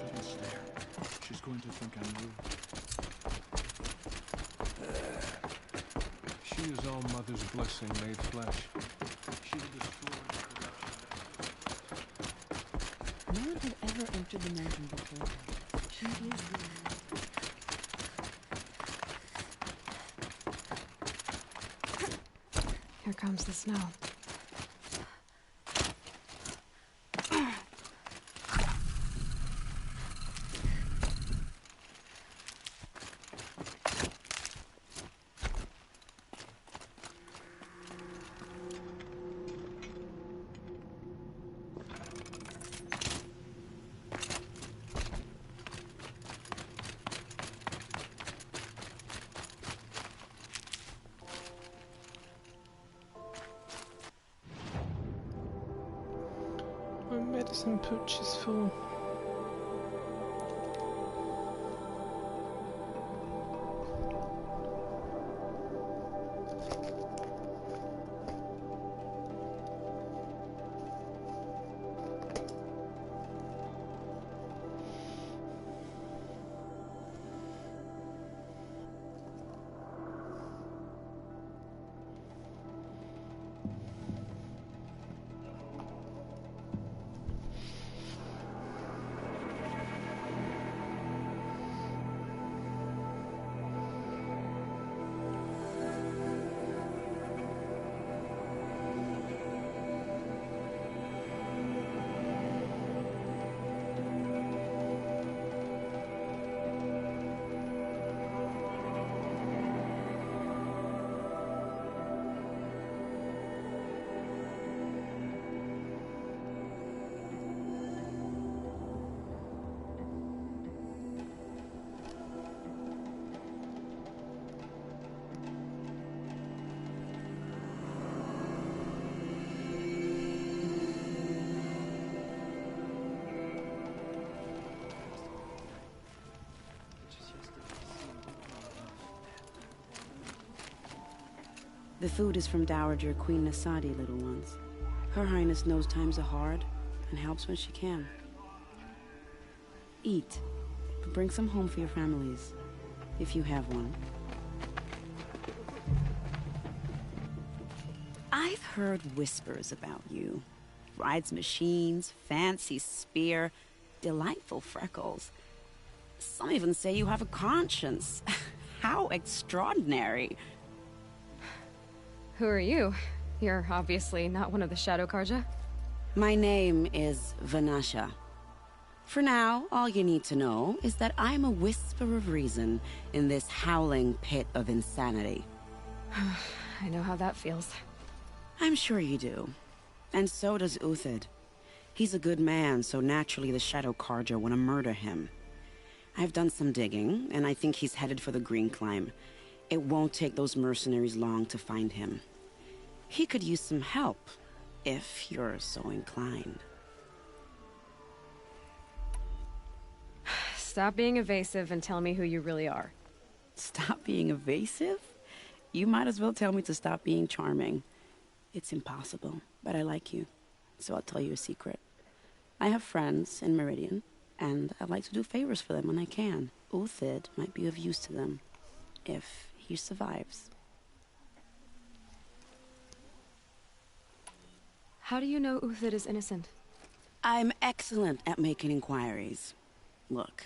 shouldn't stare. She's going to think I'm rude. She is all Mother's blessing made flesh. She will destroy the corruption. No one had ever entered the mountain before. She is the... Here comes the snow. My medicine pouch is full. The food is from Dowager Queen Nasadi, little ones. Her Highness knows times are hard and helps when she can. Eat, but bring some home for your families, if you have one. I've heard whispers about you. Rides machines, fancy spear, delightful freckles. Some even say you have a conscience. How extraordinary. Who are you? You're obviously not one of the Shadow Karja. My name is Vanasha. For now, all you need to know is that I'm a whisper of reason in this howling pit of insanity. I know how that feels. I'm sure you do. And so does Uthid. He's a good man, so naturally the Shadow Karja want to murder him. I've done some digging, and I think he's headed for the Green Climb. It won't take those mercenaries long to find him. He could use some help, if you're so inclined. Stop being evasive and tell me who you really are. Stop being evasive? You might as well tell me to stop being charming. It's impossible, but I like you, so I'll tell you a secret. I have friends in Meridian, and I like to do favors for them when I can. Uthid might be of use to them, if he survives. How do you know Uthid is innocent? I'm excellent at making inquiries. Look,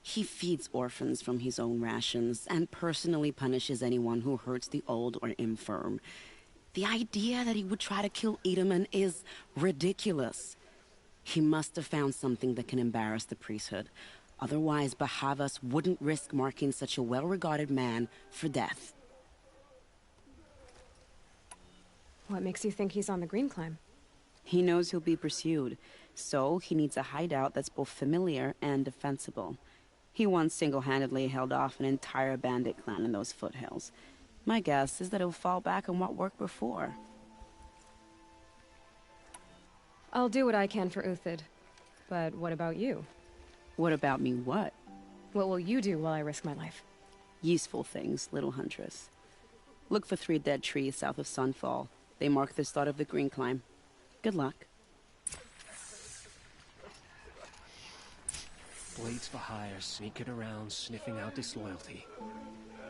he feeds orphans from his own rations and personally punishes anyone who hurts the old or infirm. The idea that he would try to kill Edaman is ridiculous. He must have found something that can embarrass the priesthood. Otherwise, Bahavas wouldn't risk marking such a well-regarded man for death. What makes you think he's on the Green Climb? He knows he'll be pursued, so he needs a hideout that's both familiar and defensible. He once single-handedly held off an entire bandit clan in those foothills. My guess is that he'll fall back on what worked before. I'll do what I can for Uthid. But what about you? What about me what? What will you do while I risk my life? Useful things, little huntress. Look for 3 dead trees south of Sunfall. They mark the start of the Green Climb. Good luck. Blades for hire, sneaking around, sniffing out disloyalty.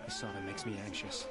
This sort of makes me anxious.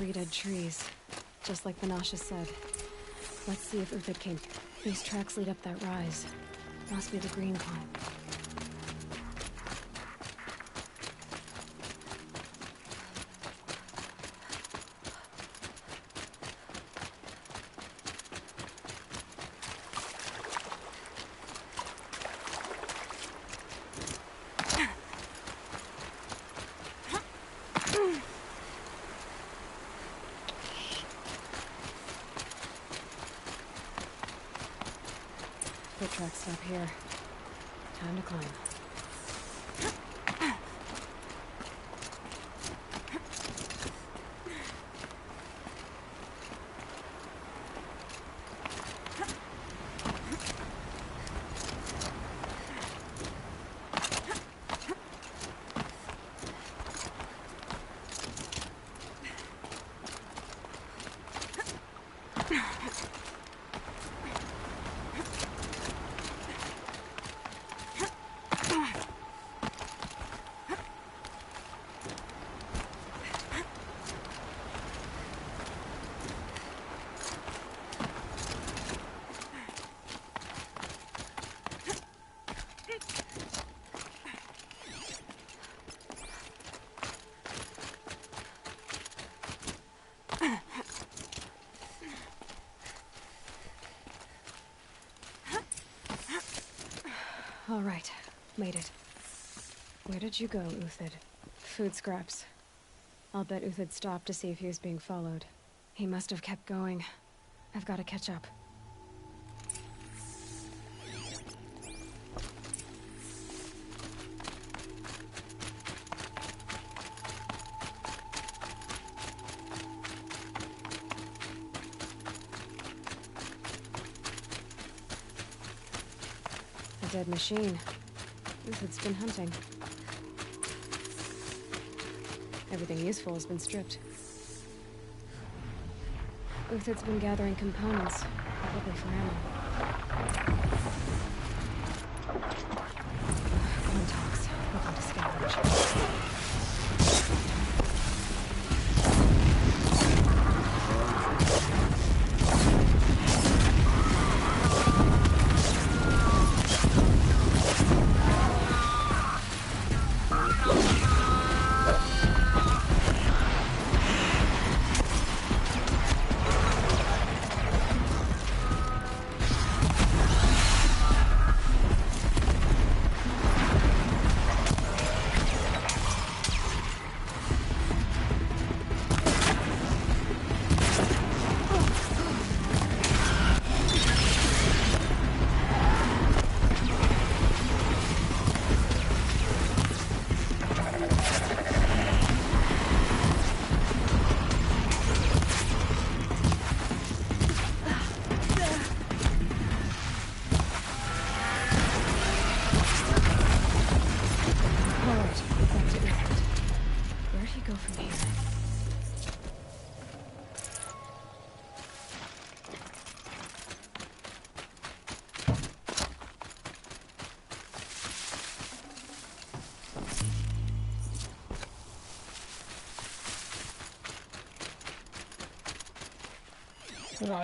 Three dead trees, just like Banasha said. Let's see if Uthid came. These tracks lead up that rise. Must be the green climb. Foot tracks stop here. Time to climb. All right, made it. Where did you go, Uthid? Food scraps. I'll bet Uthid stopped to see if he was being followed. He must have kept going. I've got to catch up. Dead machine. Uthid's been hunting. Everything useful has been stripped. Uthid's been gathering components, probably for ammo. Contacts, looking to scavenge.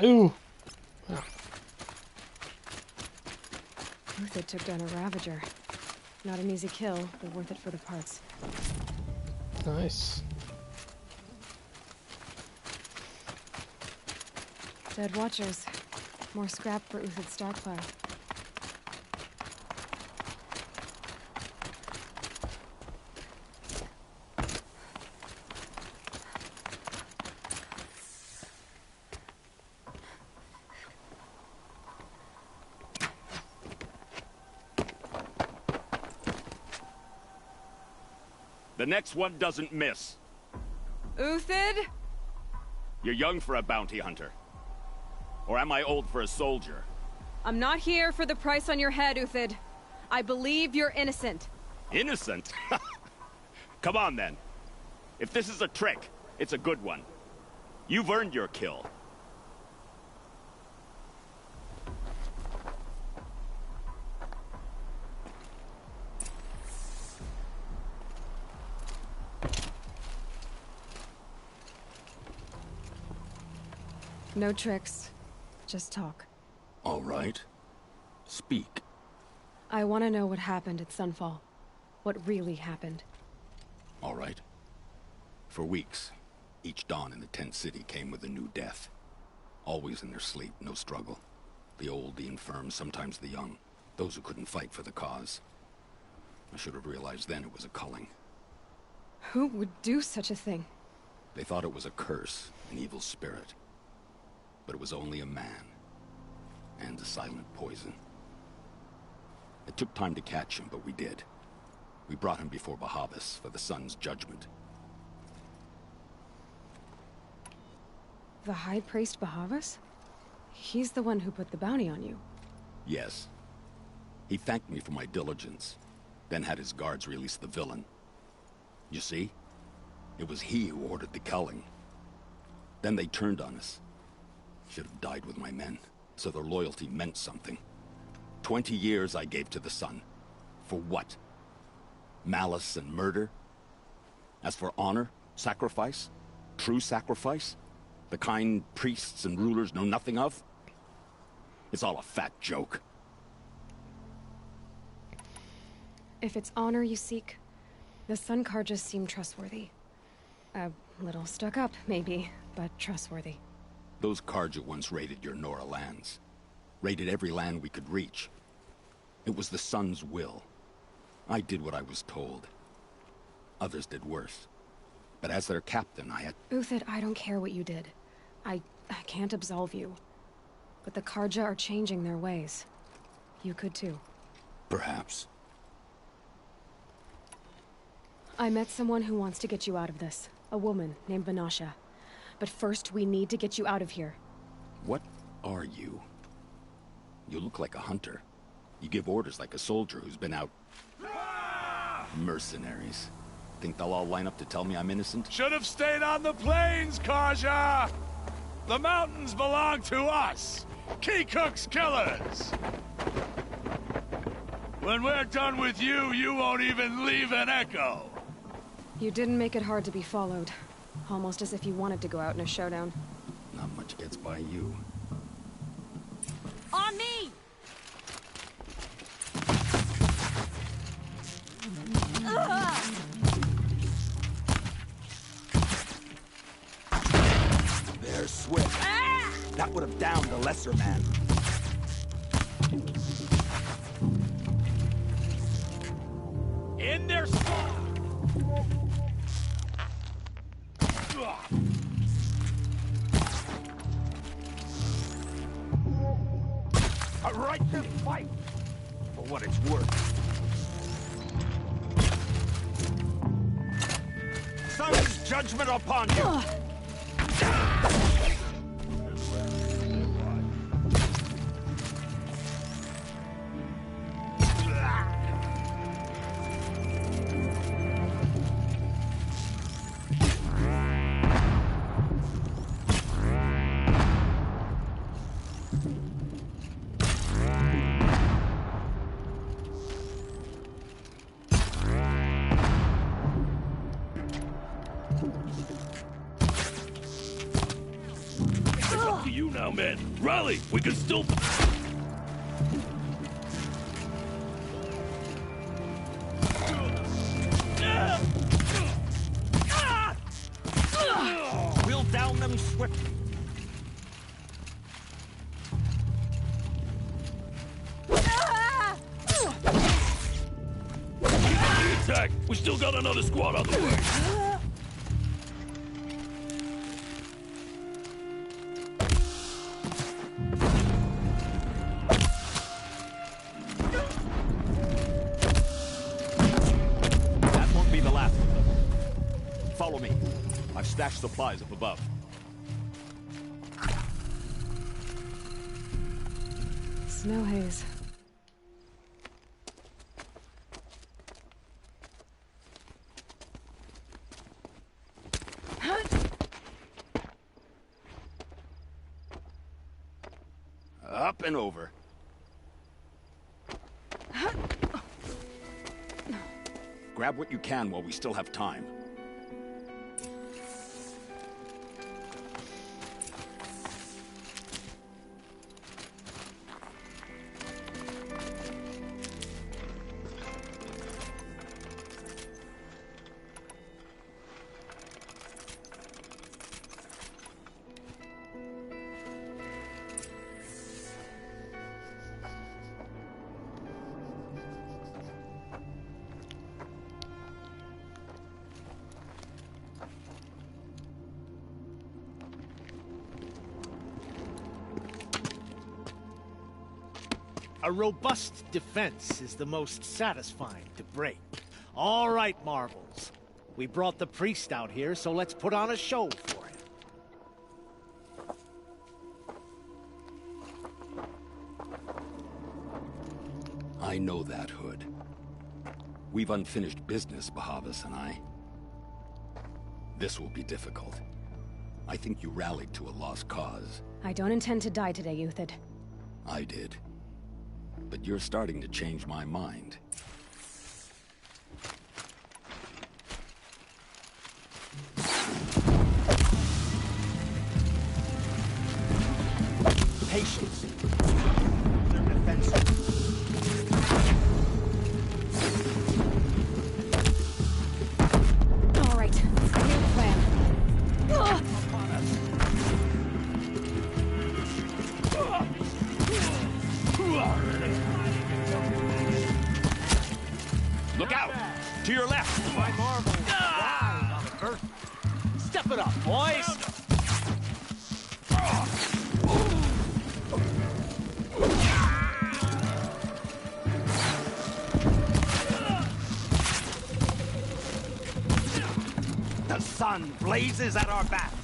Ooh. Uthid took down a Ravager. Not an easy kill, but worth it for the parts. Nice. Dead Watchers. More scrap for Uthid's stockpile. The next one doesn't miss. Uthid? You're young for a bounty hunter. Or am I old for a soldier? I'm not here for the price on your head, Uthid. I believe you're innocent. Innocent? Come on, then. If this is a trick, it's a good one. You've earned your kill. No tricks. Just talk. All right. Speak. I want to know what happened at Sunfall. What really happened. All right. For weeks, each dawn in the tent city came with a new death. Always in their sleep, no struggle. The old, the infirm, sometimes the young. Those who couldn't fight for the cause. I should have realized then it was a culling. Who would do such a thing? They thought it was a curse, an evil spirit. But it was only a man. And a silent poison. It took time to catch him, but we did. We brought him before Bahavas for the sun's judgment. The High Priest Bahavas? He's the one who put the bounty on you. Yes. He thanked me for my diligence, then had his guards release the villain. You see? It was he who ordered the culling. Then they turned on us. Should have died with my men, so their loyalty meant something. 20 years I gave to the sun. For what? Malice and murder? As for honor, sacrifice, true sacrifice, the kind priests and rulers know nothing of? It's all a fat joke. If it's honor you seek, the Sun Karjas seem trustworthy. A little stuck up, maybe, but trustworthy. Those Karja once raided your Nora lands. Raided every land we could reach. It was the Sun's will. I did what I was told. Others did worse. But as their captain, I had... Uthid, I don't care what you did. I can't absolve you. But the Karja are changing their ways. You could too. Perhaps. I met someone who wants to get you out of this. A woman named Vanasha. But first, we need to get you out of here. What are you? You look like a hunter. You give orders like a soldier who's been out... Mercenaries. Think they'll all line up to tell me I'm innocent? Should have stayed on the plains, Karja! The mountains belong to us! Keycook's killers! When we're done with you, you won't even leave an echo! You didn't make it hard to be followed. Almost as if you wanted to go out in a showdown. Not much gets by you. On me! They're swift. That would have downed the lesser man. In their spawn! A right to fight, for what it's worth. Sun's judgment upon you! man. Rally! We can still... We'll down them swiftly. Attack! We still got another squad on the way. That won't be the last of them. Follow me. I've stashed supplies up above. Snow haze. Up and over. Grab what you can while we still have time. A robust defense is the most satisfying to break. All right, Marvels. We brought the priest out here, so let's put on a show for him. I know that, Hood. We've unfinished business, Bahavas and I. This will be difficult. I think you rallied to a lost cause. I don't intend to die today, Uthid. I did. But you're starting to change my mind. Patience. Their defense. All right, new plan. Look out! To your left! My Marvel. Step it up, boys! The sun blazes at our backs.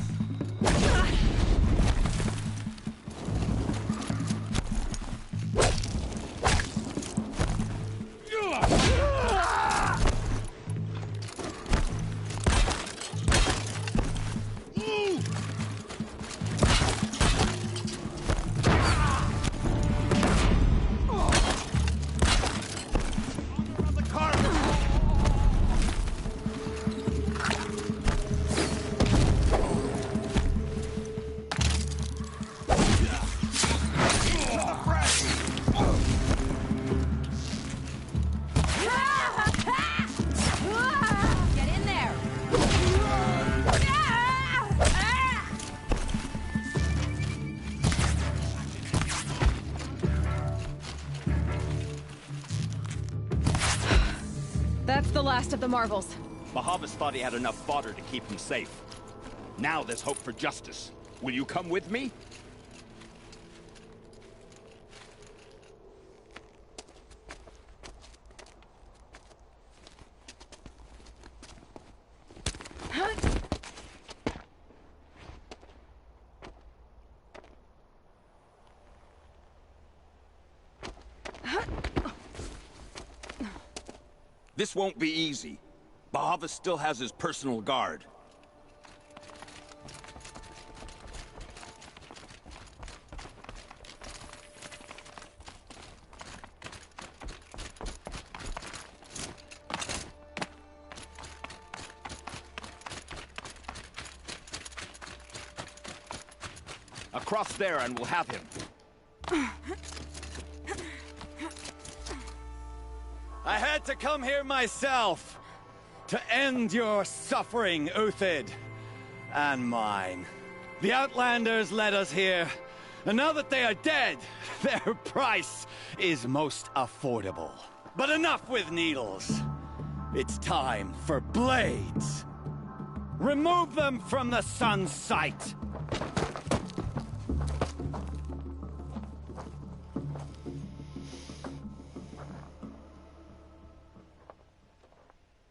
That's the last of the Marvels. Bahavas thought he had enough fodder to keep him safe. Now there's hope for justice. Will you come with me? This won't be easy. Bahavas still has his personal guard. A Across there and we'll have him. I had to come here myself to end your suffering, Uthid, and mine. The Outlanders led us here, and now that they are dead, their price is most affordable. But enough with needles. It's time for blades. Remove them from the sun's sight.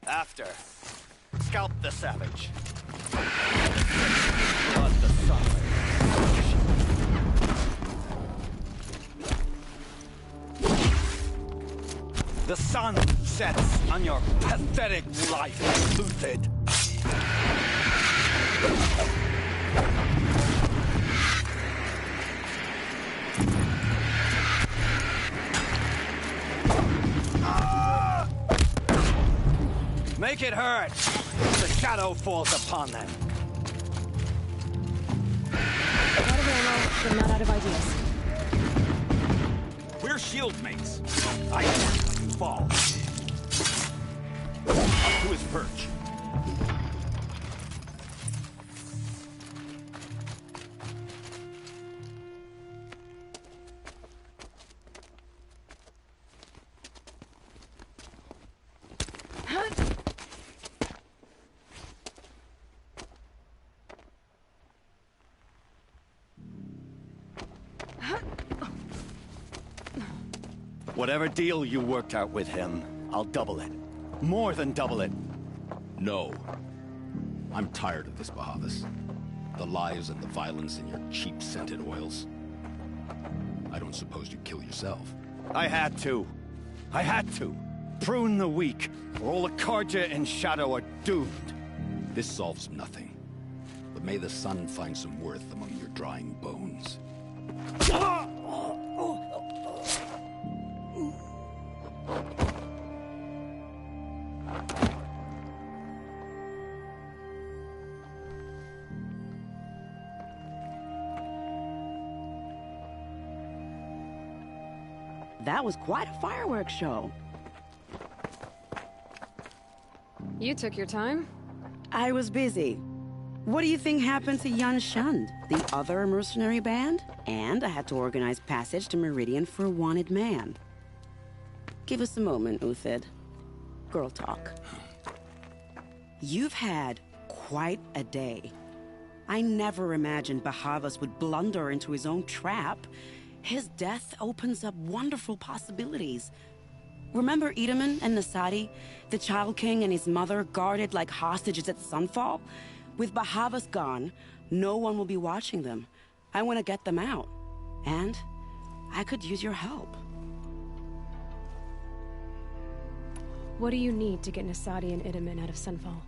After, scalp the savage. Blood the suffer. The sun sets on your pathetic life, Uthid. Make it hurt! The shadow falls upon them. Out of ammo, but not out of ideas. We're shield mates. I can't let you fall. Up to his perch. Whatever deal you worked out with him, I'll double it. More than double it. No. I'm tired of this, Bahavas. The lies and the violence in your cheap-scented oils. I don't suppose you kill yourself. I had to. I had to. Prune the weak, or all the Karja and Shadow are doomed. This solves nothing. But may the sun find some worth among your drying bones. That was quite a fireworks show. You took your time? I was busy. What do you think happened to Yan Shund, the other mercenary band? And I had to organize passage to Meridian for a wanted man. Give us a moment, Uthid. Girl talk. You've had quite a day. I never imagined Bahavas would blunder into his own trap. His death opens up wonderful possibilities. Remember Edaman and Nasadi, the Child King and his mother guarded like hostages at sunfall? With Bahavas gone, no one will be watching them. I want to get them out. And I could use your help. What do you need to get Nasadi and Edaman out of Sunfall?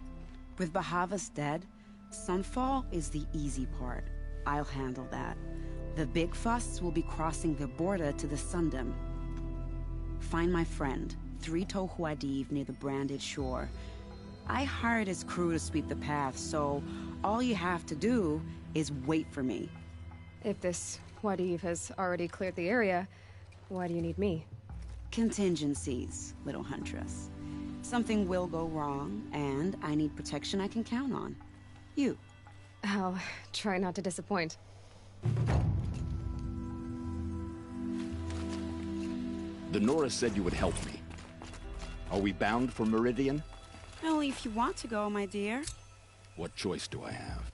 With Bahavas dead, Sunfall is the easy part. I'll handle that. The big fuss will be crossing the border to the Sundom. Find my friend, 3 Tohuadiv near the branded shore. I hired his crew to sweep the path, so all you have to do is wait for me. If this Wadiv has already cleared the area, why do you need me? Contingencies, little huntress. Something will go wrong, and I need protection I can count on. You. I'll try not to disappoint. The Nora said you would help me. Are we bound for Meridian? Only if you want to go, my dear. What choice do I have?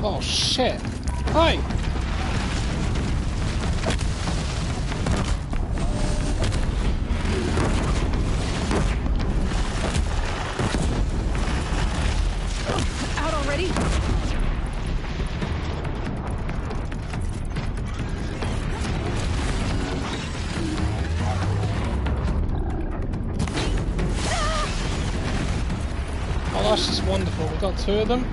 Oh shit! Hi! Out already? Oh, that's just wonderful. We've got 2 of them.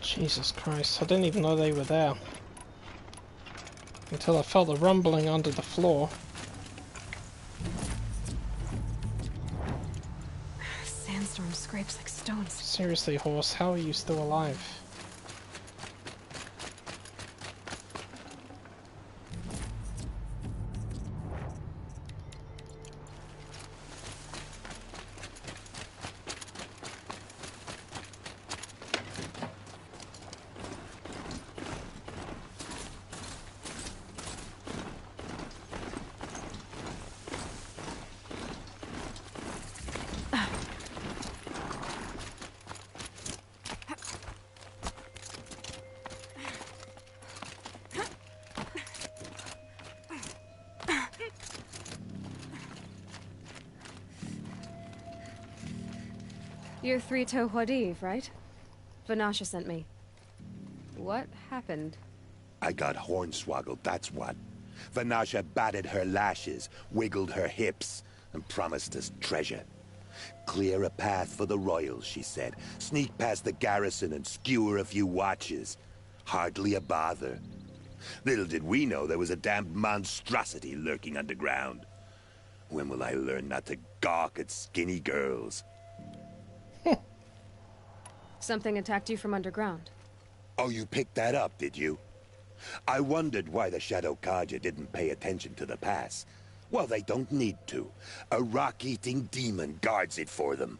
Jesus Christ, I didn't even know they were there. Until I felt the rumbling under the floor. Sandstorm scrapes like stones. Seriously, horse, how are you still alive? You're Three-Toe Huadiv, right? Vanasha sent me. What happened? I got hornswoggled, that's what. Vanasha batted her lashes, wiggled her hips, and promised us treasure. Clear a path for the royals, she said. Sneak past the garrison and skewer a few watches. Hardly a bother. Little did we know there was a damned monstrosity lurking underground. When will I learn not to gawk at skinny girls? Something attacked you from underground. Oh, you picked that up, did you? I wondered why the Shadow Kaja didn't pay attention to the pass. Well, they don't need to. A rock-eating demon guards it for them.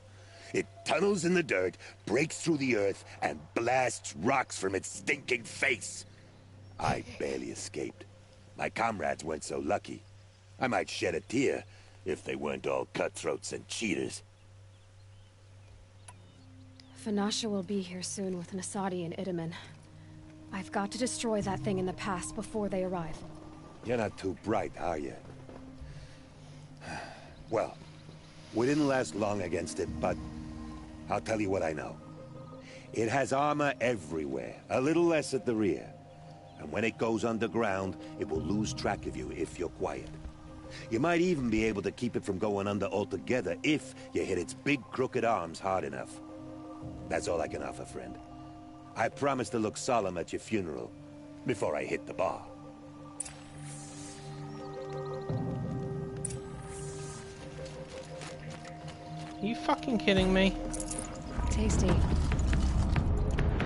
It tunnels in the dirt, breaks through the earth, and blasts rocks from its stinking face. I barely escaped. My comrades weren't so lucky. I might shed a tear if they weren't all cutthroats and cheaters. Vanasha will be here soon with Nasadi and Idaman. I've got to destroy that thing in the pass before they arrive. You're not too bright, are you? Well, we didn't last long against it, but I'll tell you what I know. It has armor everywhere, a little less at the rear. And when it goes underground, it will lose track of you if you're quiet. You might even be able to keep it from going under altogether if you hit its big crooked arms hard enough. That's all I can offer, friend. I promise to look solemn at your funeral before I hit the bar. Are you fucking kidding me? Tasty.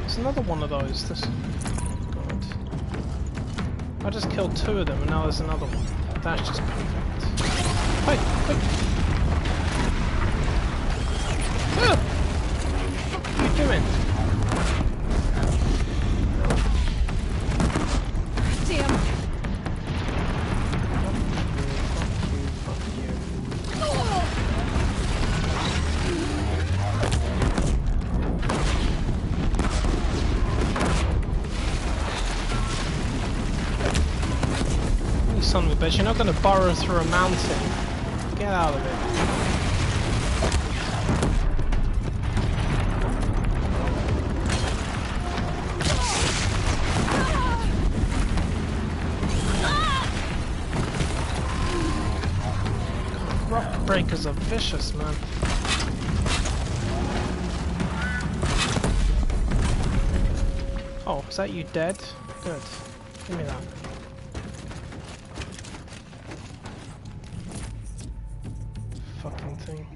It's another one of those. This... God. I just killed 2 of them and now there's another one. That's just perfect. Hey! Hey! Ah! What are you doing? Damn. son of a bitch. You're not going to burrow through a mountain. Get out of it. Rock breakers are vicious, man. Oh, is that you dead? Good. Give me that. Fucking thing.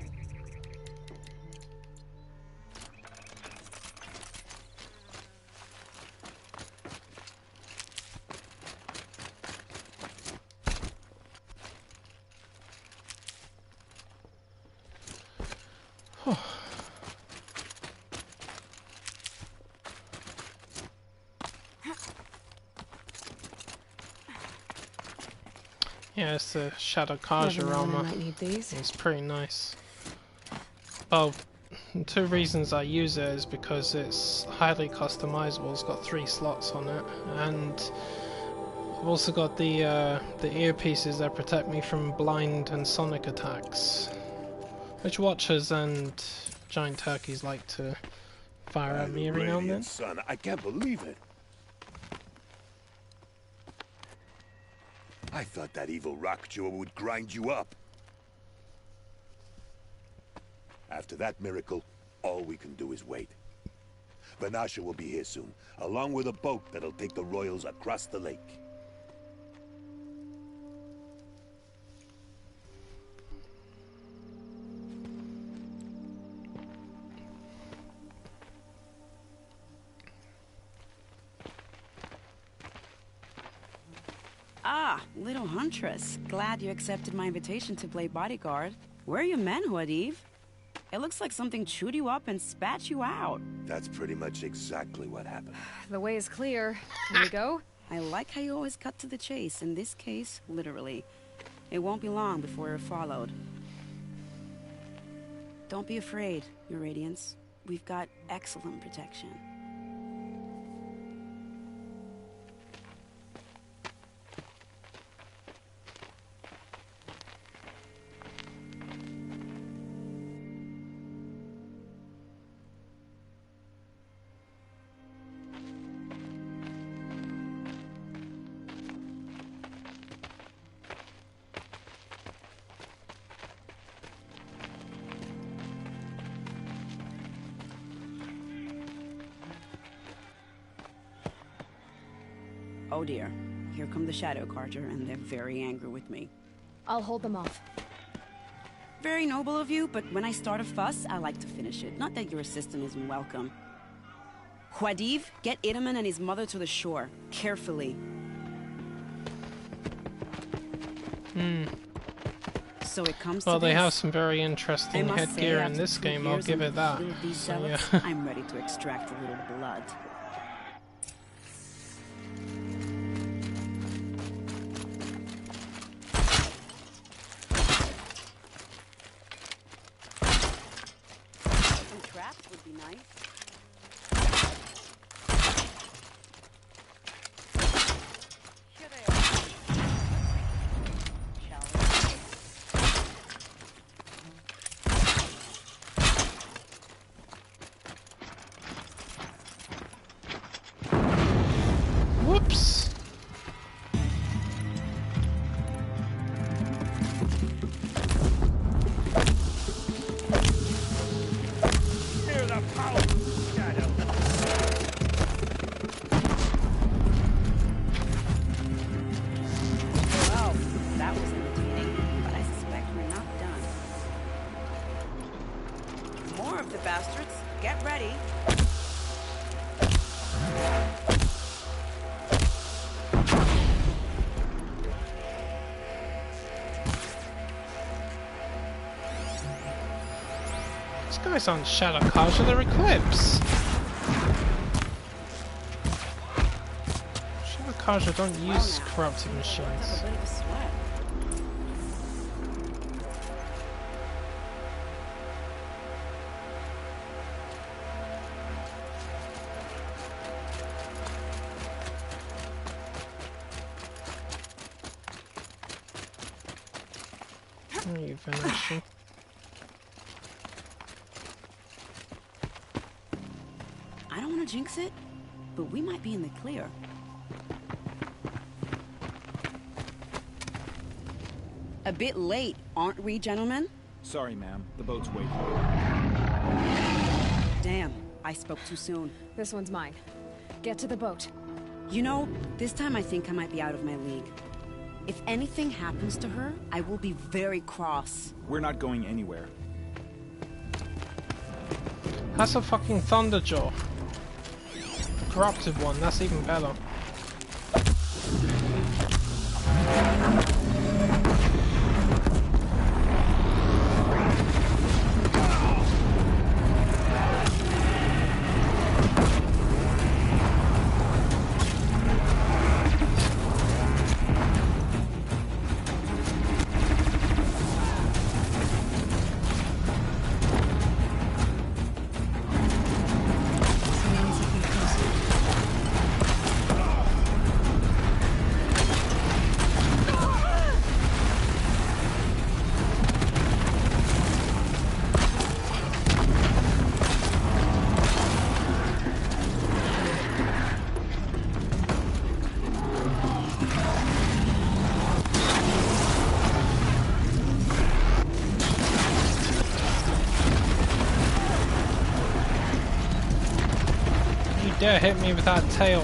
Yeah, it's the Shadow Kaja armor. It's pretty nice. Oh, two reasons I use it is because it's highly customizable. It's got 3 slots on it, and I've also got the earpieces that protect me from blind and sonic attacks, which watchers and giant turkeys like to fire at me every now and then. Son, I can't believe it. I thought that evil rock jaw would grind you up. After that miracle, all we can do is wait. Vanasha will be here soon, along with a boat that'll take the royals across the lake. Ah, little huntress. Glad you accepted my invitation to play bodyguard. Where are your men, Huadiv? It looks like something chewed you up and spat you out. That's pretty much exactly what happened. The way is clear. Can we go? I like how you always cut to the chase. In this case, literally. It won't be long before we're followed. Don't be afraid, Your Radiance. We've got excellent protection. Oh dear, here come the Shadow Carter, and they're very angry with me. I'll hold them off. Very noble of you, but when I start a fuss, I like to finish it. Not that your assistant isn't welcome. Huadiv, get Idaman and his mother to the shore. Carefully. So it comes to well, they this. have some very interesting headgear in this game, I'll give it that. So, yeah. I'm ready to extract a little blood. Would be nice. Here they are. Shall we? Whoops. bastards. Get ready. These guys aren't Shadow Kaja, they're Eclipse. Shadow Kaja don't use corrupted machines. You finished. I don't want to jinx it, but we might be in the clear. A bit late, aren't we, gentlemen? Sorry, ma'am. The boat's waiting. Damn, I spoke too soon. This one's mine. Get to the boat. You know, this time I think I might be out of my league. If anything happens to her, I will be very cross. We're not going anywhere. That's a fucking Thunderjaw. Corrupted one, that's even better. Dare hit me with that tail.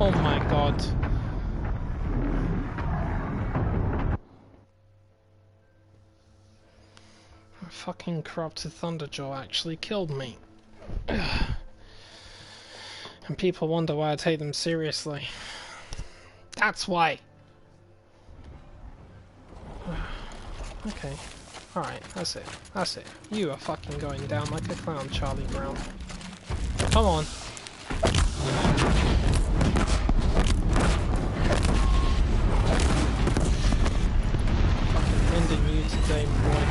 Oh my god. A fucking corrupted Thunderjaw actually killed me. And people wonder why I take them seriously. That's why. Okay. Alright, that's it. That's it. You are fucking going down like a clown, Charlie Brown. Come on. Fucking ending you today, boy.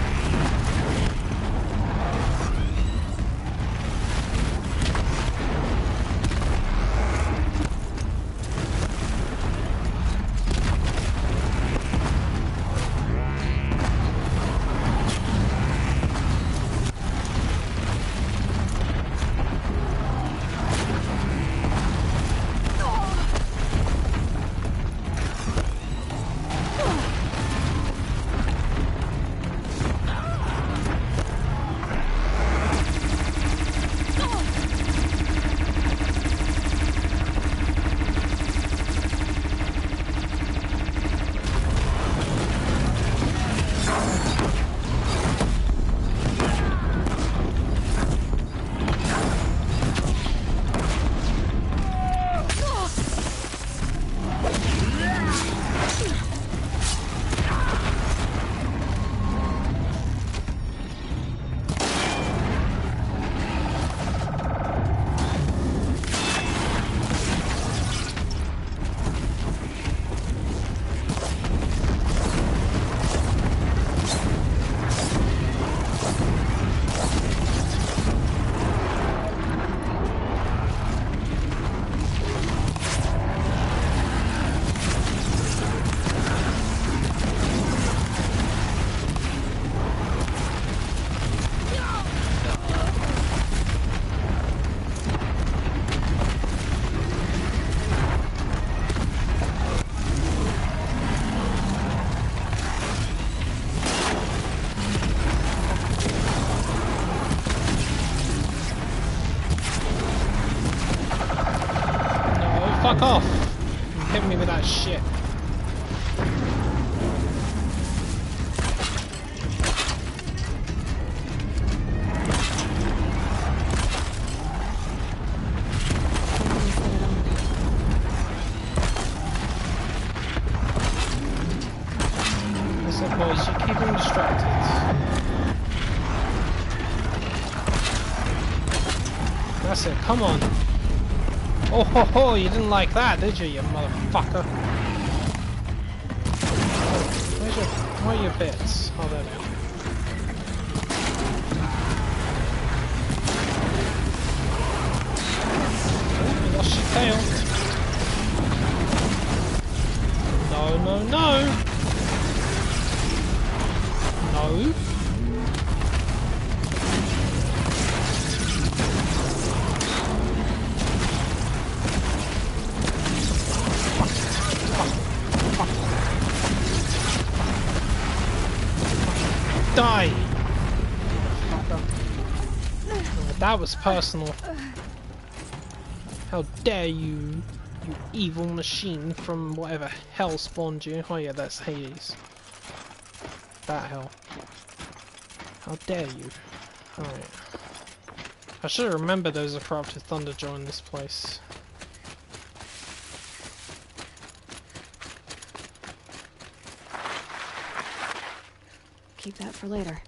Fuck off! You hit me with that shit. Listen boys, you keep him distracted. That's it, come on. Oh ho ho, you didn't like that, did you motherfucker? Where are your bits? Oh, there they are. she failed. No, no, no! No. Die! Oh, that was personal. How dare you, you evil machine from whatever hell spawned you. Oh yeah, that's Hades. That hell. How dare you. Alright. I should remember there's a corrupted Thunderjaw in this place. Keep that for later.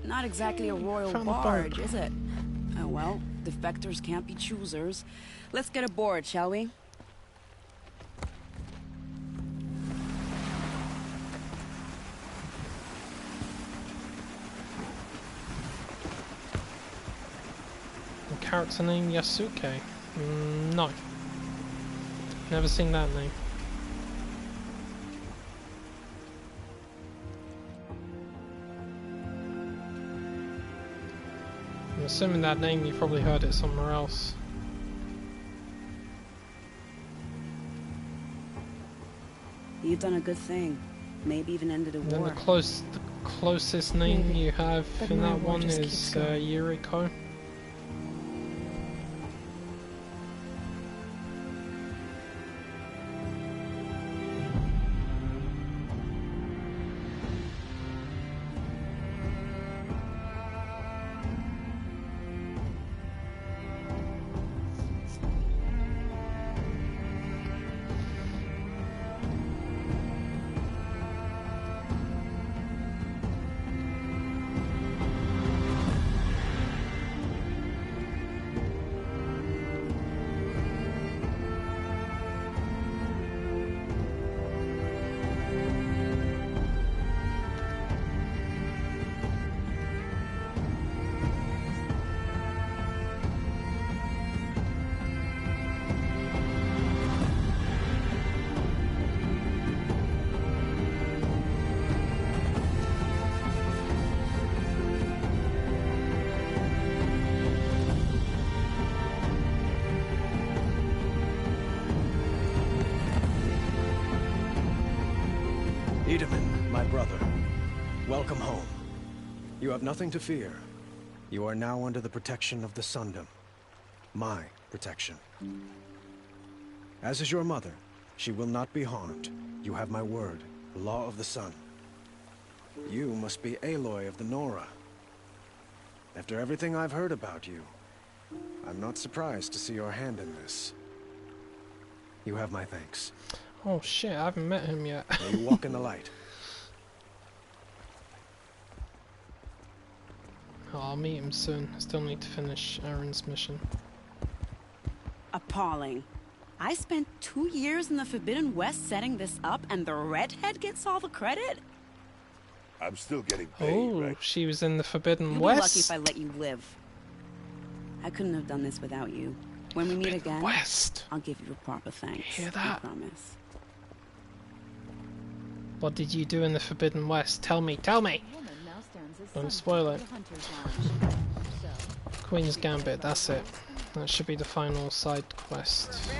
Not exactly a royal barge, is it? Oh well, defectors can't be choosers. Let's get aboard, shall we? Character name Yasuke? No. Never seen that name. I'm assuming that name you probably heard it somewhere else. You've done a good thing. Maybe even ended a And then war. the closest name Maybe. you have But in my that war one just is keeps going. Yuriko. Edaman, my brother, welcome home. You have nothing to fear. You are now under the protection of the Sundom. My protection. As is your mother, she will not be harmed. You have my word, the law of the sun. You must be Aloy of the Nora. After everything I've heard about you, I'm not surprised to see your hand in this. You have my thanks. Oh shit, I haven't met him yet. May you walk in the light. Oh, I'll meet him soon. I still need to finish Aaron's mission. Appalling. I spent 2 years in the Forbidden West setting this up, and the redhead gets all the credit? I'm still getting paid, Oh, right? she was in the Forbidden You'll West. be lucky if I let you live. I couldn't have done this without you. When we meet again, West. I'll give you a proper thanks. Hear that? I promise. What did you do in the Forbidden West? Tell me, tell me! Don't spoil it. Queen's Gambit, that's it. That should be the final side quest.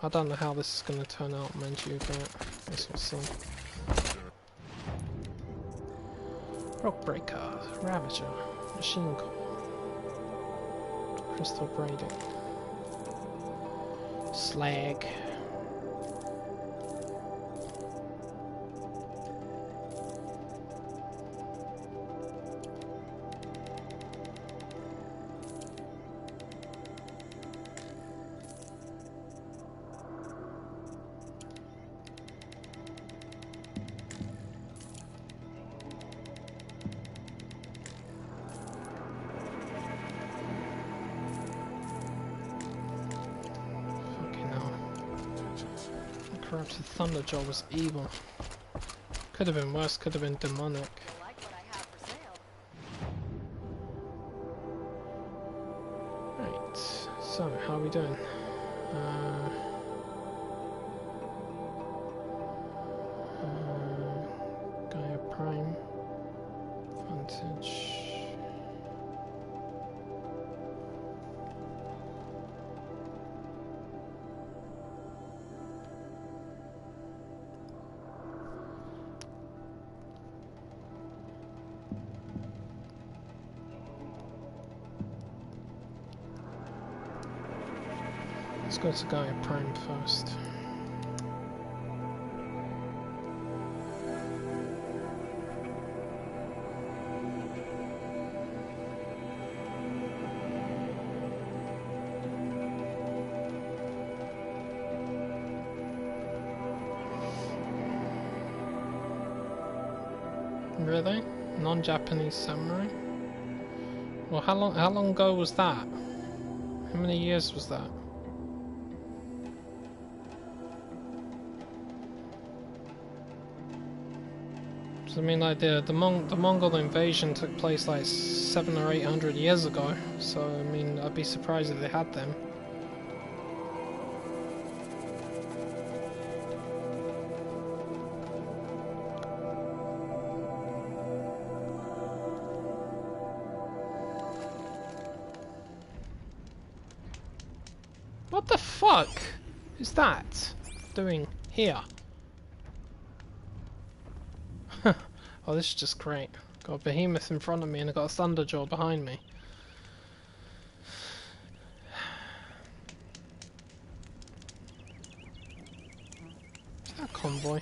I don't know how this is going to turn out, mind you, but this will see. Rockbreaker, Ravager, Machine Core, Crystal Braiding, Slag. Perhaps the Thunderjaw was evil. Could have been worse, could have been demonic. Right, so how are we doing? Gaia Prime. Vantage. Let's go to Gaia Prime first. Really? Non-Japanese samurai? Well, how long ago was that? How many years was that? I mean, like the Mongol invasion took place like 700 or 800 years ago, so I mean, I'd be surprised if they had them. What the fuck is that doing here? Oh, this is just great. Got a behemoth in front of me and I've got a Thunderjaw behind me. Is that a convoy?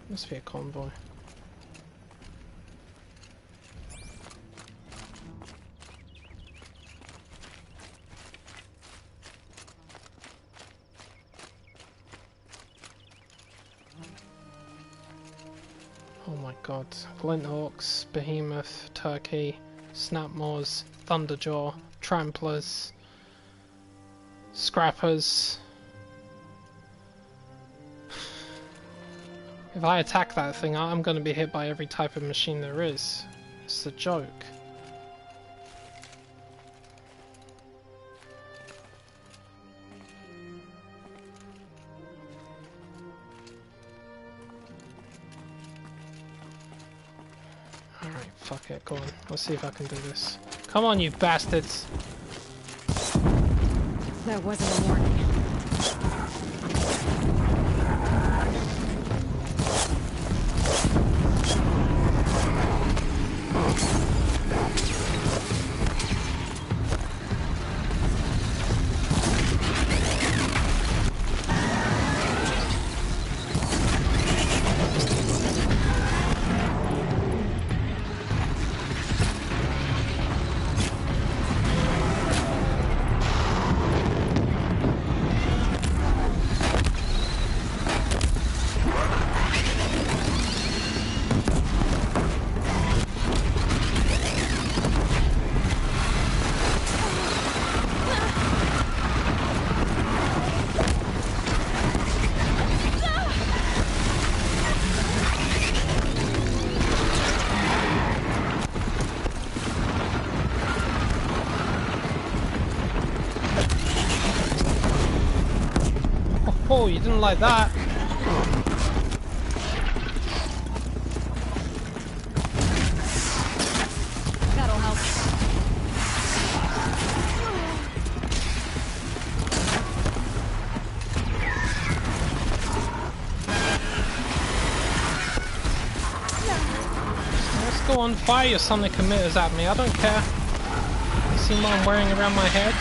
Must be a convoy. Oh my god. Glinthawks, Behemoth, Turkey, Snapmaws, Thunderjaw, Tramplers, Scrappers. If I attack that thing, I'm going to be hit by every type of machine there is. It's a joke. Alright, fuck it, go on. Let's see if I can do this. Come on, you bastards! That wasn't a warning. Oh, you didn't like that. That'll help. Let's go on, fire your sonic emitters at me, I don't care. You see what I'm wearing around my head?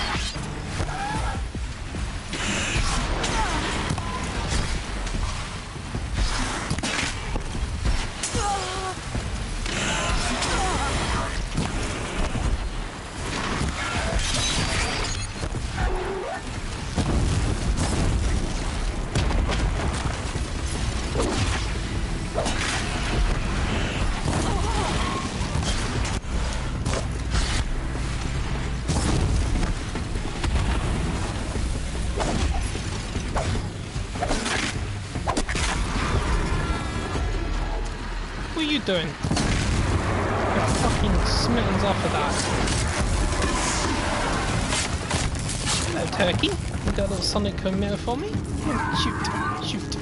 doing? Get fucking smittens off of that. Hello, turkey. You got a little sonic emitter for me? Yeah, shoot. Shoot.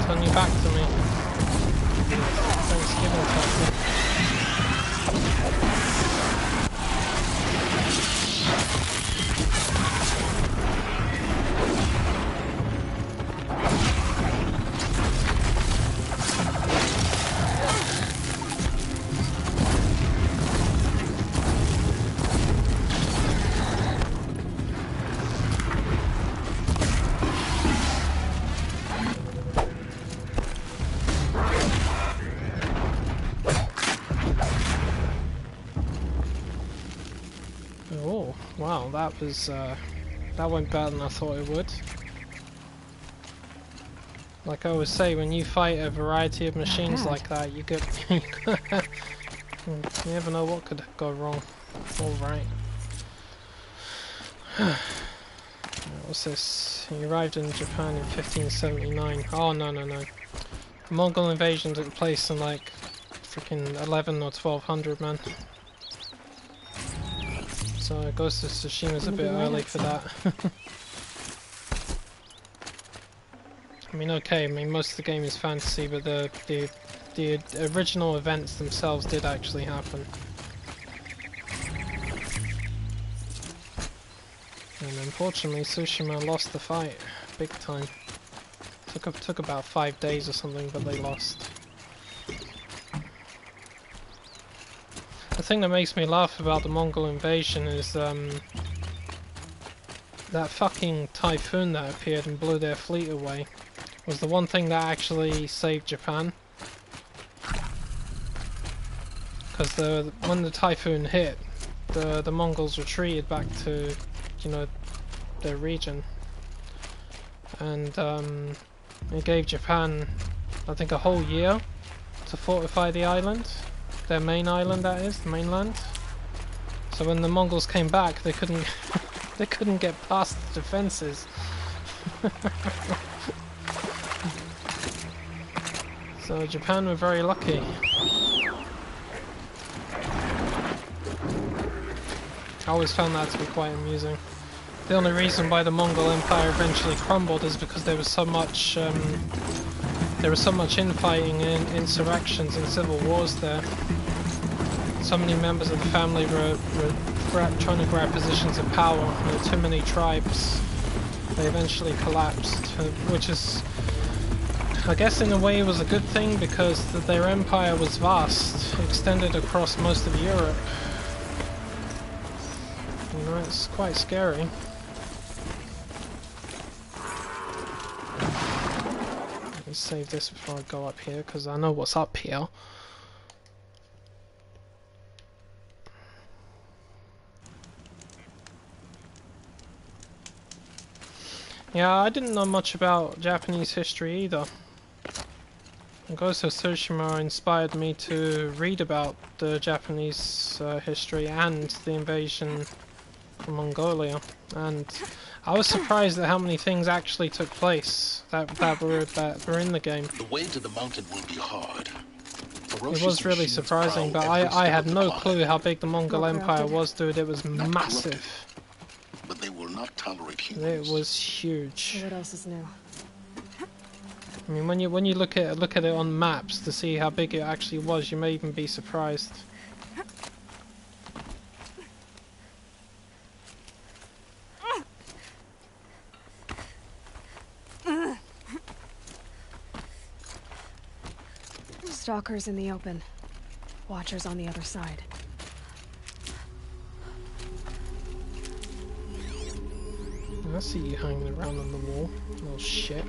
Turn you back to me. Thanksgiving turkey. Oh, wow, that was, that went better than I thought it would. Like I always say, when you fight a variety of machines like that, you get, you never know what could go wrong. Alright. What's this? He arrived in Japan in 1579. Oh, no. The Mongol invasion took place in like freaking 11 or 1200, man. So Ghost of Tsushima's a bit early for that. I mean, okay, most of the game is fantasy, but the original events themselves did actually happen. And unfortunately, Tsushima lost the fight, big time. Took about 5 days or something, but they lost. The thing that makes me laugh about the Mongol invasion is that fucking typhoon that appeared and blew their fleet away was the one thing that actually saved Japan. Because when the typhoon hit, the Mongols retreated back to, you know, their region, and it gave Japan, I think, a whole year to fortify the island. Their main island, that is, the mainland. So when the Mongols came back, they couldn't they couldn't get past the defenses. So Japan were very lucky. I always found that to be quite amusing. The only reason why the Mongol Empire eventually crumbled is because there was so much infighting and insurrections and civil wars there. So many members of the family were trying to grab positions of power. There were too many tribes. They eventually collapsed, which is, I guess in a way, it was a good thing because their empire was vast, extended across most of Europe. You know, it's quite scary. Let me save this before I go up here because I know what's up here. Yeah, I didn't know much about Japanese history either. Ghost of Tsushima inspired me to read about the Japanese history and the invasion from Mongolia, and I was surprised at how many things actually took place that were in the game. The way to the mountain will be hard. It was really surprising, but I had no clue how big the Mongol Empire was, dude. It was massive. But they will not tolerate humans. It was huge. What else is new? I mean, when you look at it on maps to see how big it actually was, you may even be surprised. Stalkers in the open. Watchers on the other side. I see you hanging around on the wall, little shit.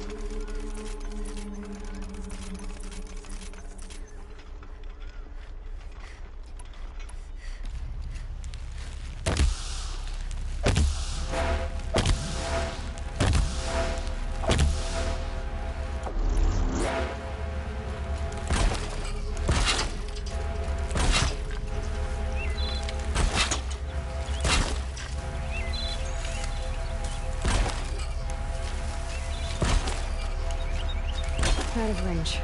Out of range.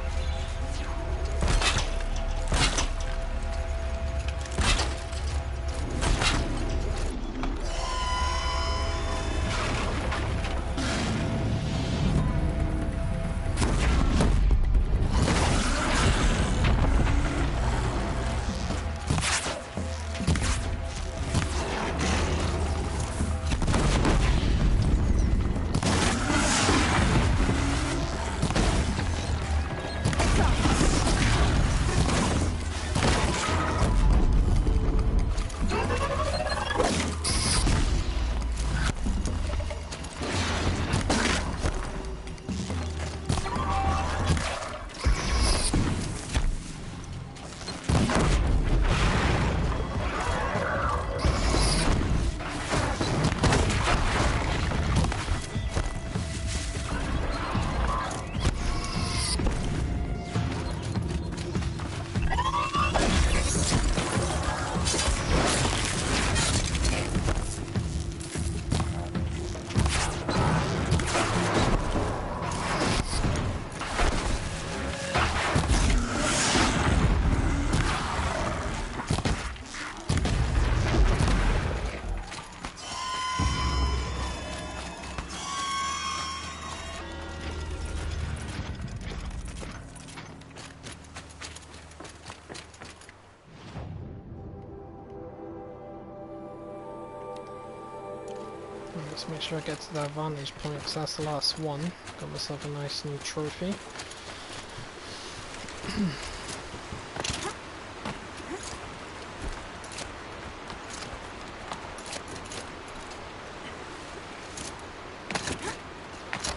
Let's make sure I get to that vantage point, because that's the last one. Got myself a nice new trophy.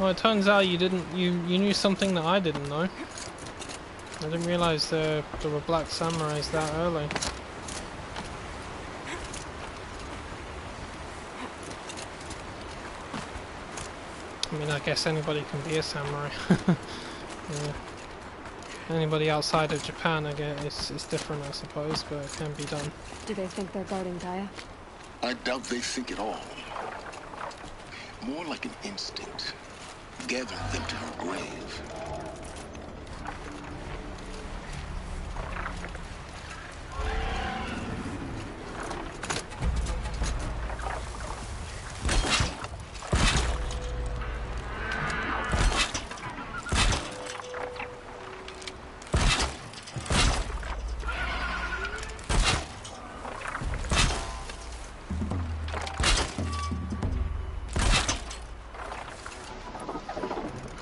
Well, it turns out you knew something that I didn't know. I didn't realise there were black samurais that early. I mean, I guess anybody can be a samurai. Yeah. Anybody outside of Japan, I guess, it's different, I suppose, but it can be done. Do they think they're guarding Gaia? I doubt they think at all. More like an instinct. Gathering them to her grave.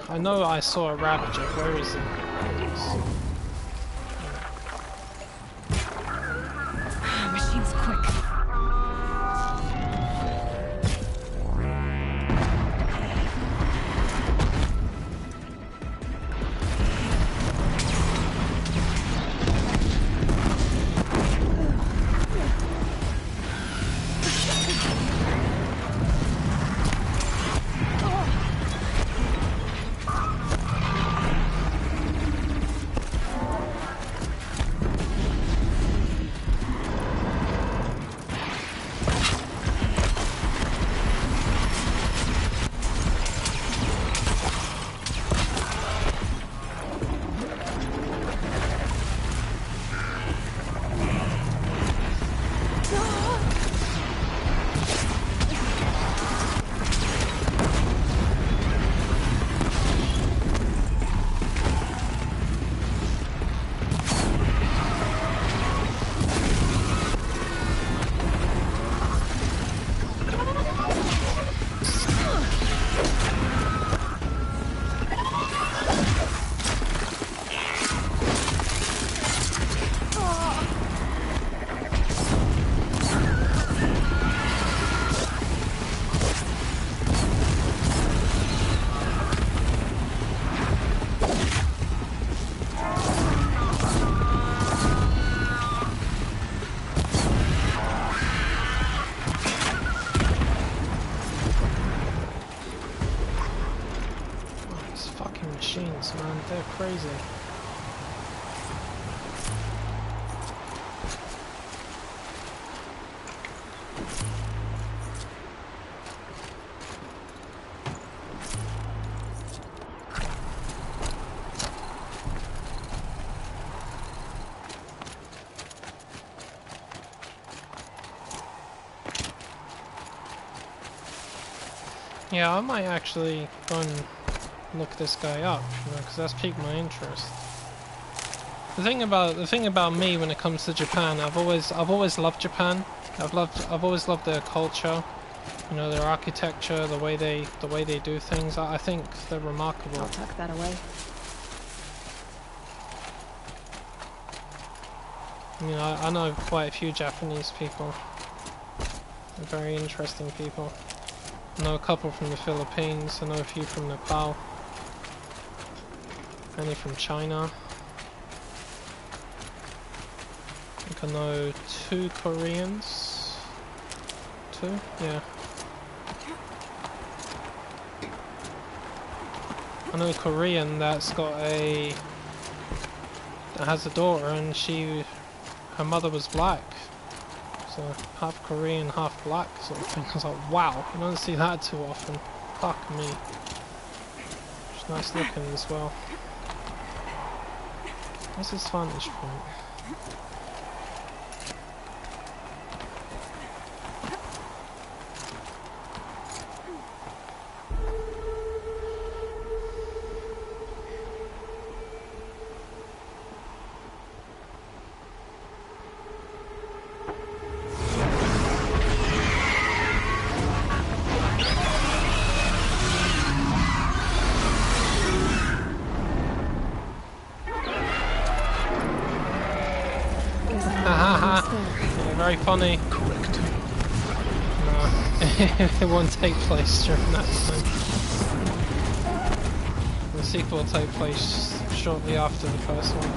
I know I saw a Ravager. Where is he? Machine's quick. Man, they're crazy. Yeah, I might actually go and look this guy up, because that's piqued my interest. The thing about me when it comes to Japan, I've always loved Japan. I've always loved their culture, you know, their architecture, the way they do things. I think they're remarkable. I'll tuck that away. You know, I know quite a few Japanese people. They're very interesting people. I know a couple from the Philippines. I know a few from Nepal. Many from China. I think I know 2 Koreans. 2? Yeah. I know a Korean that has a daughter, and her mother was black. So half Korean, half black sort of thing. I was like, wow, you don't see that too often. Fuck me. It's nice looking as well. What's his vantage point? funny. Correct. No, it won't take place during that time. The sequel will take place shortly after the first one.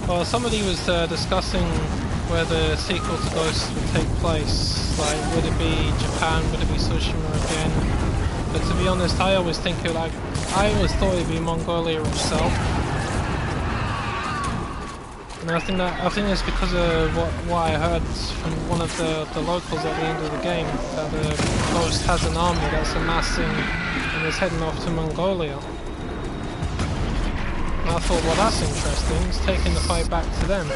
Well, somebody was discussing where the sequel to Ghost would take place. Like, would it be Japan? Would it be Tsushima again? But to be honest, I always think it like I always thought it'd be Mongolia itself. And I think it's because of what I heard from one of the locals at the end of the game, that the Ghost has an army that's amassing and is heading off to Mongolia. And I thought, well, that's interesting. It's taking the fight back to them.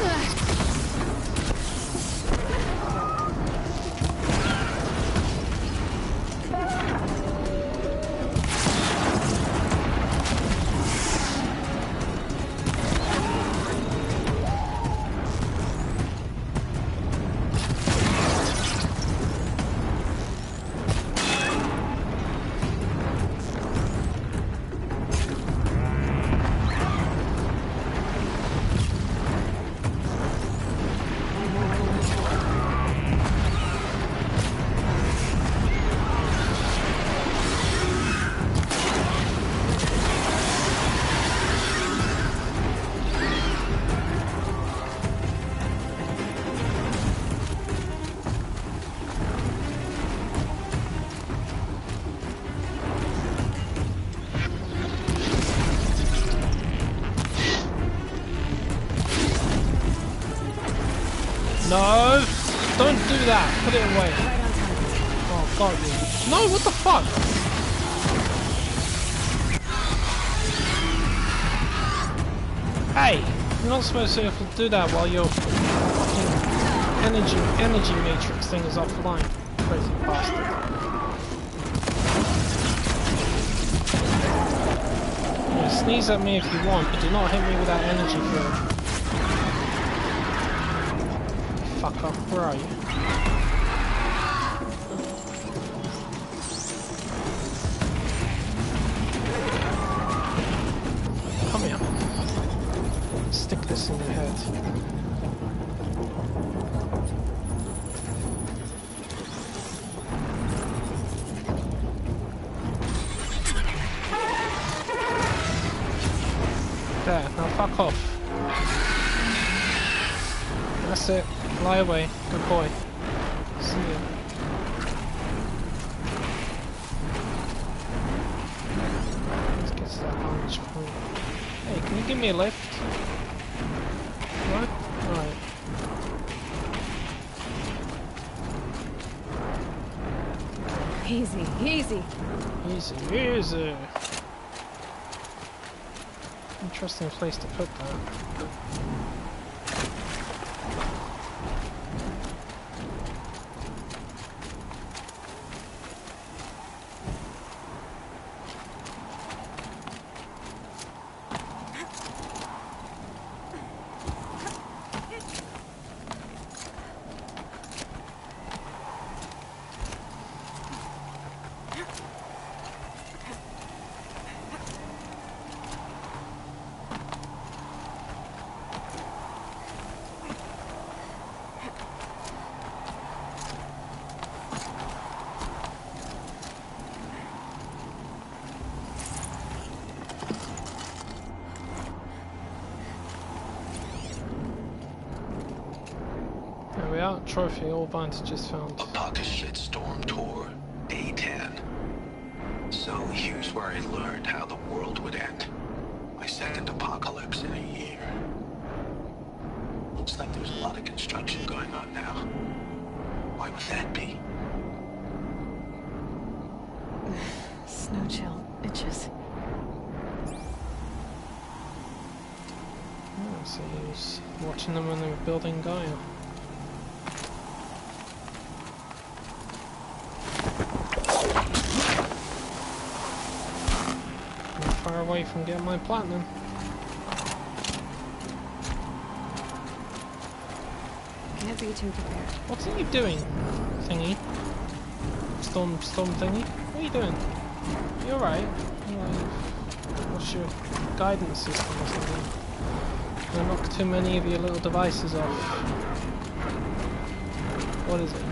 No! Don't do that! Put it away! Oh, got you. No, what the fuck? Hey! You're not supposed to do that while your fucking energy matrix thing is offline. Crazy bastard. Yeah, sneeze at me if you want, but do not hit me with that energy field. Fuck off, where are you? Come here. Stick this in your head. There, now fuck off. That's it. Fly away. Good boy. See ya. Let's get to that launch point. Hey, can you give me a lift? What? Alright. Easy, easy. Easy, easy. Interesting place to put that. There we are, trophy, all advantages found. A pocket shitstorm tour, day 10. So here's where I learned how the world would end. My second apocalypse in a year. Looks like there's a lot of construction going on now. Why would that be? Snow chill, bitches. Oh, so he was watching them when they were building Gaia. I'm far away from getting my platinum. Can't be too prepared. What are you doing, thingy? Storm thingy? What are you doing? You alright? What's your guidance system or something? I knock too many of your little devices off. What is it?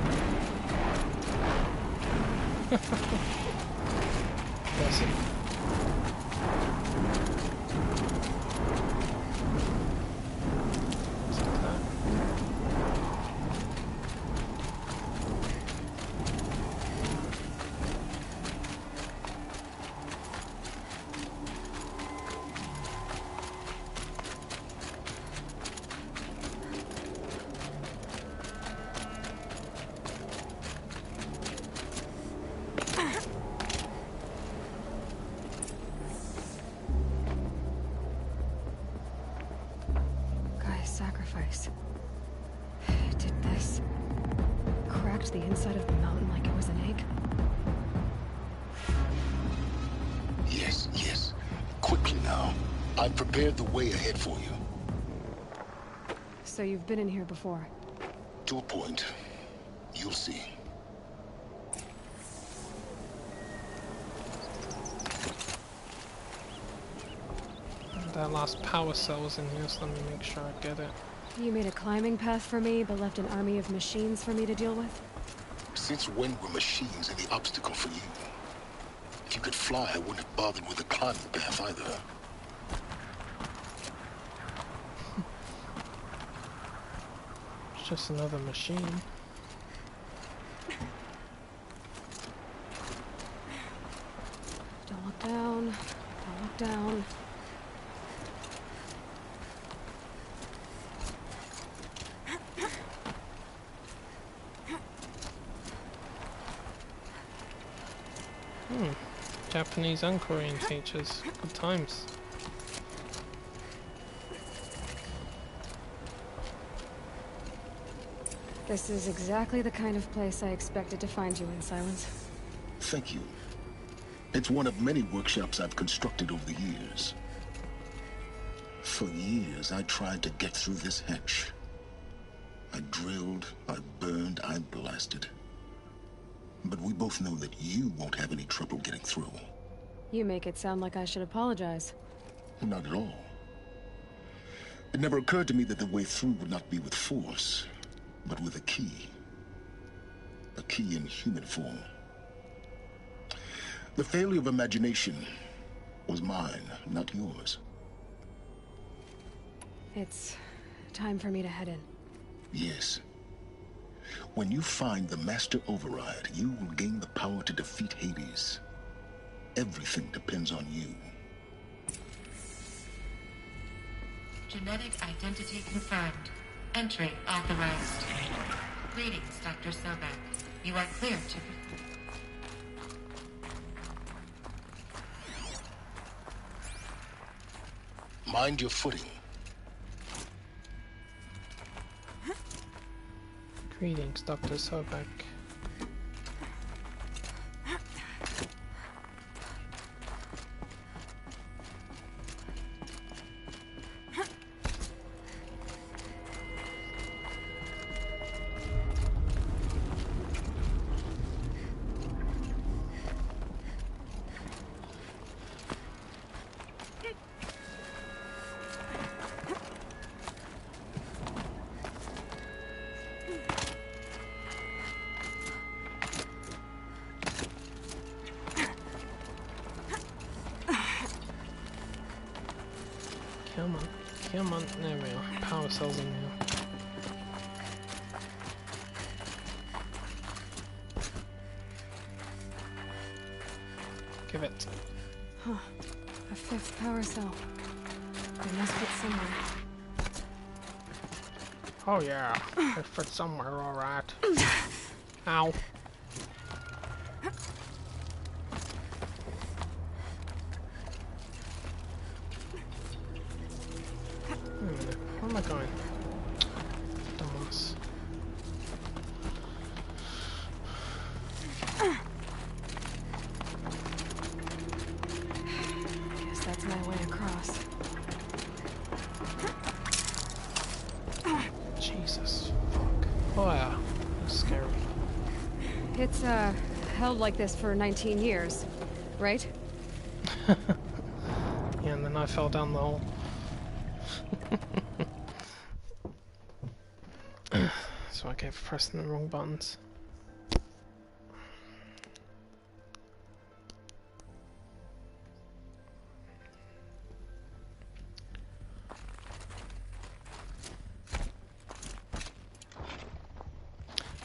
Bless it. Sacrifice. Did this cracked the inside of the mountain like it was an egg? Yes, yes. Quickly now. I've prepared the way ahead for you. So you've been in here before? To a point. You'll see. That last power cell was in here, so let me make sure I get it. You made a climbing path for me, but left an army of machines for me to deal with? Since when were machines any obstacle for you? If you could fly, I wouldn't have bothered with a climbing path either. It's just another machine. Don't look down. Don't look down. Japanese and Korean teachers. Good times. This is exactly the kind of place I expected to find you in, Silence. Thank you. It's one of many workshops I've constructed over the years. For years, I tried to get through this hatch. I drilled, I burned, I blasted. But we both know that you won't have any trouble getting through. You make it sound like I should apologize. Not at all. It never occurred to me that the way through would not be with force, but with a key. A key in human form. The failure of imagination was mine, not yours. It's time for me to head in. Yes. When you find the Master Override, you will gain the power to defeat Hades. Everything depends on you. Genetic identity confirmed. Entry authorized. Greetings, Dr. Sobek. You are clear to... Mind your footing. Greetings, Dr. Sobek. Come on, there we are. Power cells in here. Give it. Huh. A fifth power cell. They must fit somewhere. Oh yeah, it fits somewhere, alright. Ow. Where am I going? Dumbass. Guess that's my way across. Jesus. Fuck. Oh yeah. That's scary. It's, held like this for 19 years, right? Yeah, and then I fell down the hole. So I kept pressing the wrong buttons.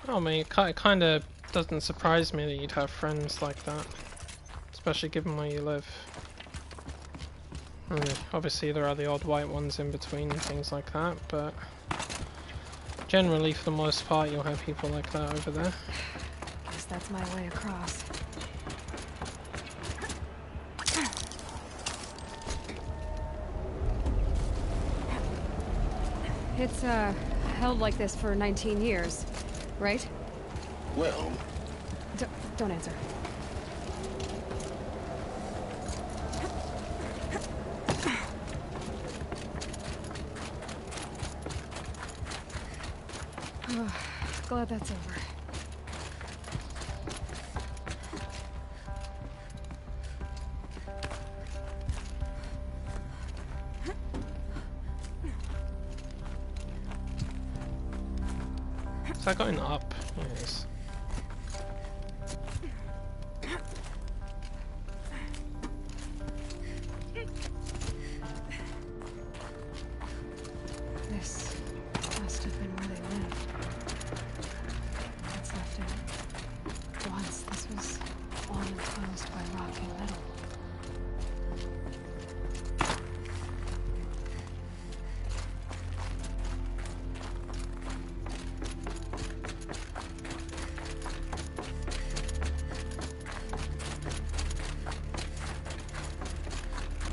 I mean, it kind of doesn't surprise me that you'd have friends like that, especially given where you live. I mean, obviously there are the odd white ones in between and things like that, but generally for the most part you'll have people like that over there. Guess that's my way across. It's held like this for 19 years, right? Well... Don't answer. Oh, glad that's over. Is that going up? Yes. This must have been where they lived. What's left of it. Once this was all enclosed by rock and metal.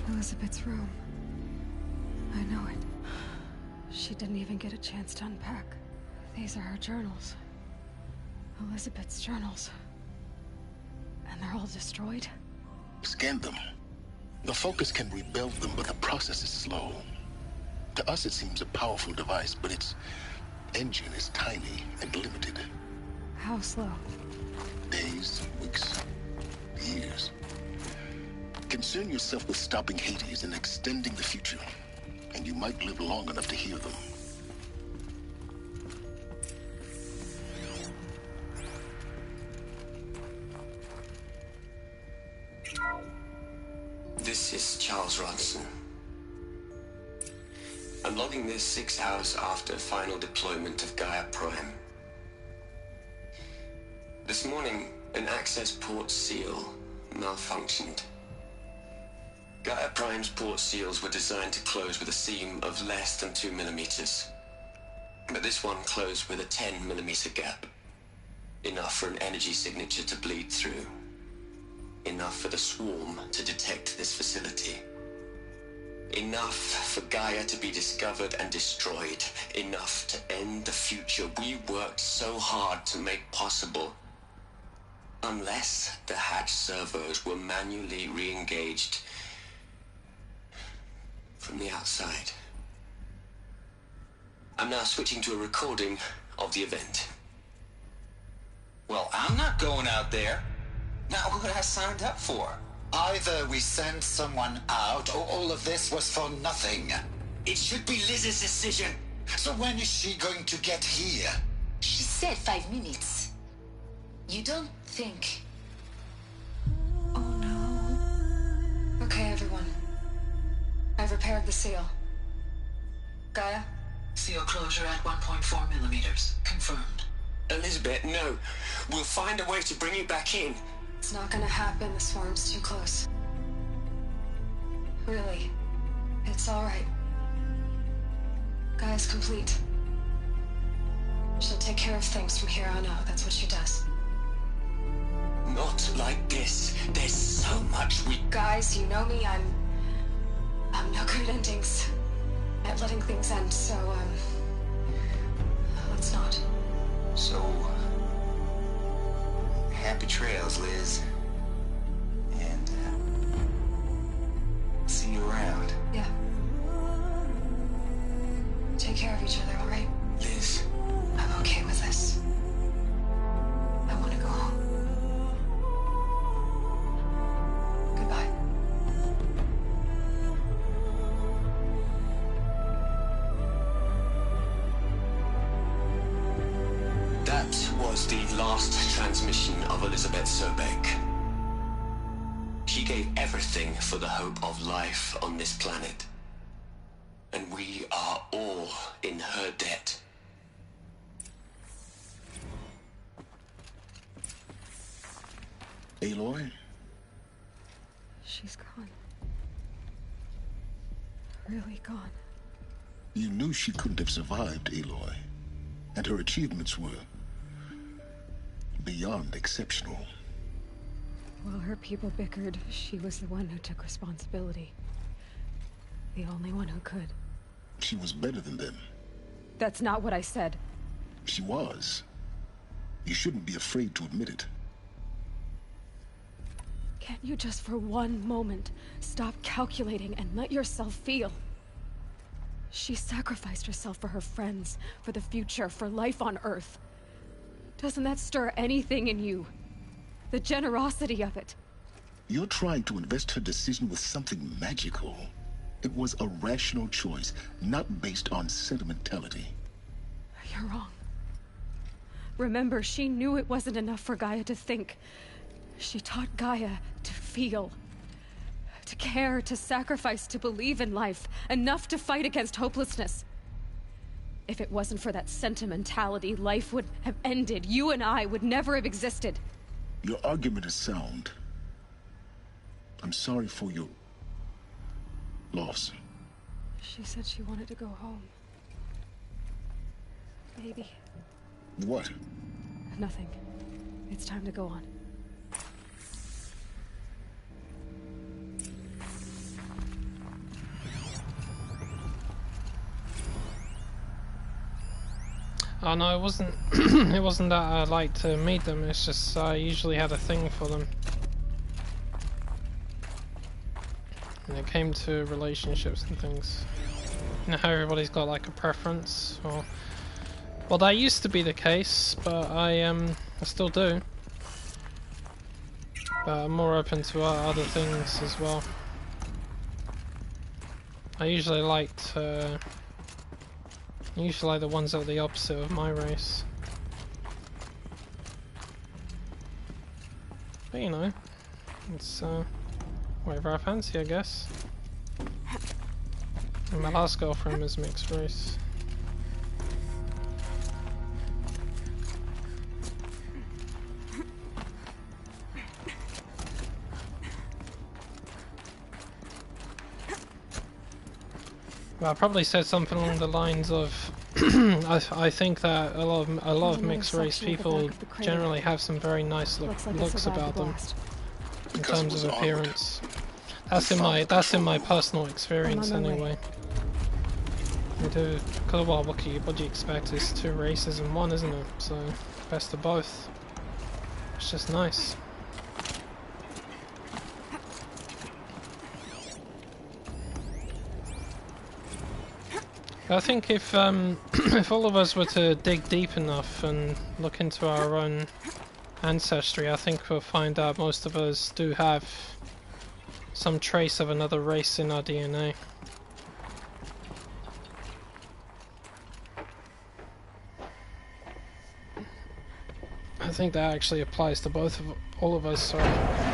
Elizabeth's room. I know it. She didn't even get a chance to unpack. These are her journals. Elizabeth's journals. And they're all destroyed? Scan them. The Focus can rebuild them, but the process is slow. To us it seems a powerful device, but its engine is tiny and limited. How slow? Days, weeks, years. Concern yourself with stopping Hades and extending the future, and you might live long enough to hear them. This is Charles Ronson. I'm logging this 6 hours after final deployment of Gaia Prime. This morning, an access port seal malfunctioned. Gaia Prime's port seals were designed to close with a seam of less than 2 millimeters. But this one closed with a 10 millimeter gap. Enough for an energy signature to bleed through. Enough for the swarm to detect this facility. Enough for Gaia to be discovered and destroyed. Enough to end the future we worked so hard to make possible. Unless the hatch servos were manually re-engaged from the outside. I'm now switching to a recording of the event. Well, I'm not going out there. Not what I signed up for. Either we send someone out, or all of this was for nothing. It should be Liz's decision. So when is she going to get here? She said 5 minutes. You don't think... Oh no. Okay, everyone. I've repaired the seal. Gaia? Seal closure at 1.4 millimeters. Confirmed. Elizabeth, no. We'll find a way to bring you back in. It's not gonna happen. The swarm's too close. Really. It's alright. Gaia's complete. She'll take care of things from here on out. That's what she does. Not like this. There's so much we... Guys, you know me. I'm no good at endings. At letting things end, so, let's not. So... happy trails, Liz. And, see you around. Yeah. Take care of each other, alright? Liz. I'm okay with this. I want to go home. Goodbye. was the last transmission of Elizabeth Sobek. She gave everything for the hope of life on this planet. And we are all in her debt. Aloy? She's gone. Really gone. You knew she couldn't have survived, Aloy. And her achievements were beyond exceptional. While her people bickered, she was the one who took responsibility. The only one who could. She was better than them. That's not what I said. She was. You shouldn't be afraid to admit it. Can't you just for one moment stop calculating and let yourself feel? She sacrificed herself for her friends, for the future, for life on Earth. Doesn't that stir anything in you? The generosity of it. You're trying to invest her decision with something magical. It was a rational choice, not based on sentimentality. You're wrong. Remember, she knew it wasn't enough for Gaia to think. She taught Gaia to feel. To care, to sacrifice, to believe in life. Enough to fight against hopelessness. If it wasn't for that sentimentality, life would have ended. You and I would never have existed. Your argument is sound. I'm sorry for your loss. She said she wanted to go home. Maybe. What? Nothing. It's time to go on. Oh no, it wasn't. It wasn't that I liked to meet them. It's just I usually had a thing for them. When it came to relationships and things, you know how everybody's got like a preference, or well, that used to be the case, but I still do. But I'm more open to other things as well. I usually liked. Usually the ones that are the opposite of my race. But you know, it's whatever I fancy, I guess. And my last girlfriend was mixed race. Well, I probably said something along the lines of, I think that a lot of mixed race people generally have some very nice looks about them in terms of appearance. That's in my personal experience anyway. You do, cause well, what do you expect? It's two races in one, isn't it? So best of both. It's just nice. I think if if all of us were to dig deep enough and look into our own ancestry, I think we'll find out most of us do have some trace of another race in our DNA. I think that actually applies to all of us. Sorry.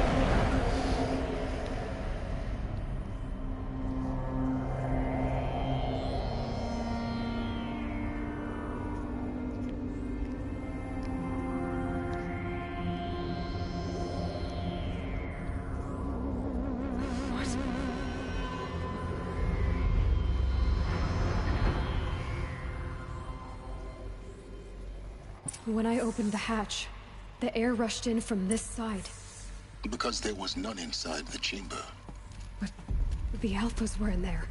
When I opened the hatch, the air rushed in from this side. Because there was none inside the chamber. But the Alphas were in there.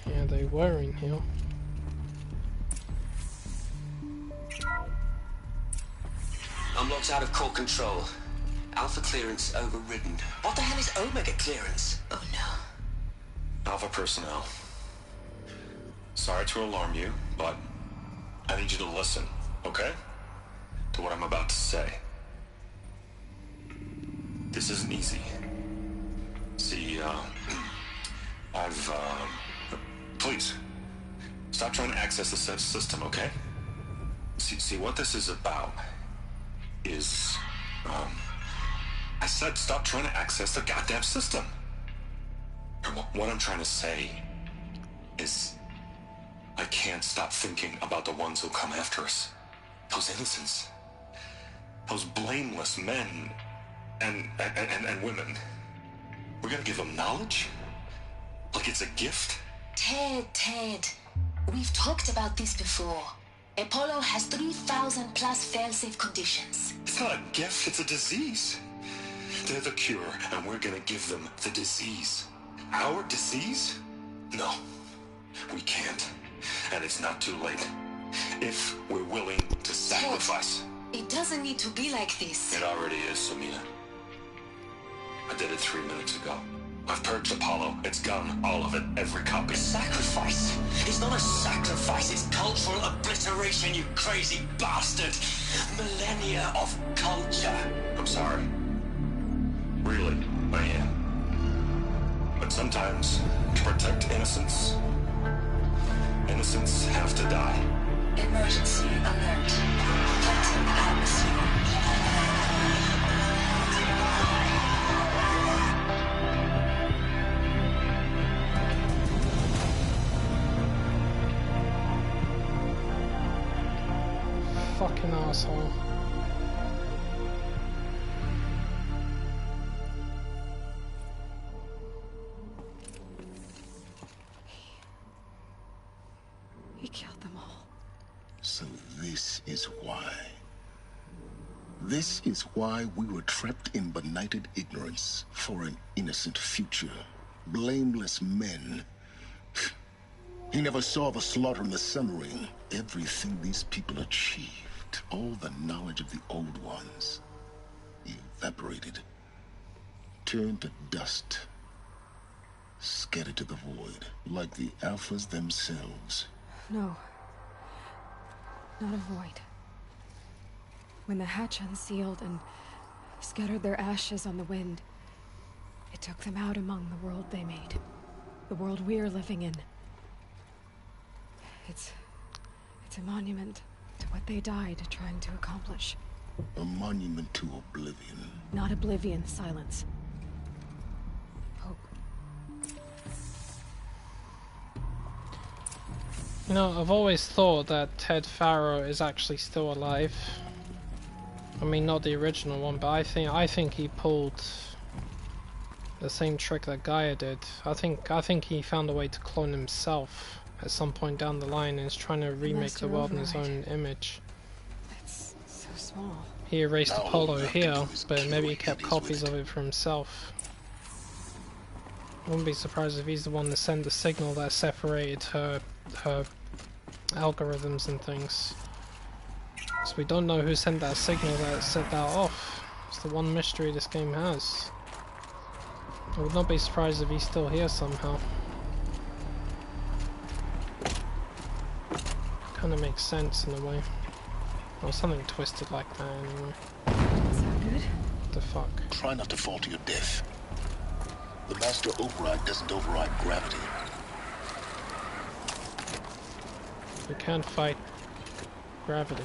Yeah, they were in here. Unlocked out of core control. Alpha clearance overridden. What the hell is Omega clearance? Oh no. Alpha personnel. Sorry to alarm you, but I need you to listen, okay? To what I'm about to say. This isn't easy. See, Please, stop trying to access the system, okay? See, what this is about is, I said stop trying to access the goddamn system. And what I'm trying to say is, I can't stop thinking about the ones who come after us. Those innocents. Those blameless men and women. We're gonna give them knowledge? Like it's a gift? Ted. We've talked about this before. Apollo has 3,000 plus fail-safe conditions. It's not a gift, it's a disease. They're the cure, and we're gonna give them the disease. Our disease? No, we can't. And it's not too late. If we're willing to sacrifice. It doesn't need to be like this. It already is, Samina. I did it 3 minutes ago. I've purged Apollo. It's gone. All of it. Every copy. Sacrifice? It's not a sacrifice. It's cultural obliteration, you crazy bastard. Millennia of culture. I'm sorry. Really, I am. But sometimes, to protect innocence, innocents have to die. Emergency alert. Detecting atmosphere. Fucking asshole. He killed them all. So this is why. This is why we were trapped in benighted ignorance for an innocent future. Blameless men. He never saw the slaughter in the Sun Ring. Everything these people achieved, all the knowledge of the old ones, evaporated, turned to dust, scattered to the void, like the Alphas themselves. No. Not a void. When the hatch unsealed and scattered their ashes on the wind, it took them out among the world they made. The world we're living in. It's a monument to what they died trying to accomplish. A monument to oblivion. Not oblivion, silence. Hope. You know, I've always thought that Ted Farrow is actually still alive. I mean, not the original one, but I think he pulled the same trick that Gaia did. I think he found a way to clone himself at some point down the line and is trying to remake the world in his own image. That's so small. He erased Apollo here, but maybe he kept copies of it for himself. I wouldn't be surprised if he's the one that sent the signal that separated her algorithms and things. So we don't know who sent that signal that set that off. It's the one mystery this game has. I would not be surprised if he's still here somehow. Kinda makes sense in a way. Or something twisted like that anyway. Sound good? What the fuck? Try not to fall to your death. The master override doesn't override gravity. We can't fight gravity.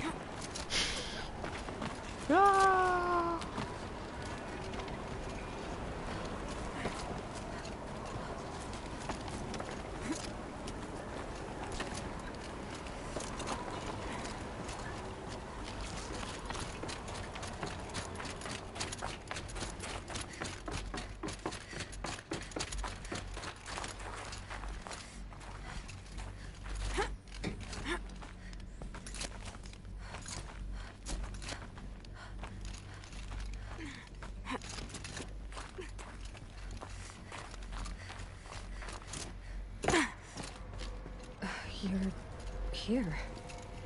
Ah! You're here.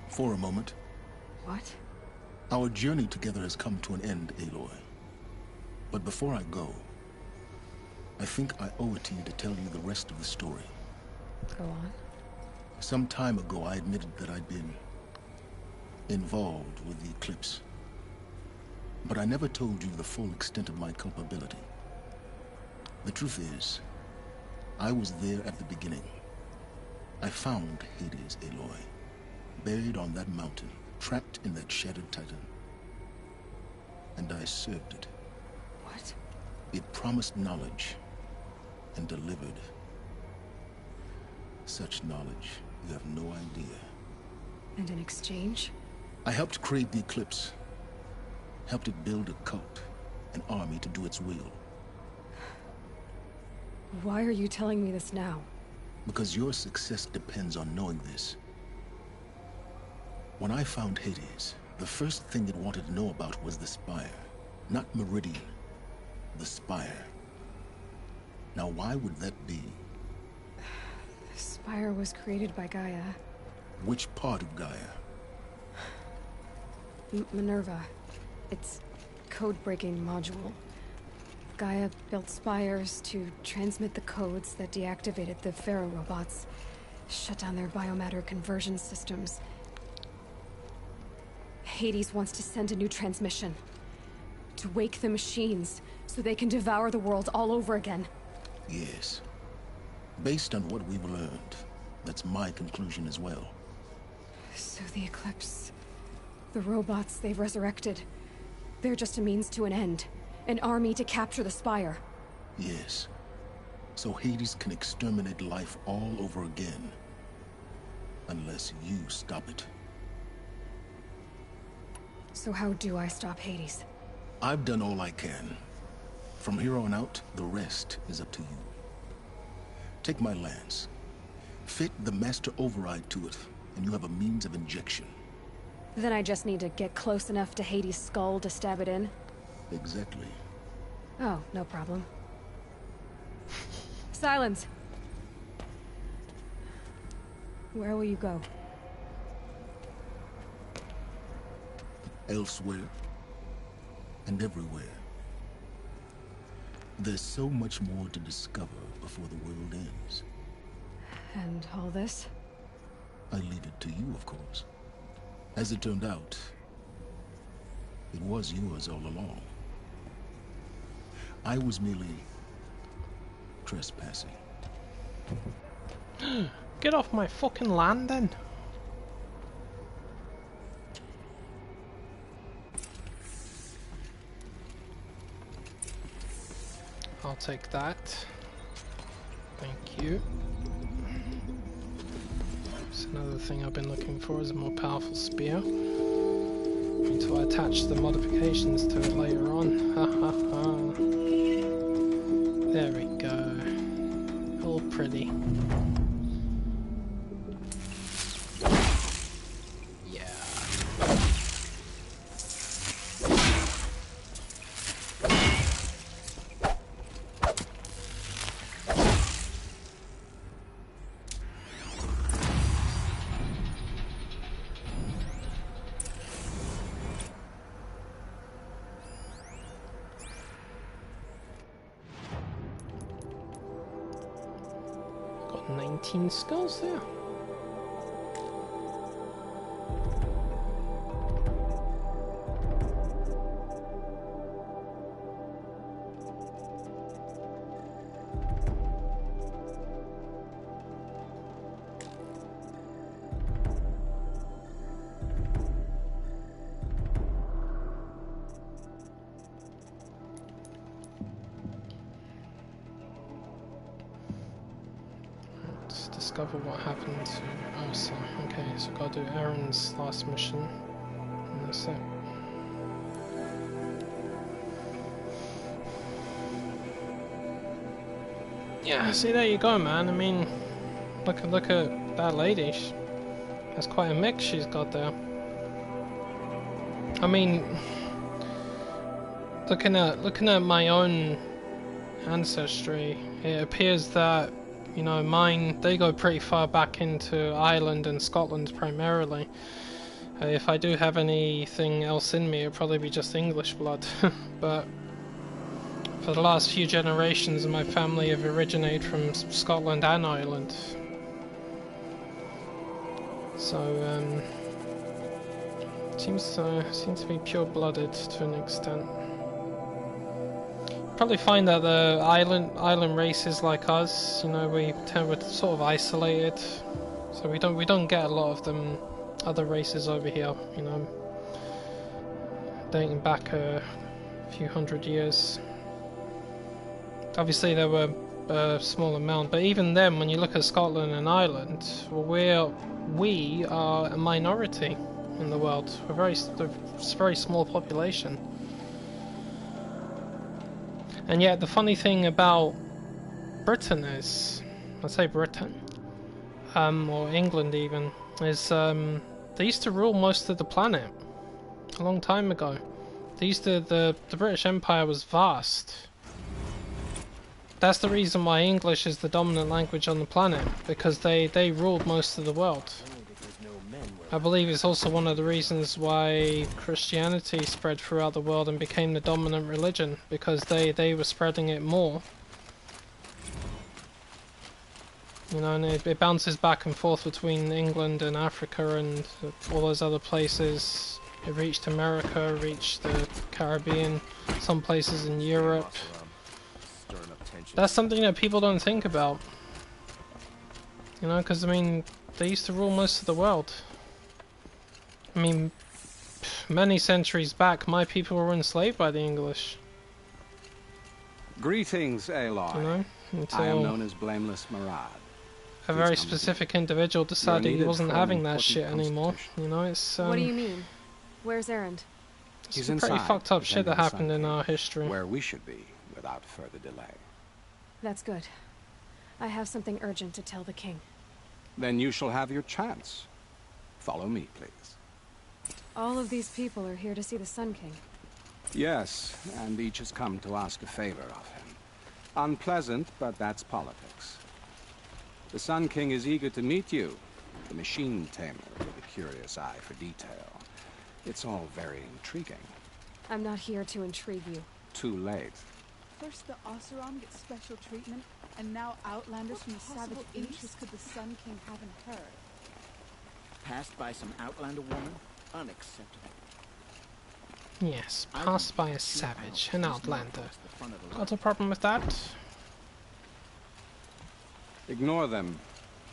For a moment. What? Our journey together has come to an end, Aloy. But before I go, I think I owe it to you to tell you the rest of the story. Go on. Some time ago, I admitted that I'd been involved with the eclipse. But I never told you the full extent of my culpability. The truth is, I was there at the beginning. I found Hades, Aloy, buried on that mountain, trapped in that shattered titan. And I served it. What? It promised knowledge and delivered. Such knowledge, you have no idea. And in exchange? I helped create the Eclipse. Helped it build a cult, an army to do its will. Why are you telling me this now? Because your success depends on knowing this. When I found Hades, the first thing it wanted to know about was the Spire. Not Meridian. The Spire. Now why would that be? The Spire was created by Gaia. Which part of Gaia? Minerva. Its code-breaking module. Gaia built spires to transmit the codes that deactivated the Pharaoh robots, shut down their biomatter conversion systems. Hades wants to send a new transmission. To wake the machines, so they can devour the world all over again. Yes. Based on what we've learned, that's my conclusion as well. So the Eclipse... the robots they've resurrected... they're just a means to an end. An army to capture the Spire. Yes. So Hades can exterminate life all over again. Unless you stop it. So how do I stop Hades? I've done all I can. From here on out, the rest is up to you. Take my lance. Fit the master override to it, and you have a means of injection. Then I just need to get close enough to Hades' skull to stab it in? Exactly. Oh, no problem. Silence! Where will you go? Elsewhere. And everywhere. There's so much more to discover before the world ends. And all this? I leave it to you, of course. As it turned out, it was yours all along. I was merely trespassing. Get off my fucking land then. I'll take that. Thank you. It's another thing I've been looking for is a more powerful spear. Need to attach the modifications to it later on. Ha ha ha. There we go. All pretty. Got 19 skulls there. Discover what happened to Ursa. Okay, so gotta do Aaron's last mission. And that's it. Yeah, see, there you go, man. I mean, look at that lady. That's quite a mix she's got there. I mean, looking at my own ancestry, it appears that, you know, mine, they go pretty far back into Ireland and Scotland primarily. If I do have anything else in me, it'll probably be just English blood. But for the last few generations, my family have originated from Scotland and Ireland. So, seems to be pure-blooded to an extent. Probably find that the island races like us, you know, we're sort of isolated, so we don't get a lot of them other races over here, you know, dating back a few hundred years. Obviously there were a small amount, but even then, when you look at Scotland and Ireland, well, we are a minority in the world. It's a very small population. And yet the funny thing about Britain is, I'd say Britain, or England even, is they used to rule most of the planet a long time ago. The British Empire was vast. That's the reason why English is the dominant language on the planet, because they ruled most of the world. I believe it's also one of the reasons why Christianity spread throughout the world and became the dominant religion, because they were spreading it more. You know, and it bounces back and forth between England and Africa and all those other places. It reached America, reached the Caribbean, some places in Europe. That's something that people don't think about. You know, because, I mean, they used to rule most of the world. I mean, many centuries back, my people were enslaved by the English. Greetings, Aloy. You know, I am known as Blameless Murad. A very specific individual decided he wasn't having that shit anymore. You know, it's What do you mean? Where's Erend? He's some pretty fucked up shit that happened in our history. Where we should be without further delay. That's good. I have something urgent to tell the king. Then you shall have your chance. Follow me, please. All of these people are here to see the Sun King. Yes, and each has come to ask a favor of him. Unpleasant, but that's politics. The Sun King is eager to meet you, the machine tamer with a curious eye for detail. It's all very intriguing. I'm not here to intrigue you. Too late. First the Oseram get special treatment, and now Outlanders from the savage interests could the Sun King haven't heard. Passed by some Outlander woman? Unacceptable. Yes, passed by a savage, an outlander. Got a problem with that? Ignore them.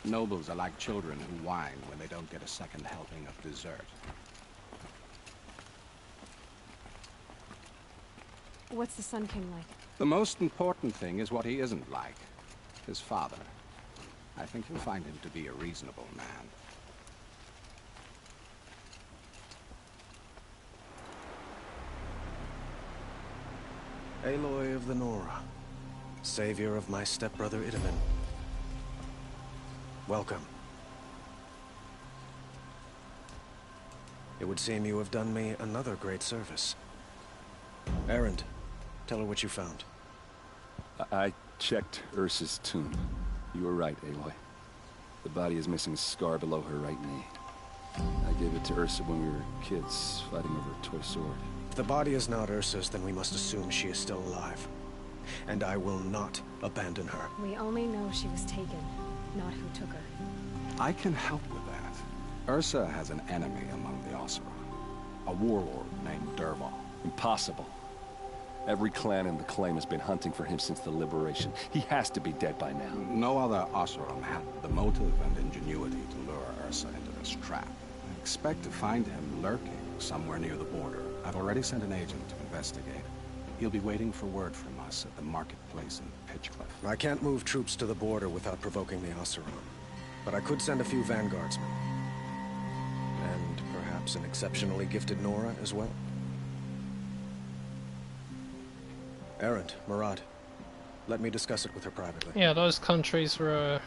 Nobles are like children who whine when they don't get a second helping of dessert. What's the Sun King like? The most important thing is what he isn't like. His father. I think you'll find him to be a reasonable man. Aloy of the Nora, savior of my stepbrother Idamon. Welcome. It would seem you have done me another great service. Erend, tell her what you found. I checked Ursa's tomb. You were right, Aloy. The body is missing a scar below her right knee. I gave it to Ursa when we were kids, fighting over a toy sword. If the body is not Ursa's, then we must assume she is still alive. And I will not abandon her. We only know she was taken, not who took her. I can help with that. Ursa has an enemy among the Oseram. A warlord named Dervahl. Impossible. Every clan in the claim has been hunting for him since the liberation. He has to be dead by now. No other Oseram had the motive and ingenuity to lure Ursa into this trap. I expect to find him lurking somewhere near the border. I've already sent an agent to investigate. He'll be waiting for word from us at the marketplace in Pitchcliff. I can't move troops to the border without provoking the Oseram. But I could send a few vanguardsmen. And perhaps an exceptionally gifted Nora as well. Erend, Murad, let me discuss it with her privately. Yeah, those countries were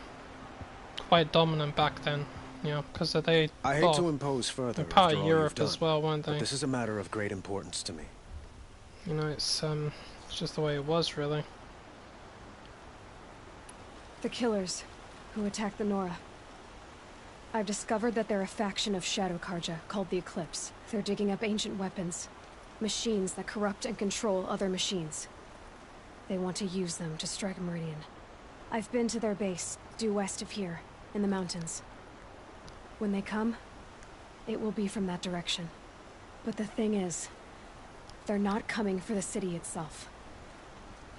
quite dominant back then, you know, because they... I hate to impose further. They're part of Europe as well, weren't they? But this is a matter of great importance to me. You know, it's just the way it was, really. The killers who attacked the Nora. I've discovered that they're a faction of Shadow Karja called the Eclipse. They're digging up ancient weapons. Machines that corrupt and control other machines. They want to use them to strike Meridian. I've been to their base, due west of here, in the mountains. When they come, it will be from that direction. But the thing is, they're not coming for the city itself.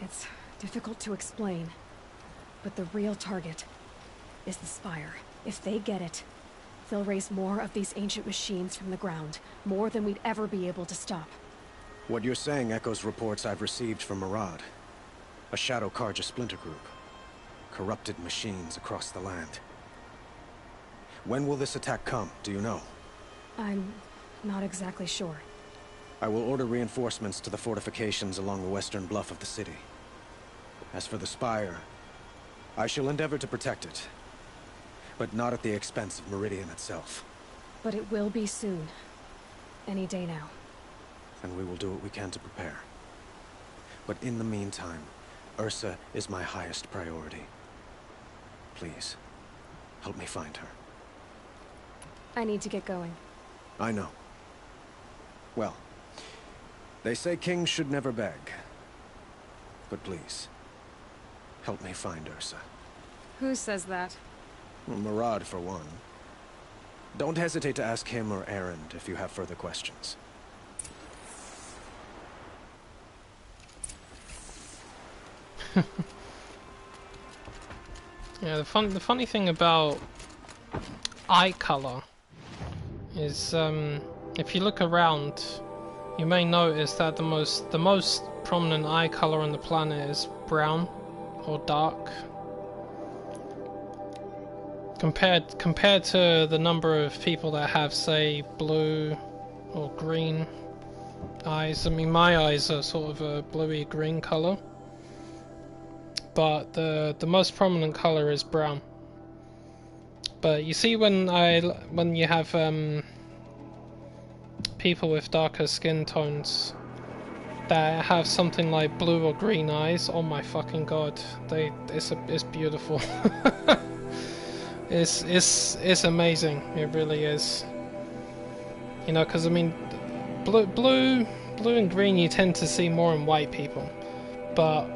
It's difficult to explain, but the real target is the Spire. If they get it, they'll raise more of these ancient machines from the ground. More than we'd ever be able to stop. What you're saying echoes reports I've received from Murad. A Shadow Karja splinter group. Corrupted machines across the land. When will this attack come, do you know? I'm not exactly sure. I will order reinforcements to the fortifications along the western bluff of the city. As for the Spire, I shall endeavor to protect it. But not at the expense of Meridian itself. But it will be soon. Any day now. And we will do what we can to prepare. But in the meantime, Ursa is my highest priority. Please, help me find her. I need to get going. I know. Well, they say kings should never beg. But please, help me find Ursa. Who says that? Well, Murad, for one. Don't hesitate to ask him or Erend if you have further questions. Yeah, the funny thing about eye color is if you look around, you may notice that the most prominent eye color on the planet is brown or dark. Compared to the number of people that have, say, blue or green eyes. I mean, my eyes are sort of a bluey green color, but the most prominent color is brown. But you see, when you have people with darker skin tones that have something like blue or green eyes, oh my fucking god, it's beautiful. It's amazing. It really is. You know, because I mean, blue and green you tend to see more in white people, but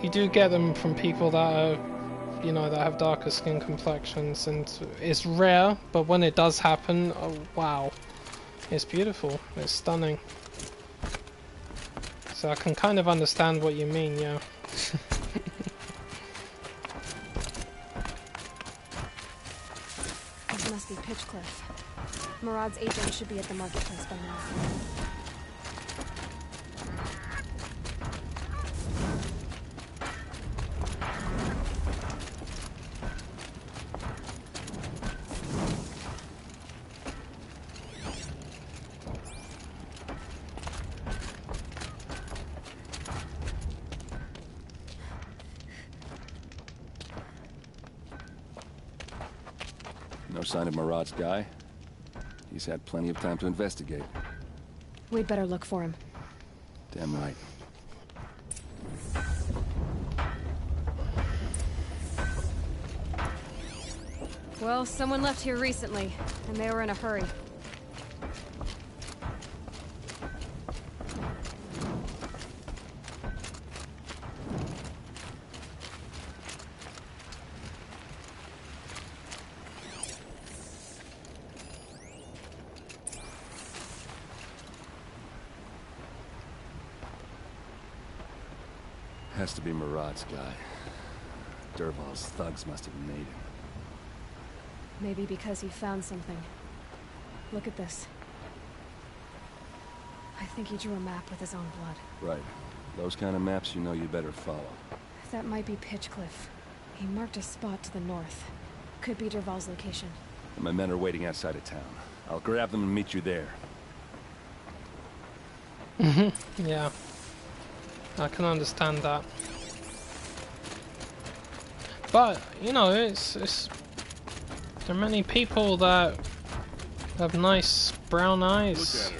you do get them from people that are, you know, that have darker skin complexions, and it's rare. But when it does happen, oh wow, it's beautiful. It's stunning. So I can kind of understand what you mean, yeah. Must be Pitchcliff. Murad's agent should be at the marketplace by now. No sign of Murad's guy. He's had plenty of time to investigate. We'd better look for him. Damn right. Well, someone left here recently, and they were in a hurry. Has to be Murad's guy. Dervahl's thugs must have made him. Maybe because he found something. Look at this. I think he drew a map with his own blood. Right. Those kind of maps you know you better follow. That might be Pitchcliff. He marked a spot to the north. Could be Dervahl's location. My men are waiting outside of town. I'll grab them and meet you there. Yeah. I can understand that. But, you know, there are many people that have nice brown eyes.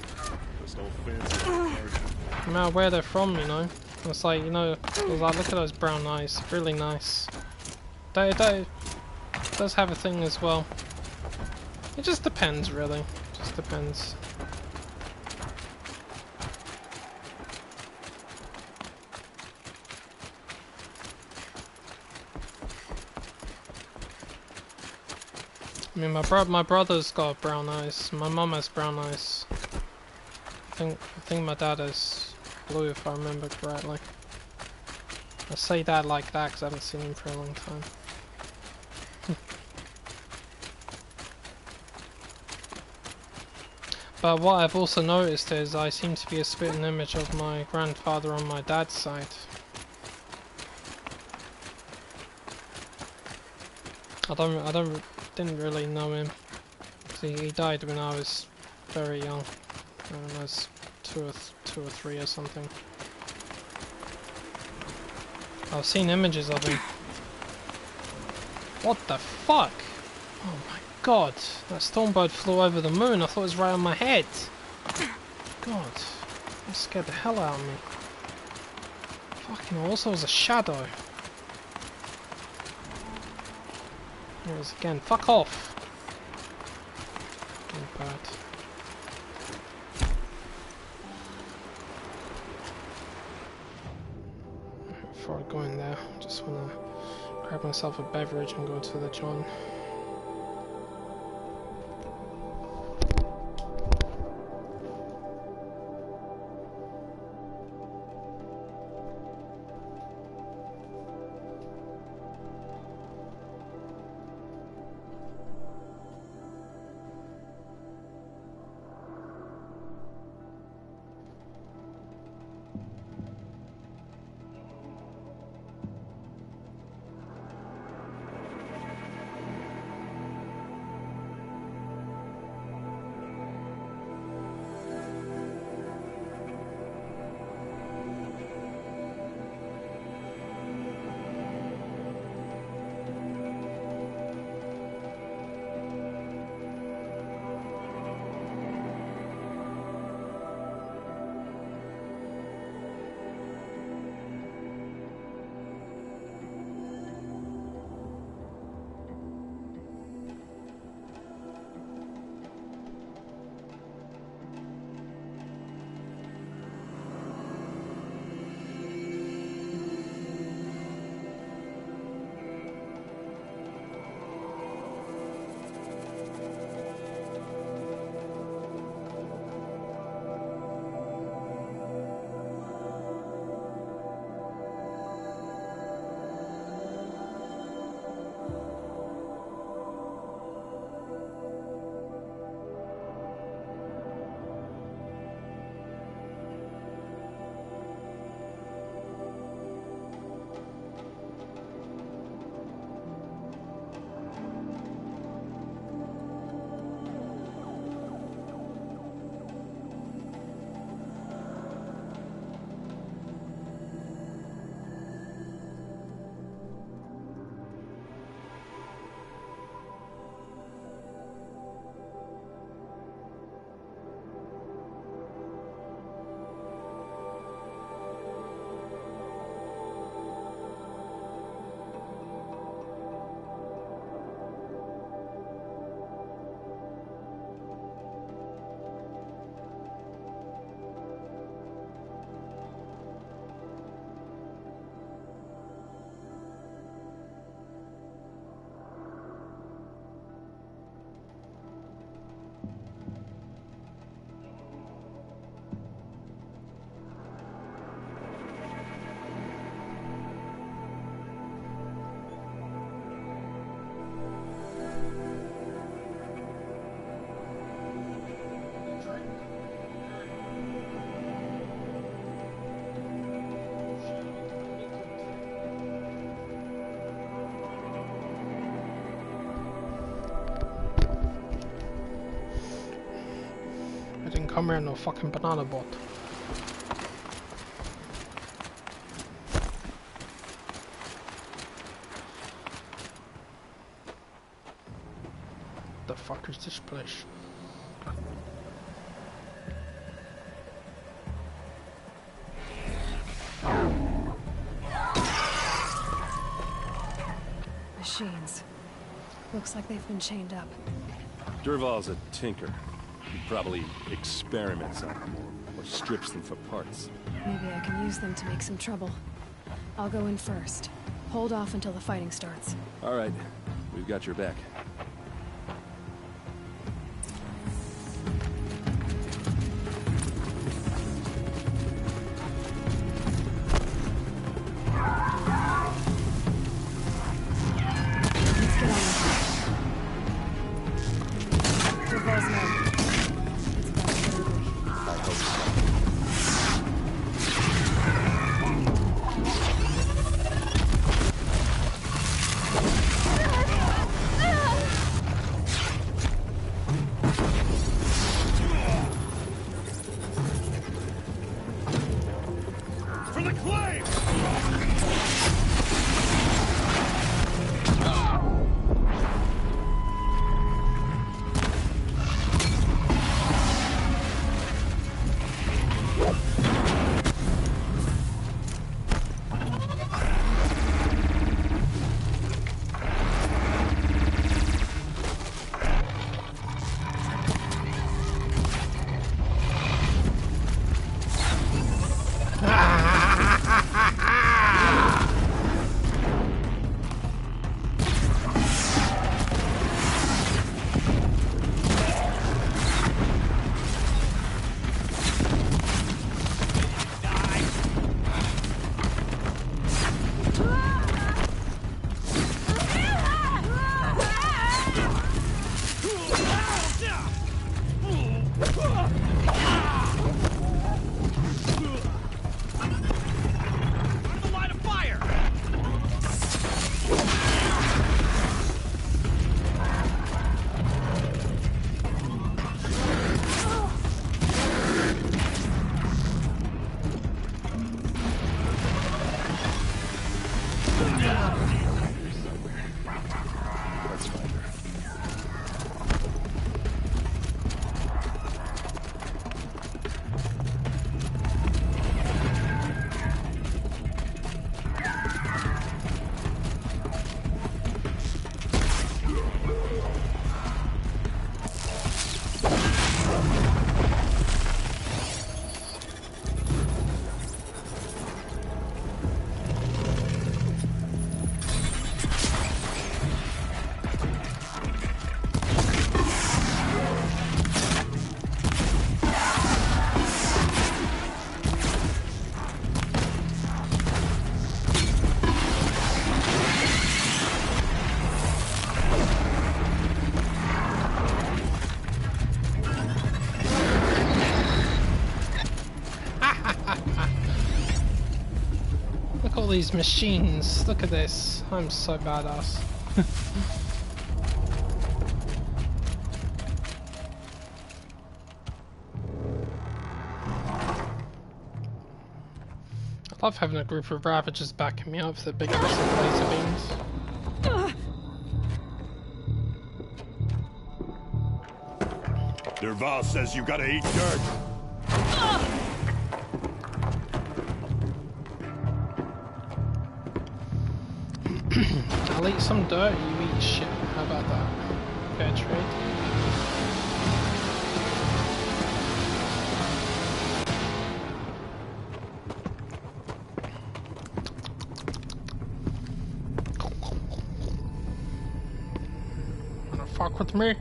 No matter where they're from, you know. It's like, you know, it's like, look at those brown eyes. Really nice. They does have a thing as well. It just depends, really. Just depends. I mean, my brother's got brown eyes. My mum has brown eyes. I think my dad is blue, if I remember correctly. I say that like that because I haven't seen him for a long time. But what I've also noticed is I seem to be a spitting image of my grandfather on my dad's side. Didn't really know him. He died when I was very young. When I was two or three or something. I've seen images of him. What the fuck? Oh my god, that stormbird flew over the moon. I thought it was right on my head. God, that scared the hell out of me. Fucking also was a shadow. There it is again. Fuck off. Fucking bird. Before I go in there, I just wanna grab myself a beverage and go to the John. Come here, no fucking banana boat. The fuck is this place? Machines. Looks like they've been chained up. Durval's a tinker. He probably experiments on them or strips them for parts. Maybe I can use them to make some trouble. I'll go in first. Hold off until the fighting starts. All right, we've got your back. Let's get on with it. Durval's men. It's about Look at all these machines. Look at this. I'm so badass. I love having a group of Ravagers backing me up with the big aggressive laser beams. Derval says you gotta eat dirt. I'll eat some dirt, you eat shit. How about that? Fair trade. Wanna fuck with me?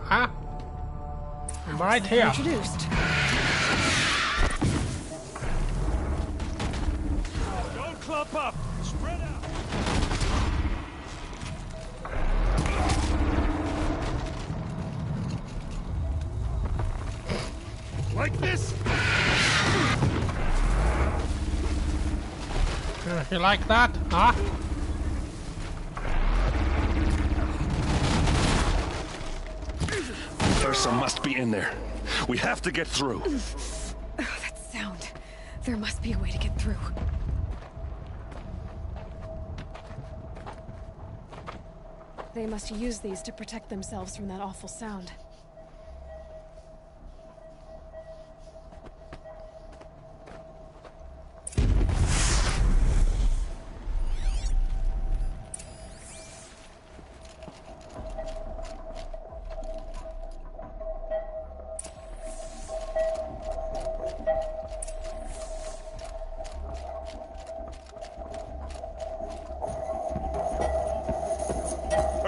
Huh? I'm right here. Introduced. Don't clump up. Spread out. Like this? You like that? Huh? Ursa must be in there. We have to get through. Oh, that sound. There must be a way to get through. They must use these to protect themselves from that awful sound.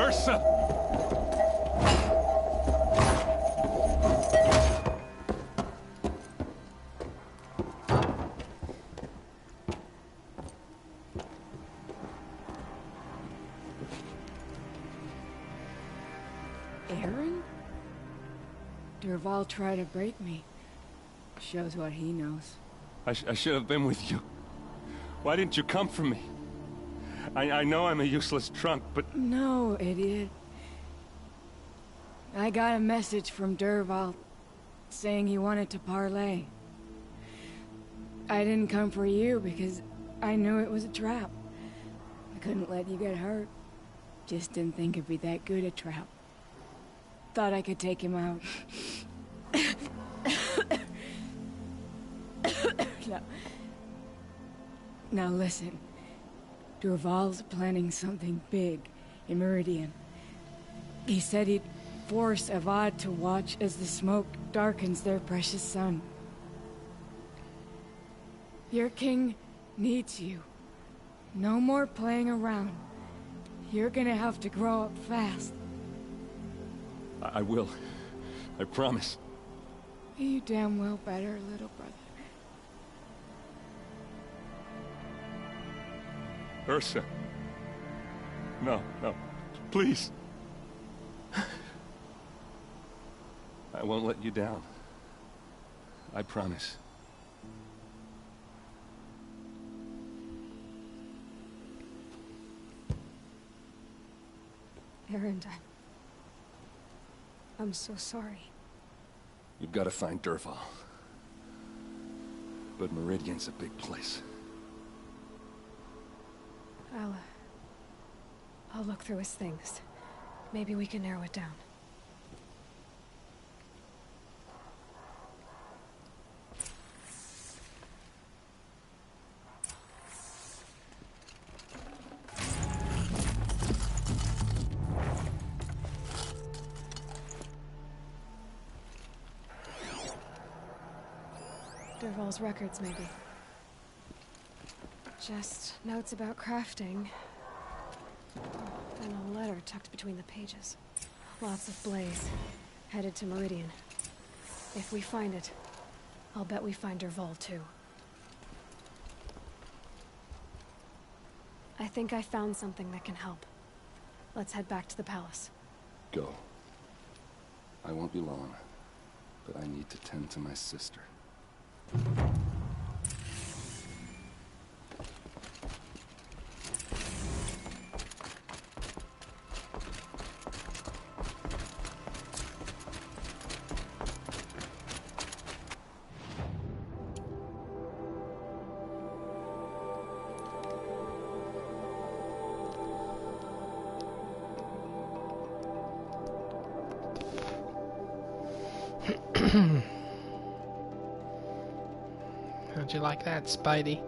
Ursa! Aaron? Derval tried to break me. Shows what he knows. I should have been with you. Why didn't you come for me? I know I'm a useless trunk, but... No, idiot. I got a message from Derval saying he wanted to parlay. I didn't come for you because I knew it was a trap. I couldn't let you get hurt. Just didn't think it'd be that good a trap. Thought I could take him out. Now listen. Derval's planning something big in Meridian. He said he'd force Avad to watch as the smoke darkens their precious sun. Your king needs you. No more playing around. You're gonna have to grow up fast. I will. I promise. You damn well better, little brother. Ursa. No, no. Please. I won't let you down. I promise. Erend, I'm so sorry. You've got to find Dervahl. But Meridian's a big place. I'll look through his things. Maybe we can narrow it down. Dervahl's records, maybe. Just notes about crafting. And a letter tucked between the pages. Lots of blaze. Headed to Meridian. If we find it, I'll bet we find Dervahl too. I think I found something that can help. Let's head back to the palace. Go. I won't be long, but I need to tend to my sister. How'd you like that, Spidey?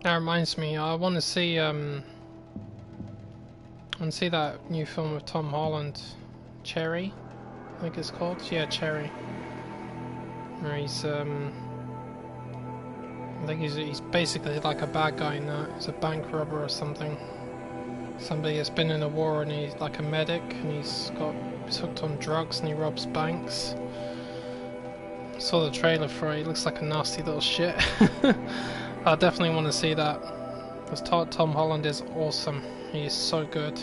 That reminds me, I want to see that new film with Tom Holland, Cherry, I think it's called. Yeah, Cherry. Where he's I think he's basically like a bad guy in that. He's a bank robber or something. Somebody that's been in a war and he's like a medic and he's hooked on drugs and he robs banks. Saw the trailer for it. He looks like a nasty little shit. I definitely want to see that. Because Tom Holland is awesome. He is so good.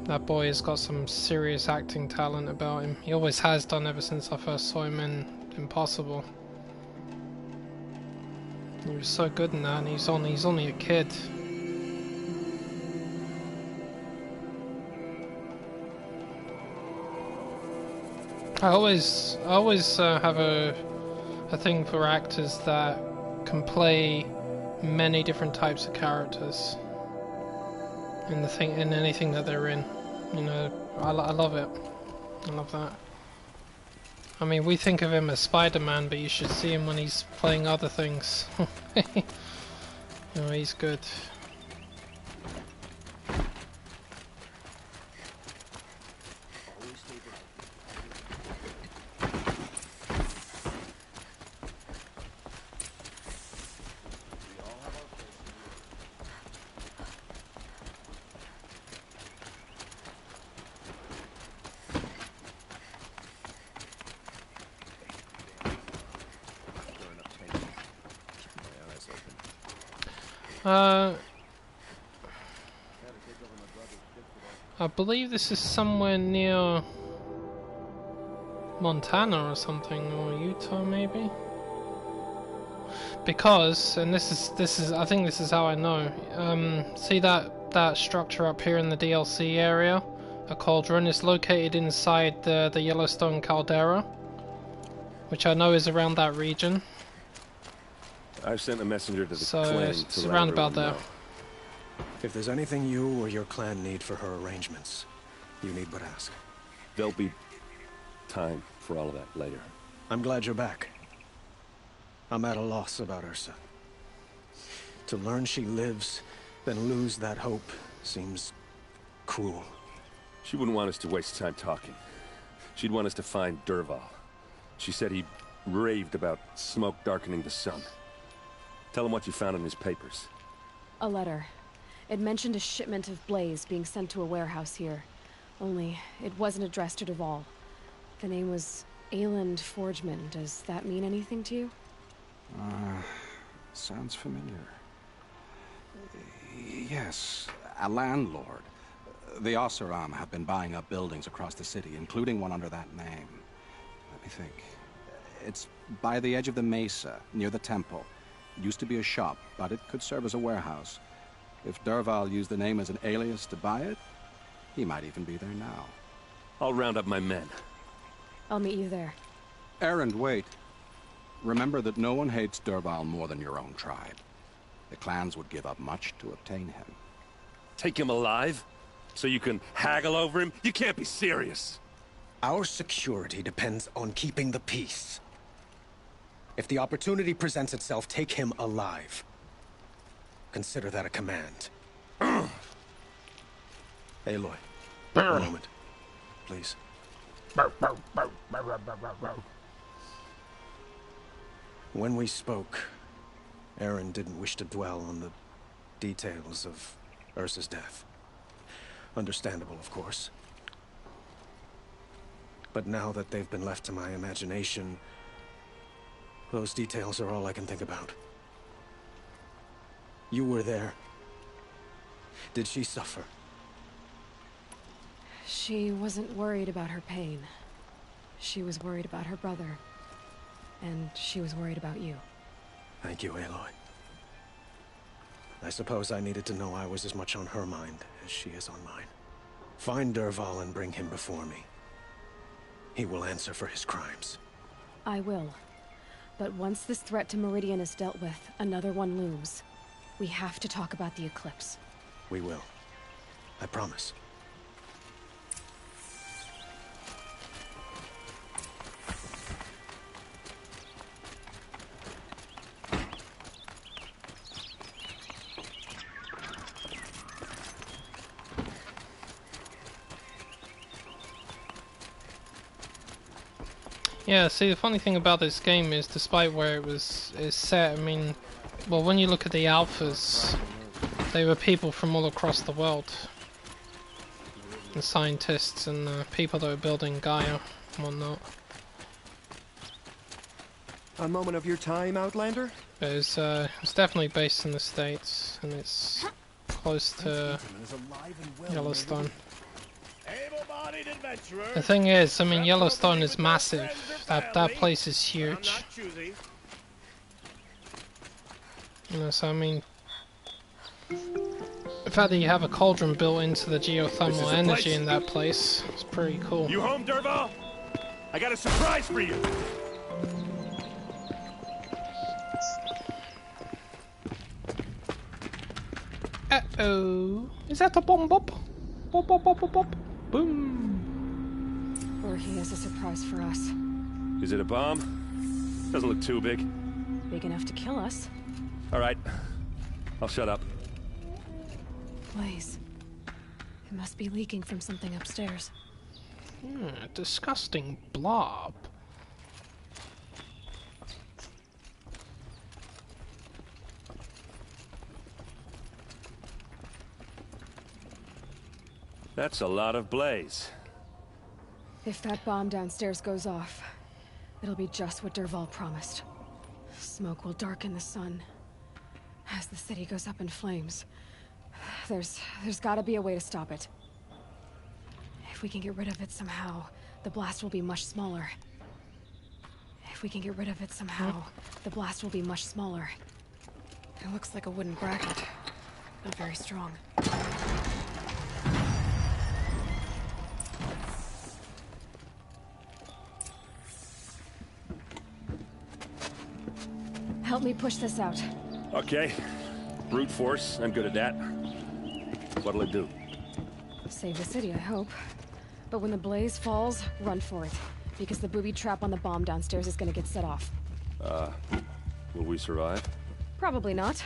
That boy has got some serious acting talent about him. He always has done ever since I first saw him in Impossible. He was so good in that, and he's only a kid. I always have a thing for actors that can play many different types of characters in anything that they're in. You know, I love it. I love that. I mean, we think of him as Spider-Man, but you should see him when he's playing other things. You know, he's good. I believe this is somewhere near Montana or something, or Utah maybe. Because, and this is I think this is how I know. See that structure up here in the DLC area, a cauldron, is located inside the Yellowstone caldera, which I know is around that region. I've sent a messenger to the so clan it's to around about there. know. If there's anything you or your clan need for her arrangements, you need but ask. There'll be time for all of that later. I'm glad you're back. I'm at a loss about Ursa. To learn she lives, then lose that hope, seems cruel. She wouldn't want us to waste time talking. She'd want us to find Dervahl. She said he raved about smoke darkening the sun. Tell him what you found in his papers. A letter. It mentioned a shipment of blaze being sent to a warehouse here. Only, it wasn't addressed to Dervahl. The name was Ayland Forgeman. Does that mean anything to you? sounds familiar. Yes, a landlord. The Oseram have been buying up buildings across the city, including one under that name. Let me think. It's by the edge of the mesa, near the temple. It used to be a shop, but it could serve as a warehouse. If Dervahl used the name as an alias to buy it, he might even be there now. I'll round up my men. I'll meet you there. Erend, wait. Remember that no one hates Dervahl more than your own tribe. The clans would give up much to obtain him. Take him alive? So you can haggle over him? You can't be serious. Our security depends on keeping the peace. If the opportunity presents itself, take him alive. Consider that a command. Aloy, one moment, please. When we spoke, Erend didn't wish to dwell on the details of Ursa's death. Understandable, of course. But now that they've been left to my imagination, those details are all I can think about. You were there. Did she suffer? She wasn't worried about her pain. She was worried about her brother. And she was worried about you. Thank you, Aloy. I suppose I needed to know I was as much on her mind as she is on mine. Find Dervahl and bring him before me. He will answer for his crimes. I will. But once this threat to Meridian is dealt with, another one looms. We have to talk about the eclipse. We will. I promise. Yeah, see, the funny thing about this game is, despite where is set, I mean, well, when you look at the alphas, they were people from all across the world. And scientists and people that were building Gaia and whatnot. A moment of your time, Outlander? It's definitely based in the States, and it's close to Yellowstone. The thing is, I mean, Yellowstone is massive. That place is huge. You know, so I mean, the fact that you have a cauldron built into the geothermal energy in that place is pretty cool. You home, Dervahl? I got a surprise for you. Uh-oh. Is that a bomb bop? Bop bop bop bop bop. Boom. Or he has a surprise for us. Is it a bomb? Doesn't look too big. Big enough to kill us. Alright. I'll shut up. Blaze. It must be leaking from something upstairs. Disgusting blob. That's a lot of blaze. If that bomb downstairs goes off, it'll be just what Dervahl promised. Smoke will darken the sun. As the city goes up in flames, there's gotta be a way to stop it. If we can get rid of it somehow, the blast will be much smaller. If we can get rid of it somehow, the blast will be much smaller. It looks like a wooden bracket, not very strong. Help me push this out. Okay. Brute force, I'm good at that. What'll it do? Save the city, I hope. But when the blaze falls, run for it. Because the booby trap on the bomb downstairs is gonna get set off. Will we survive? Probably not.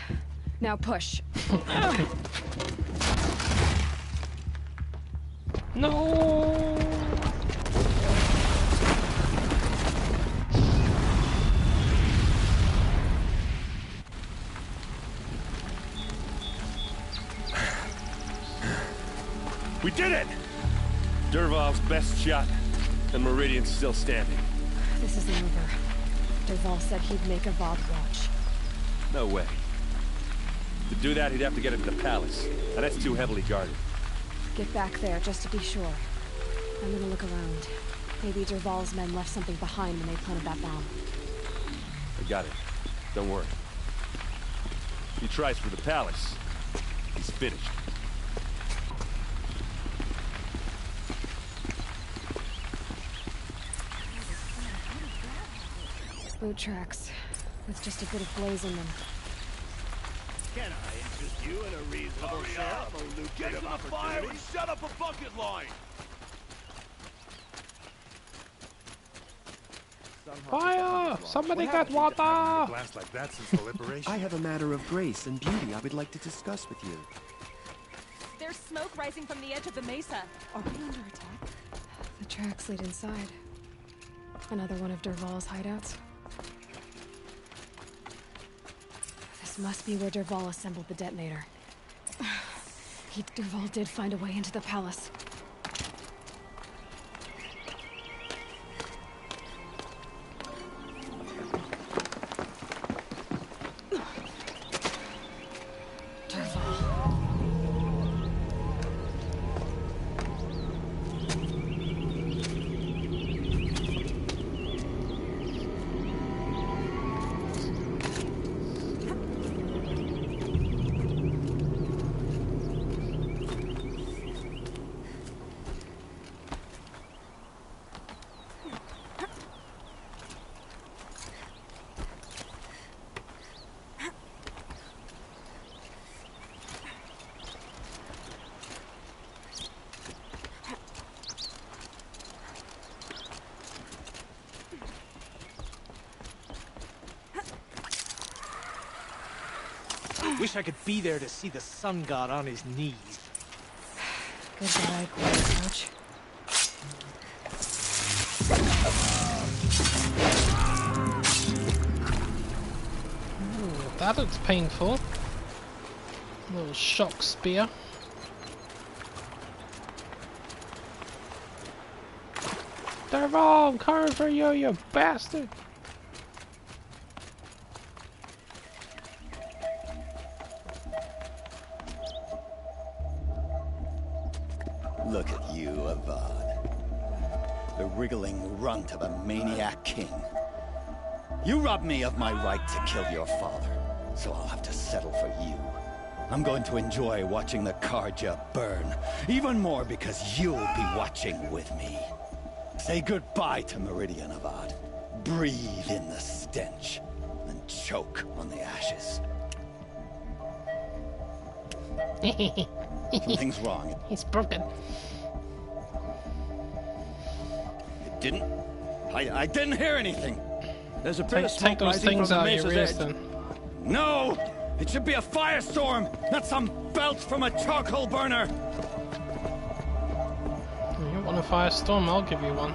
Now push. No! We did it! Dervahl's best shot, and Meridian's still standing. This isn't over. Dervahl said he'd make Avad watch. No way. To do that, he'd have to get into the palace, and that's too heavily guarded. Get back there, just to be sure. I'm gonna look around. Maybe Dervahl's men left something behind when they planted that bomb. I got it. Don't worry. If he tries for the palace, he's finished. Boot tracks, with just a bit of blaze in them. Can I interest you in a reasonable share of a lucrative opportunity? And set up a bucket line! Fire! Somebody got water! Blast like that since the liberation. I have a matter of grace and beauty I would like to discuss with you. There's smoke rising from the edge of the mesa. Are we under attack? The tracks lead inside. Another one of Dervahl's hideouts. This must be where Dervahl assembled the detonator. Dervahl did find a way into the palace. Wish I could be there to see the sun god on his knees. Goodbye, Coach. Ooh, that looks painful. A little shock spear. Dervahl, I'm coming for you, you bastard! Look at you, Abaddon. The wriggling runt of a maniac king. You robbed me of my right to kill your father, so I'll have to settle for you. I'm going to enjoy watching the Karja burn, even more because you'll be watching with me. Say goodbye to Meridian, Abaddon. Breathe in the stench, and choke on the ashes. Something's wrong. He's broken. You didn't? I didn't hear anything. There's a bit of smoke rising from the mesa's edge. Then. No! It should be a firestorm, not some belch from a charcoal burner. You want a firestorm? I'll give you one.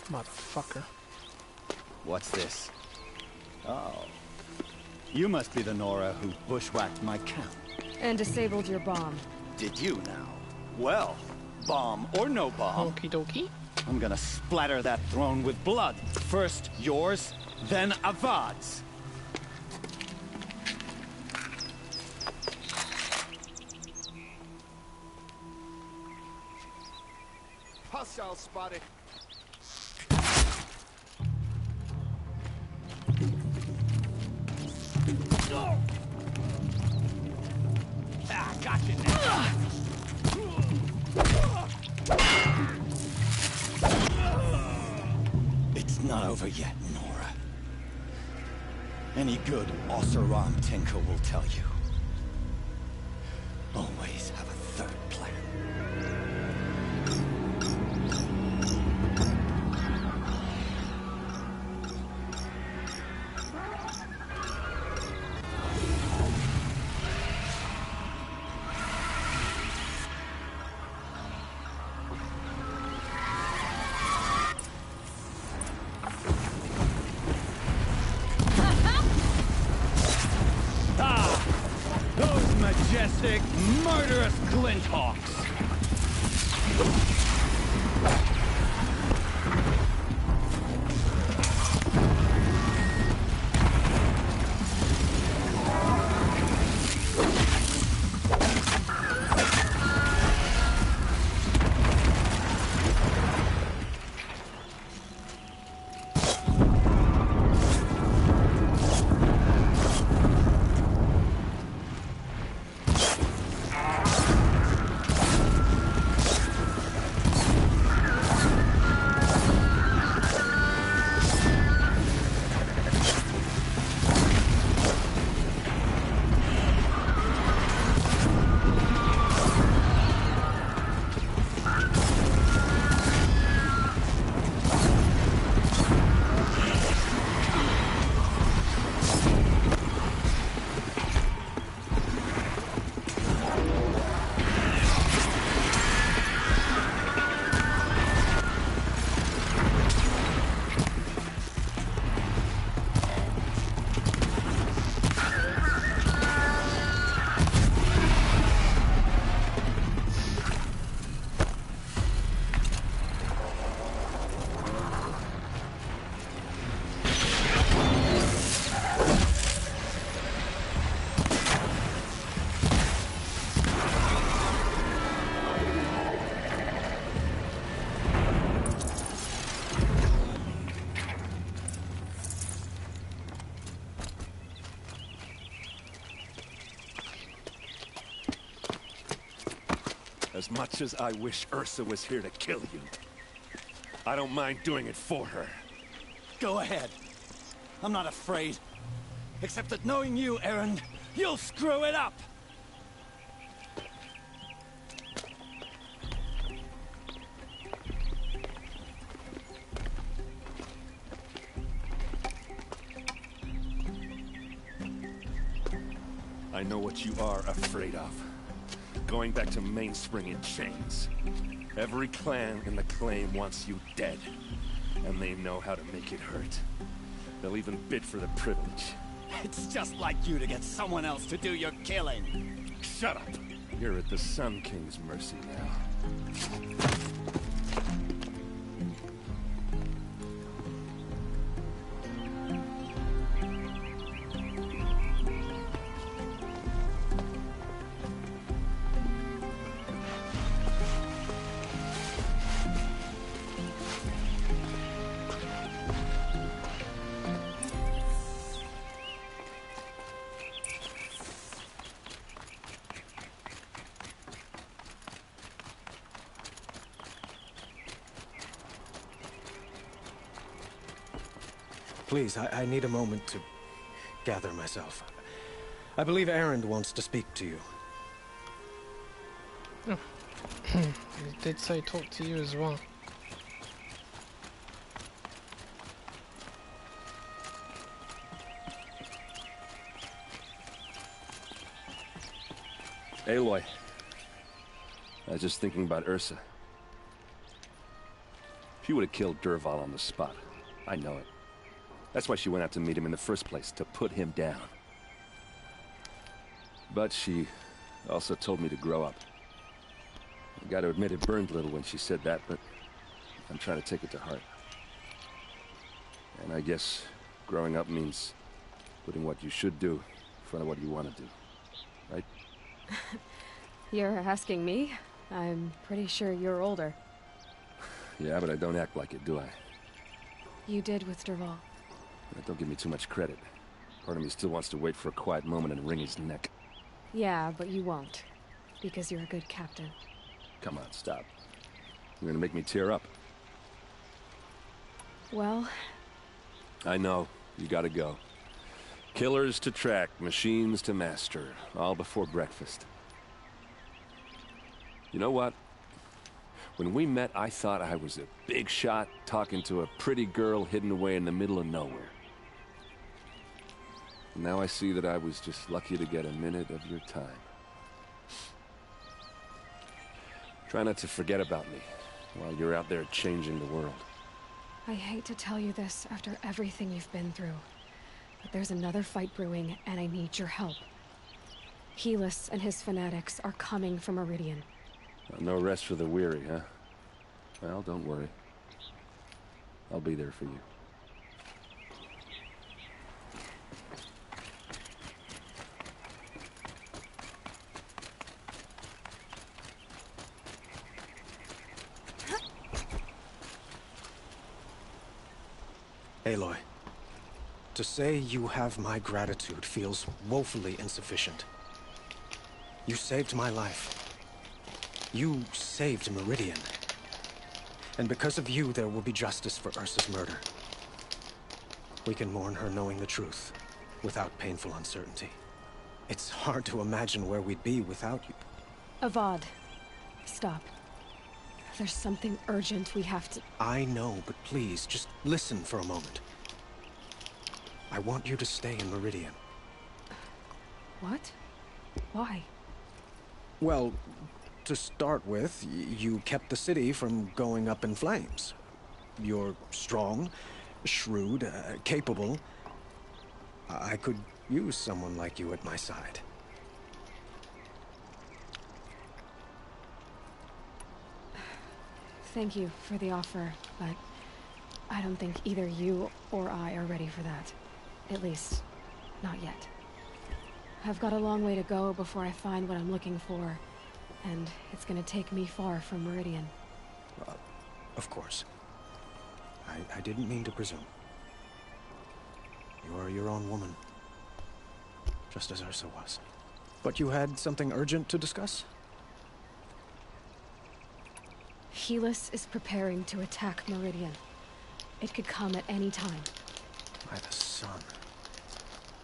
Motherfucker. What's this? Oh. You must be the Nora who bushwhacked my camp. And disabled your bomb. Did you now? Well, bomb or no bomb. Okie dokie. I'm gonna splatter that throne with blood. First yours, then Avad's. Hostile spotted. Ah, gotcha now. It's not over yet, Nora. Any good Oseram tinker will tell you. Always have a third plan. majestic, murderous Glinthawks! As much as I wish Ursa was here to kill you, I don't mind doing it for her. Go ahead. I'm not afraid. Except that knowing you, Aaron, you'll screw it up! I know what you are afraid of. Going back to Mainspring in chains. Every clan in the claim wants you dead. And they know how to make it hurt. They'll even bid for the privilege. It's just like you to get someone else to do your killing. Shut up! You're at the Sun King's mercy now. Please, I need a moment to gather myself. I believe Erend wants to speak to you. Oh. He did say talk to you as well. Aloy. I was just thinking about Ursa. She would have killed Dervahl on the spot. I know it. That's why she went out to meet him in the first place, to put him down. But she also told me to grow up. I gotta admit it burned a little when she said that, but I'm trying to take it to heart. And I guess growing up means putting what you should do in front of what you want to do. Right? You're asking me? I'm pretty sure you're older. Yeah, but I don't act like it, do I? You did with Dervahl. Don't give me too much credit. Part of me still wants to wait for a quiet moment and wring his neck. Yeah, but you won't. Because you're a good captain. Come on, stop. You're gonna make me tear up. Well... I know. You gotta go. Killers to track, machines to master. All before breakfast. You know what? When we met, I thought I was a big shot talking to a pretty girl hidden away in the middle of nowhere. Now I see that I was just lucky to get a minute of your time. Try not to forget about me while you're out there changing the world. I hate to tell you this after everything you've been through, but there's another fight brewing and I need your help. Helis and his fanatics are coming from Meridian. No rest for the weary, huh? Well, don't worry. I'll be there for you. Aloy, to say you have my gratitude feels woefully insufficient. You saved my life. You saved Meridian. And because of you, there will be justice for Ursa's murder. We can mourn her knowing the truth, without painful uncertainty. It's hard to imagine where we'd be without you. Avad, stop. There's something urgent we have to... I know, but please, just listen for a moment. I want you to stay in Meridian. What? Why? Well, to start with, you kept the city from going up in flames. You're strong, shrewd, capable. I could use someone like you at my side. Thank you for the offer, but I don't think either you or I are ready for that. At least, not yet. I've got a long way to go before I find what I'm looking for, and it's gonna take me far from Meridian. Of course. I didn't mean to presume. You are your own woman, just as Ursa was. But you had something urgent to discuss? Helis is preparing to attack Meridian. It could come at any time. By the sun.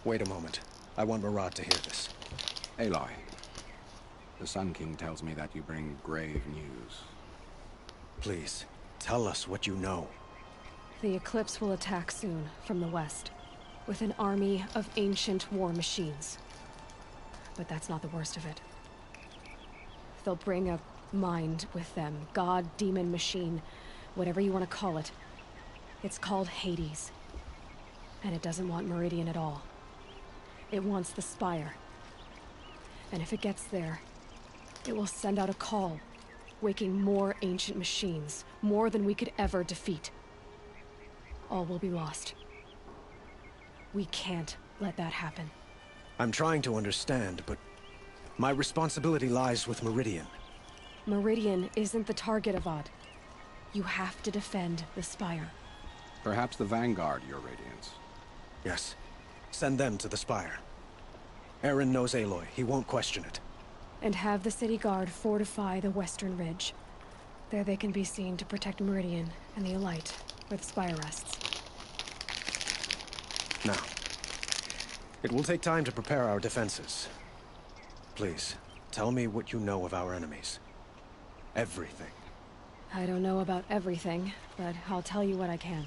Wait a moment. I want Murad to hear this. Aloy, the Sun King tells me that you bring grave news. Please, tell us what you know. The Eclipse will attack soon, from the west, with an army of ancient war machines. But that's not the worst of it. They'll bring a mind with them. God, demon, machine, whatever you want to call it. It's called Hades. And it doesn't want Meridian at all. It wants the Spire. And if it gets there, it will send out a call, waking more ancient machines, more than we could ever defeat. All will be lost. We can't let that happen. I'm trying to understand, but my responsibility lies with Meridian. Meridian isn't the target, Avad. You have to defend the Spire. Perhaps the Vanguard, Your Radiance. Yes. Send them to the Spire. Eren knows Aloy. He won't question it. And have the City Guard fortify the Western Ridge. There they can be seen to protect Meridian and the Elite, where the Spire rests. Now, it will take time to prepare our defenses. Please, tell me what you know of our enemies. Everything. I don't know about everything, but I'll tell you what I can.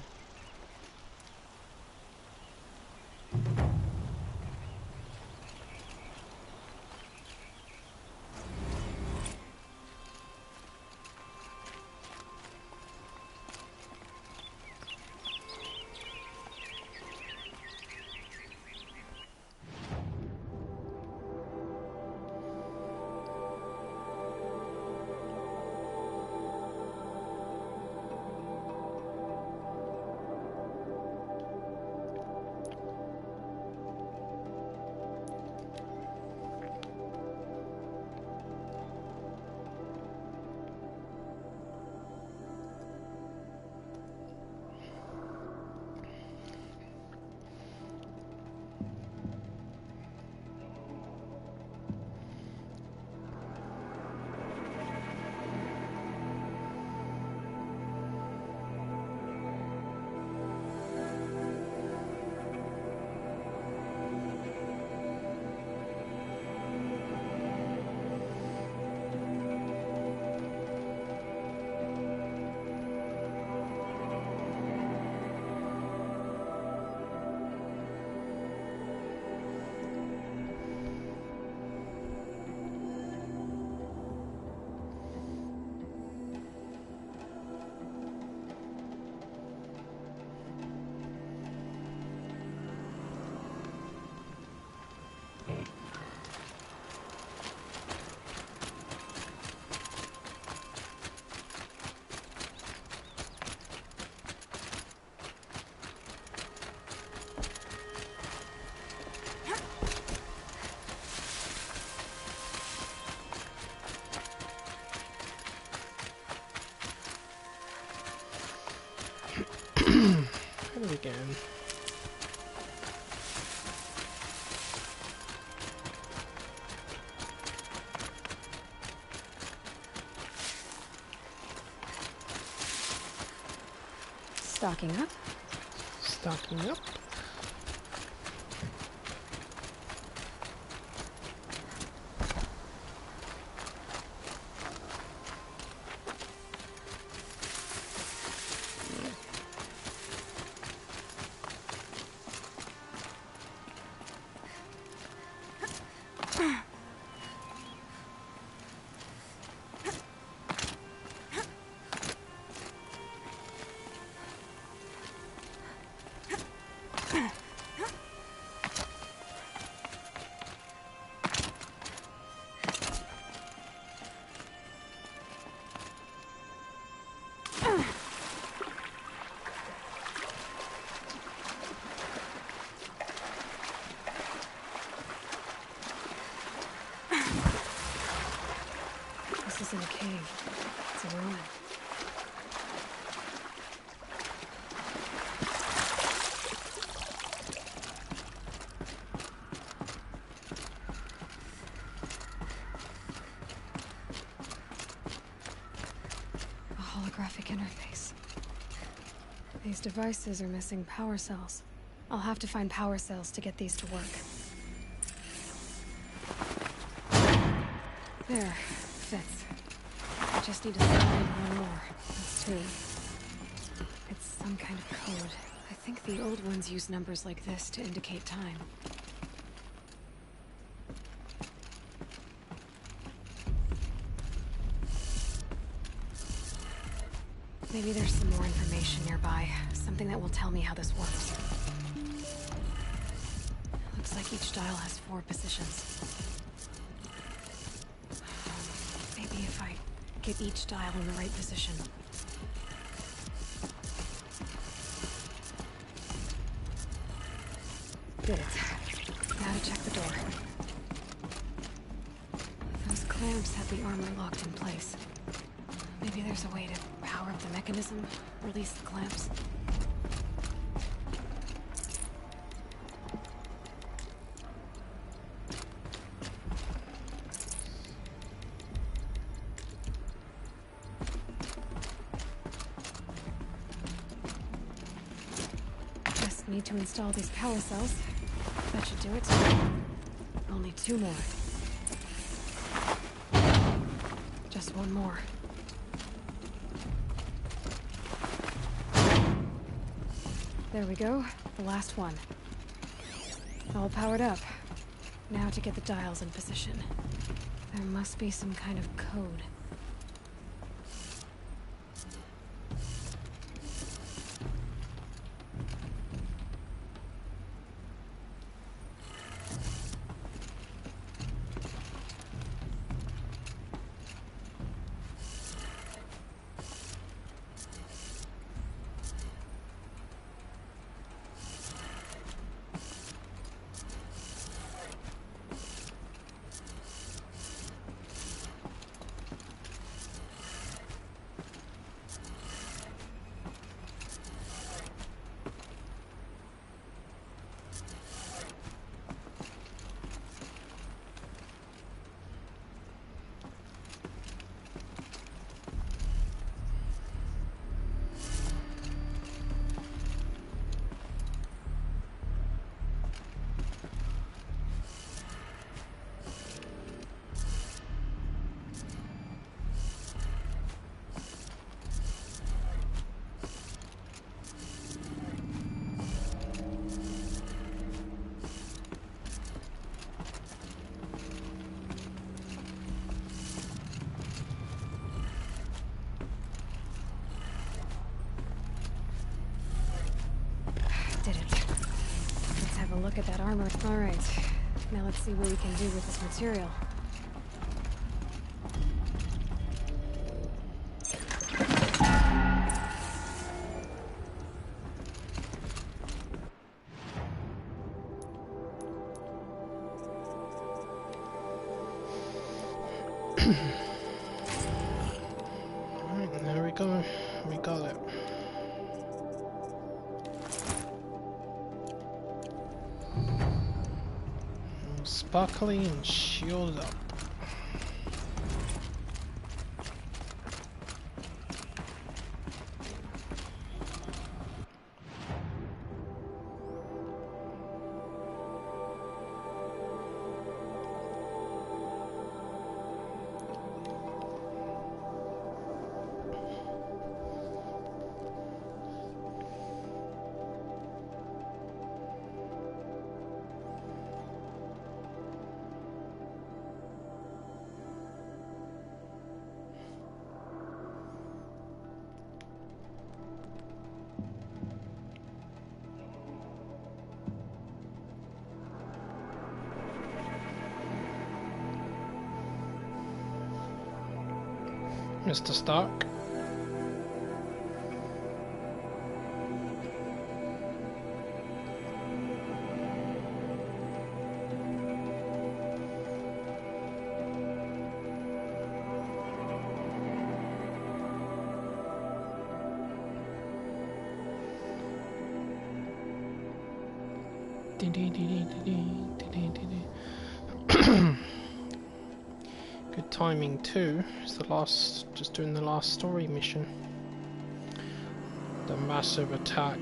again. Stocking up. Stocking up. This isn't a cave. It's a ruin. A holographic interface. These devices are missing power cells. I'll have to find power cells to get these to work. There. Fits. I just need to slide one more. That's two. It's some kind of code. I think the old ones use numbers like this to indicate time. Maybe there's some more information nearby. Something that will tell me how this works. Looks like each dial has 4 positions. Maybe if I get each dial in the right position. Did it. Now to check the door. Those clamps have the armor locked in place. Maybe there's a way to power up the mechanism, release the clamps. Just need to install these power cells. That should do it. Only 2 more. Just 1 more. There we go, the last one. All powered up. Now to get the dials in position. There must be some kind of code. Did it. Let's have a look at that armor. All right. Now let's see what we can do with this material. Alright, there we go. We got it. Buckley and shield up. Mr. Stark. Good timing too. It's the last, just doing the last story mission. The massive attack.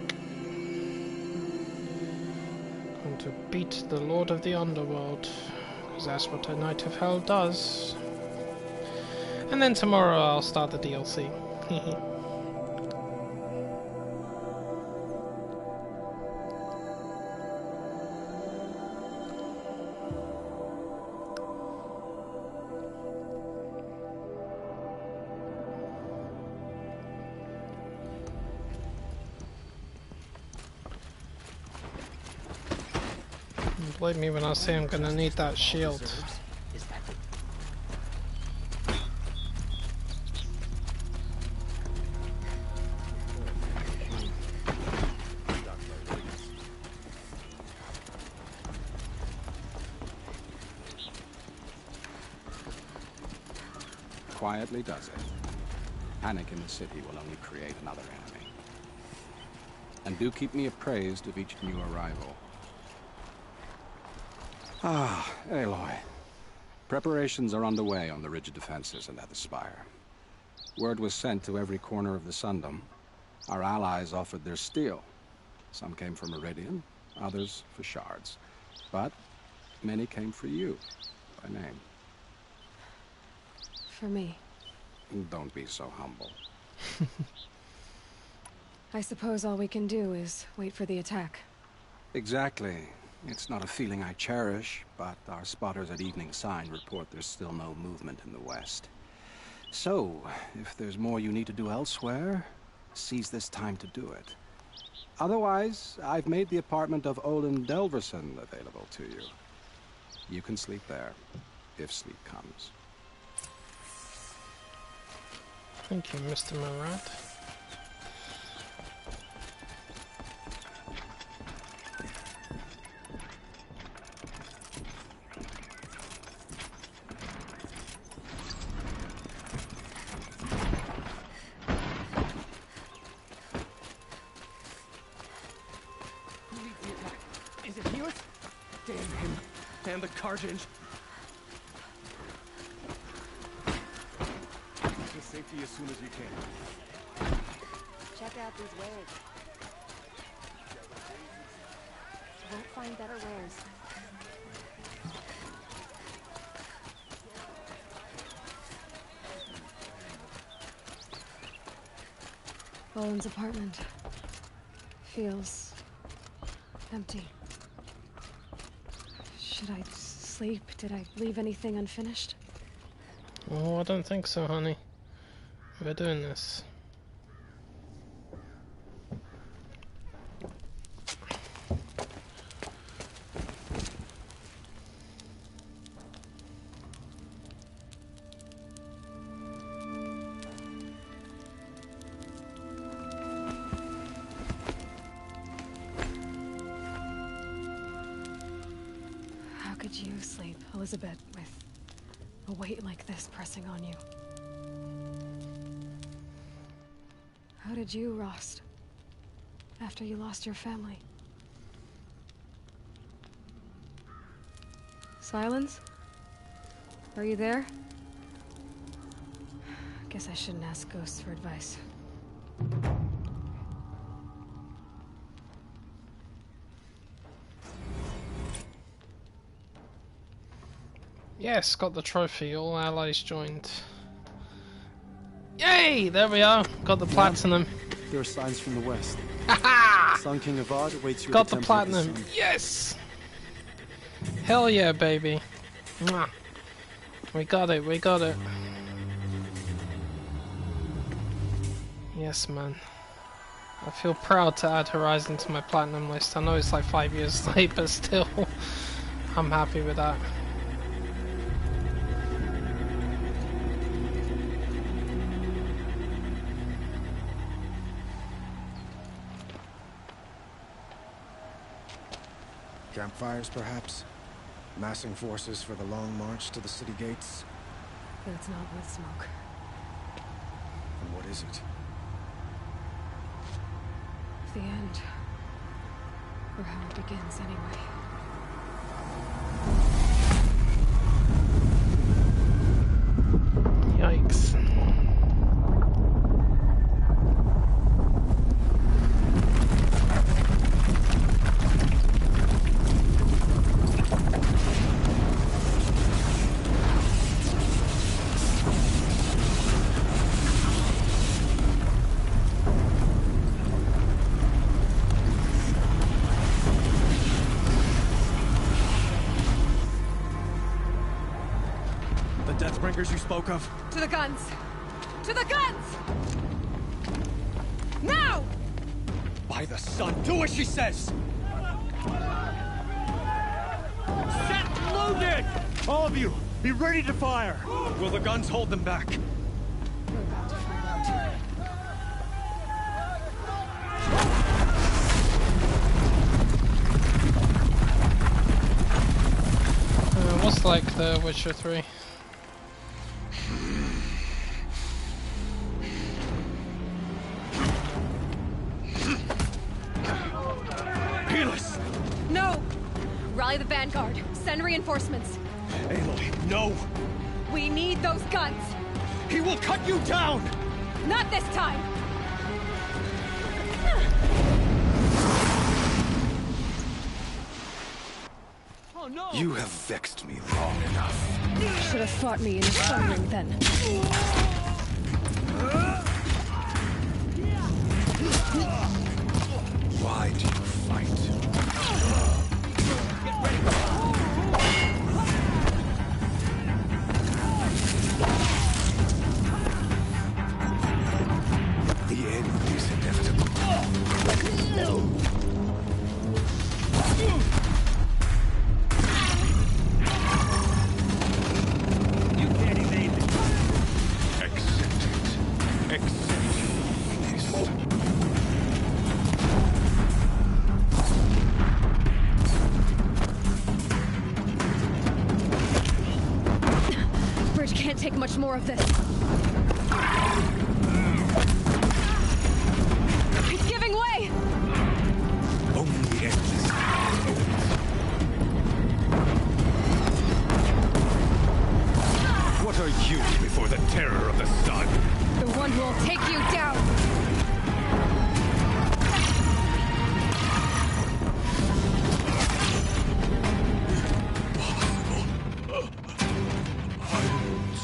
Going to beat the Lord of the Underworld, because that's what a Knight of Hell does. And then tomorrow I'll start the DLC. Believe me when I say I'm gonna need that shield. Quietly does it. Panic in the city will only create another enemy. And do keep me appraised of each new arrival. Ah, Aloy. Preparations are underway on the rigid defenses and at the spire. Word was sent to every corner of the Sundom. Our allies offered their steel. Some came for Meridian, others for shards. But many came for you, by name. For me. Don't be so humble. I suppose all we can do is wait for the attack. Exactly. It's not a feeling I cherish, but our spotters at Evening Sign report there's still no movement in the west. So, if there's more you need to do elsewhere, seize this time to do it. Otherwise, I've made the apartment of Olin Delverson available to you. You can sleep there, if sleep comes. Thank you, Mr. Murad. And the cartridge. To safety as soon as you can. Check out these wares. Won't find better wares. Olin's apartment feels empty. Should I sleep? Did I leave anything unfinished? Oh, I don't think so, honey. We're doing this. You sleep, Elizabeth, with a weight like this pressing on you. How did you, Rost, after you lost your family? Silence? Are you there? Guess I shouldn't ask ghosts for advice. Yes, got the trophy. All allies joined. Yay! There we are. Got the platinum. There are signs from the west. Haha! Sun King Avad awaits you. Got the platinum. Yes! Hell yeah, baby. Mwah. We got it. We got it. Yes, man. I feel proud to add Horizon to my platinum list. I know it's like 5 years late, but still, I'm happy with that. Campfires, perhaps? Massing forces for the long march to the city gates? But it's not with smoke. And what is it? The end. Or how it begins, anyway. Yikes. Deathbringers you spoke of? To the guns! To the guns! Now! By the sun, do as she says! Set loaded! All of you, be ready to fire! Will the guns hold them back? We're about to find out. What's like the Witcher 3? No! Rally the vanguard. Send reinforcements. Aloy, no! We need those guns! He will cut you down! Not this time! Oh no! You have vexed me long enough. Should have fought me in the Sun Ring then. Why do you fight? The end is inevitable. You can't evade it. Accept it. Accept this. Bridge can't take much more of this. It's giving way! Only endless. What are you before the terror of the sun? The one who will take you down!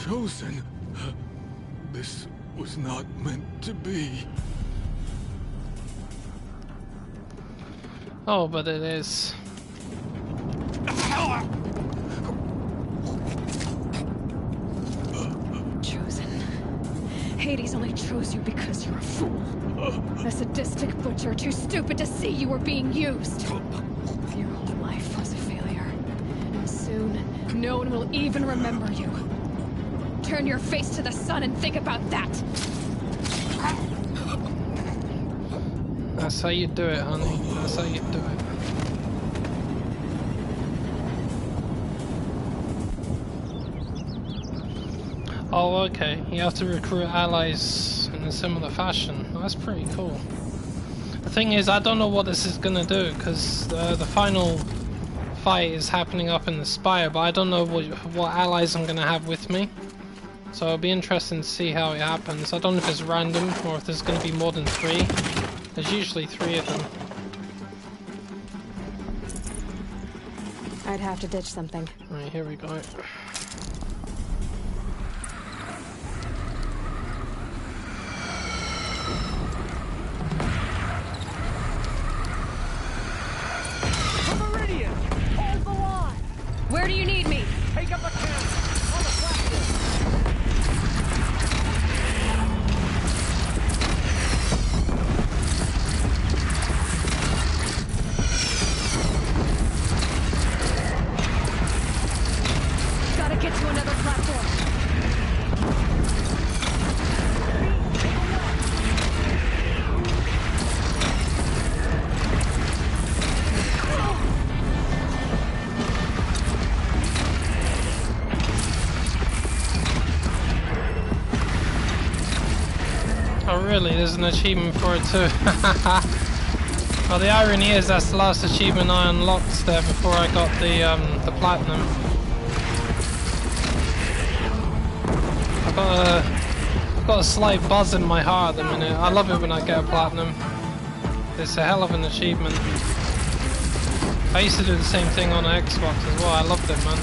Chosen. This was not meant to be. Oh, but it is. Chosen. Hades only chose you because you're a fool. A sadistic butcher too stupid to see you were being used. Your whole life was a failure. And soon, no one will even remember you. Turn your face to the sun and think about that. That's how you do it, honey. That's how you do it. Oh, okay. You have to recruit allies in a similar fashion. That's pretty cool. The thing is, I don't know what this is gonna do, because the final fight is happening up in the spire, but I don't know what allies I'm going to have with me. So it'll be interesting to see how it happens. I don't know if it's random or if there's going to be more than 3. There's usually 3 of them. I'd have to ditch something. Right, here we go. Where do you need me? Take up a camp on the platform. Gotta get to another platform. Oh really, there's an achievement for it too. Well, the irony is that's the last achievement I unlocked there before I got the platinum. I've got a slight buzz in my heart at the minute. I love it when I get a platinum. It's a hell of an achievement. I used to do the same thing on Xbox as well. I loved it, man.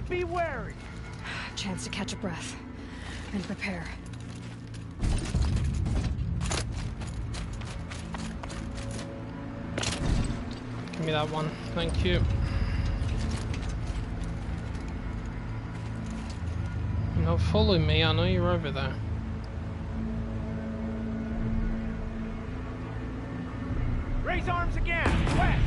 Be wary. Chance to catch a breath and prepare. Give me that one, thank you. No, follow me, I know you're over there. Raise arms again, west!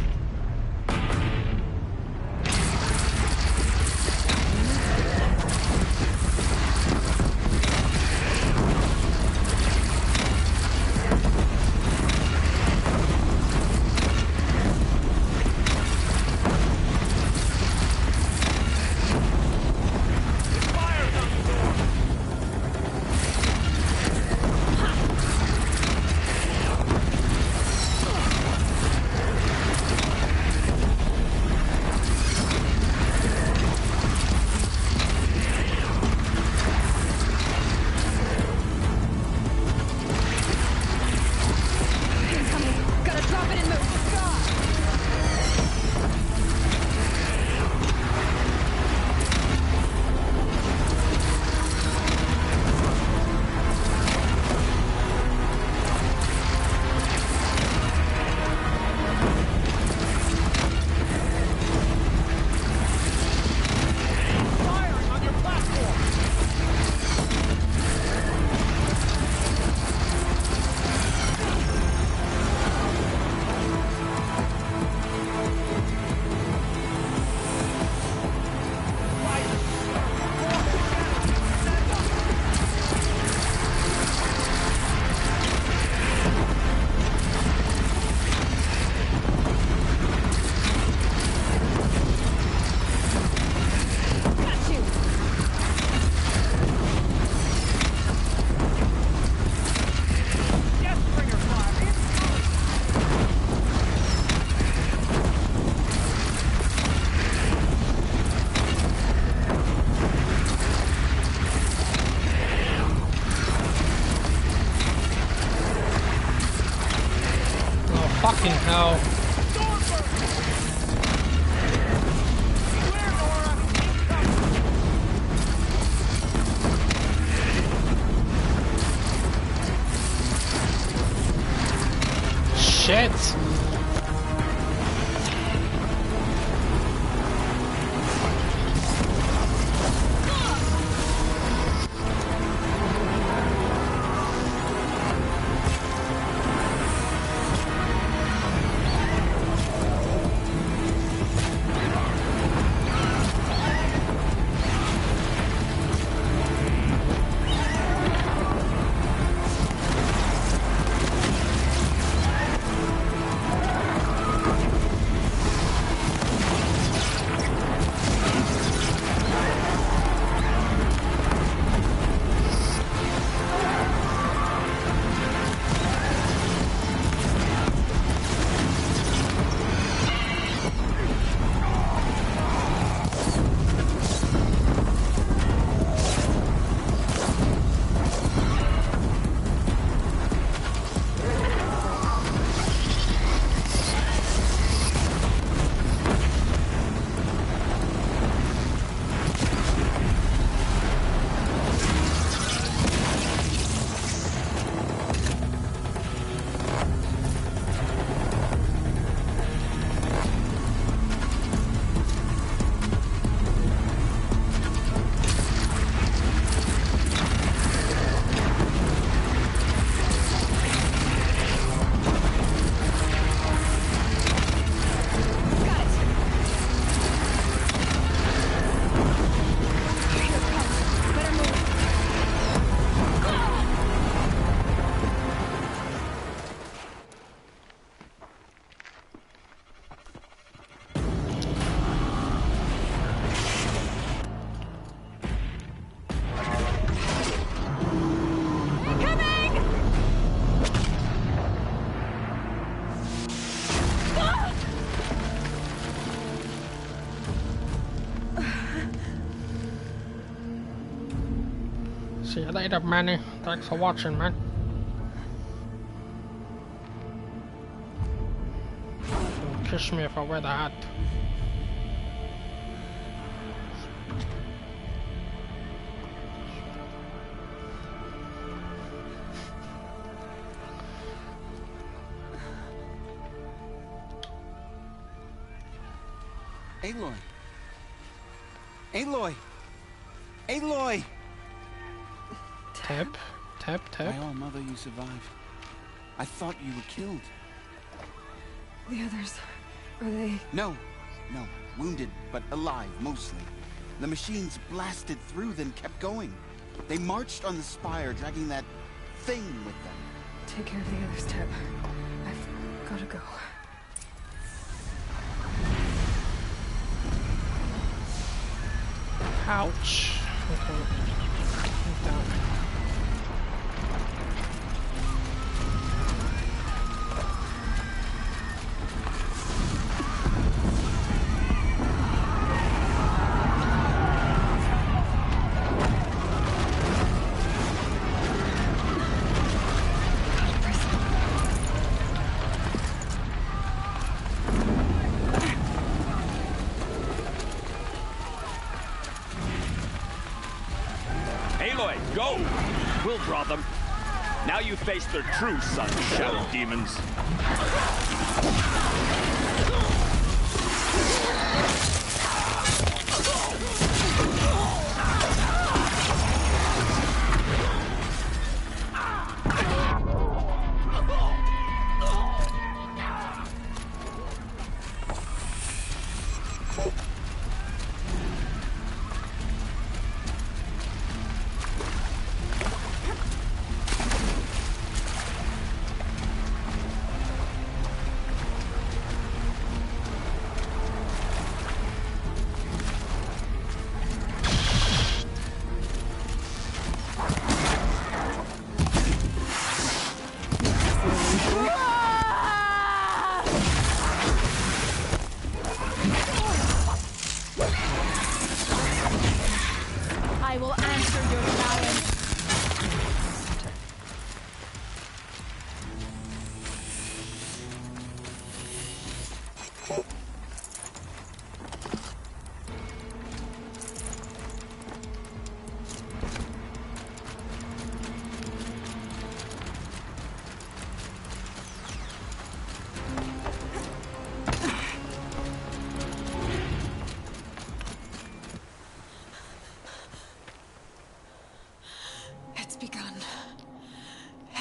Fucking hell. Shit. See you later, Manny. Thanks for watching, man. Don't kiss me if I wear the hat. Aloy! Aloy! Aloy! Tap, tap, tap. My own mother, you survived. I thought you were killed. The others, are they? No, wounded, but alive, mostly. The machines blasted through, then kept going. They marched on the spire, dragging that thing with them. Take care of the others, Tep. I've gotta go. Ouch. Okay. Down. Go! We'll draw them. Now you face their true son, shadow demons.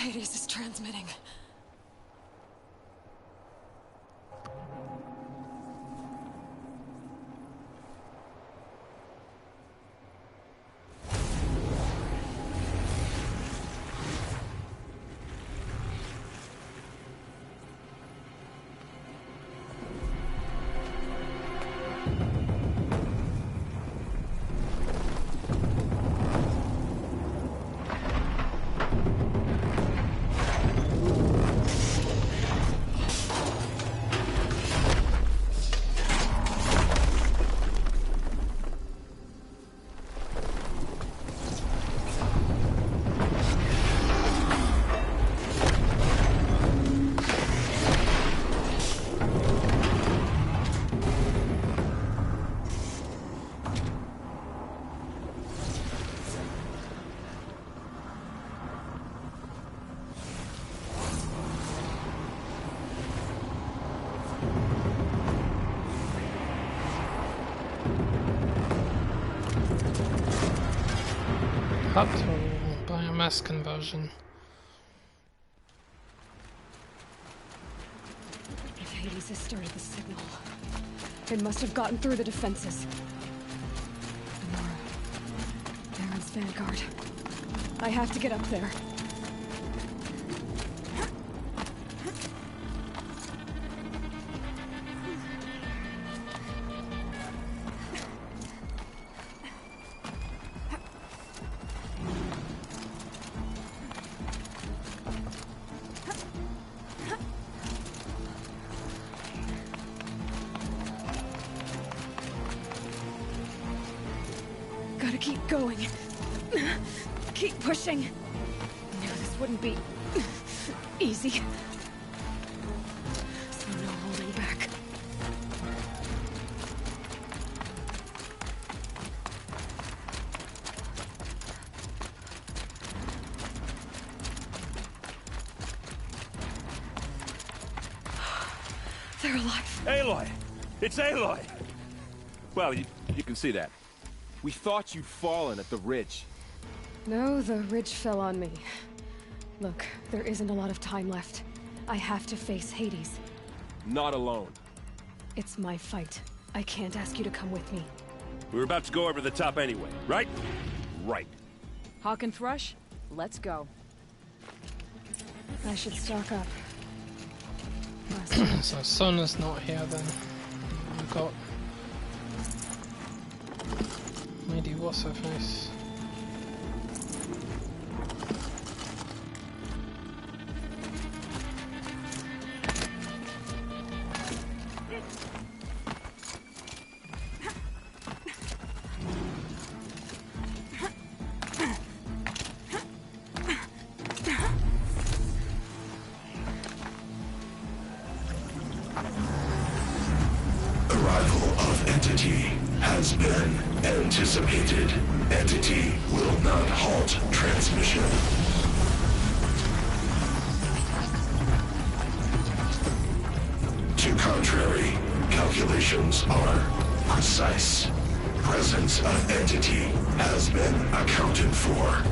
Hades is transmitting. Up to biomass conversion. If Hades has started the signal, it must have gotten through the defenses. Nora, Baron's vanguard. I have to get up there. Gotta keep going. Keep pushing. Knew this wouldn't be easy. So no holding back. They're alive. Aloy! It's Aloy! Well, you can see that. We thought you'd fallen at the ridge. No, the ridge fell on me. Look, there isn't a lot of time left. I have to face Hades. Not alone. It's my fight. I can't ask you to come with me. We were about to go over the top anyway, right? Right. Hawk and Thrush, let's go. I should stock up. So Sona's not here then. We've got Lady what's her face. Has been anticipated. Entity will not halt transmission. To contrary, calculations are precise. Presence of entity has been accounted for.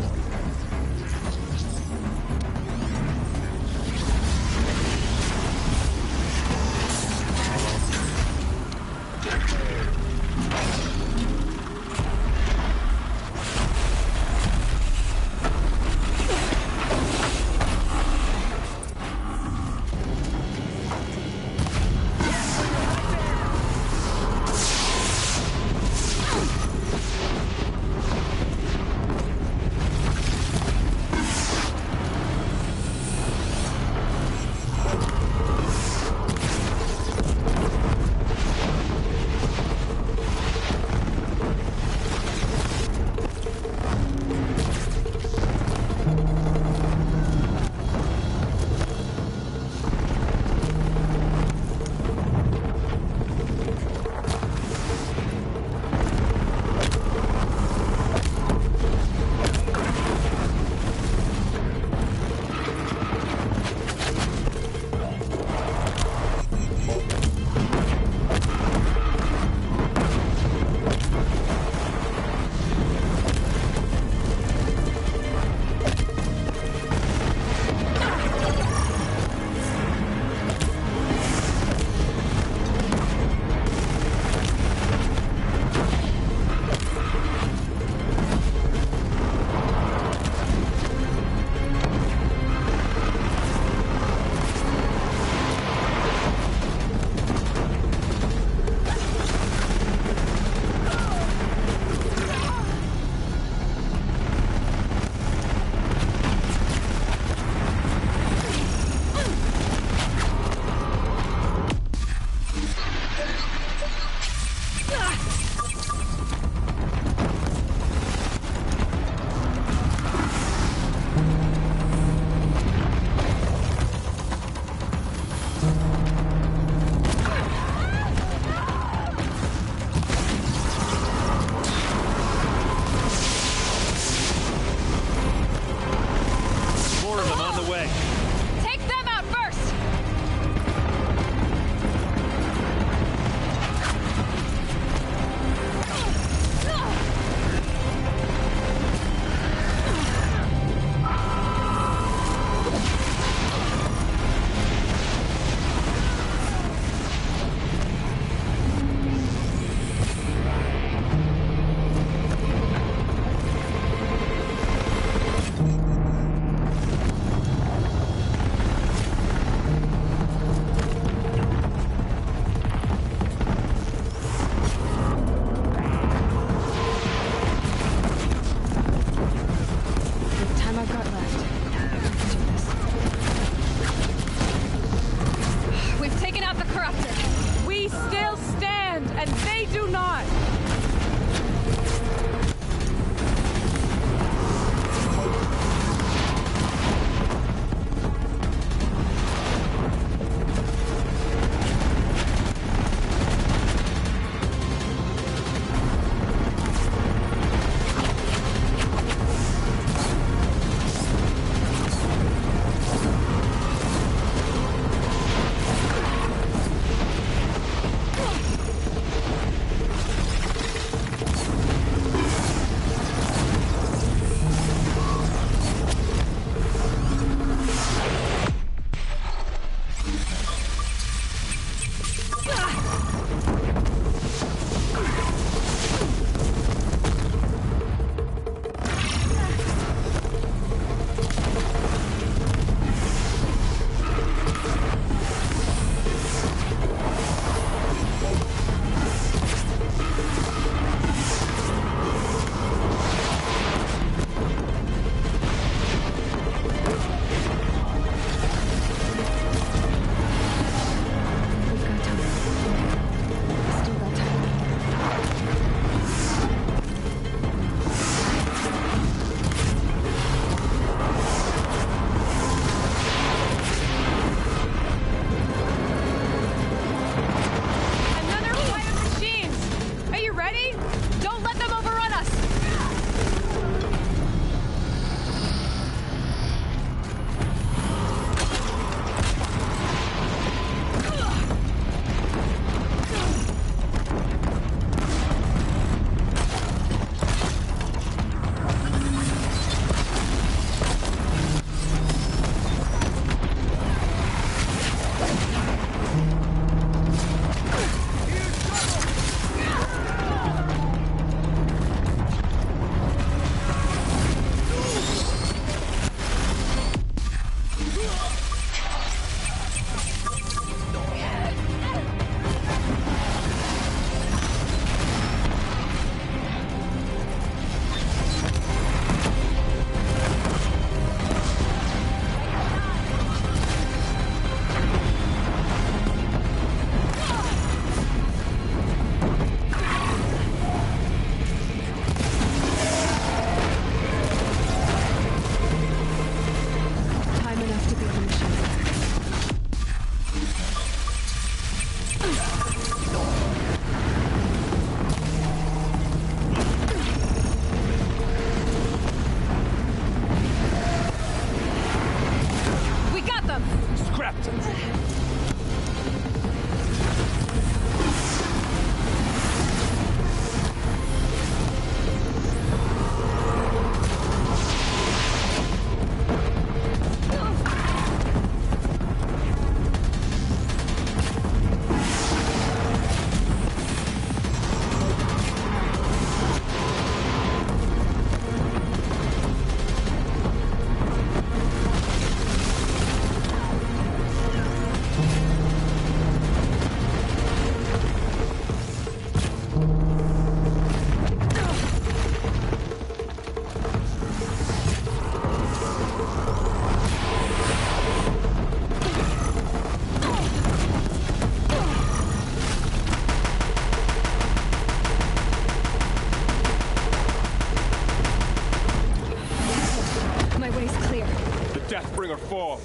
Deathbringer fall.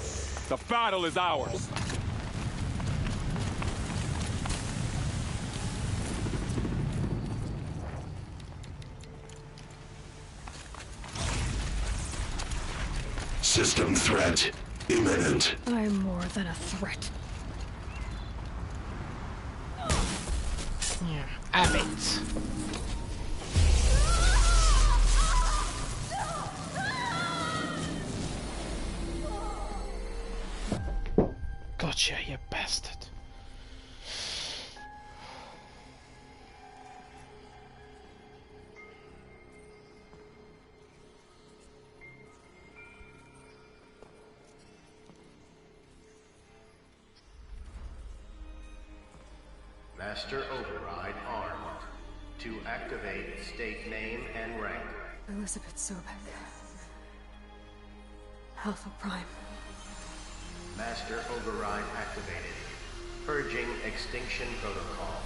The battle is ours. System threat imminent. I'm more than a threat. Yeah, Abbott. Gotcha, you bastard. Master Override armed. To activate, state name and rank. Elizabeth Sobek. Alpha Prime. Master Override activated. Purging Extinction Protocol.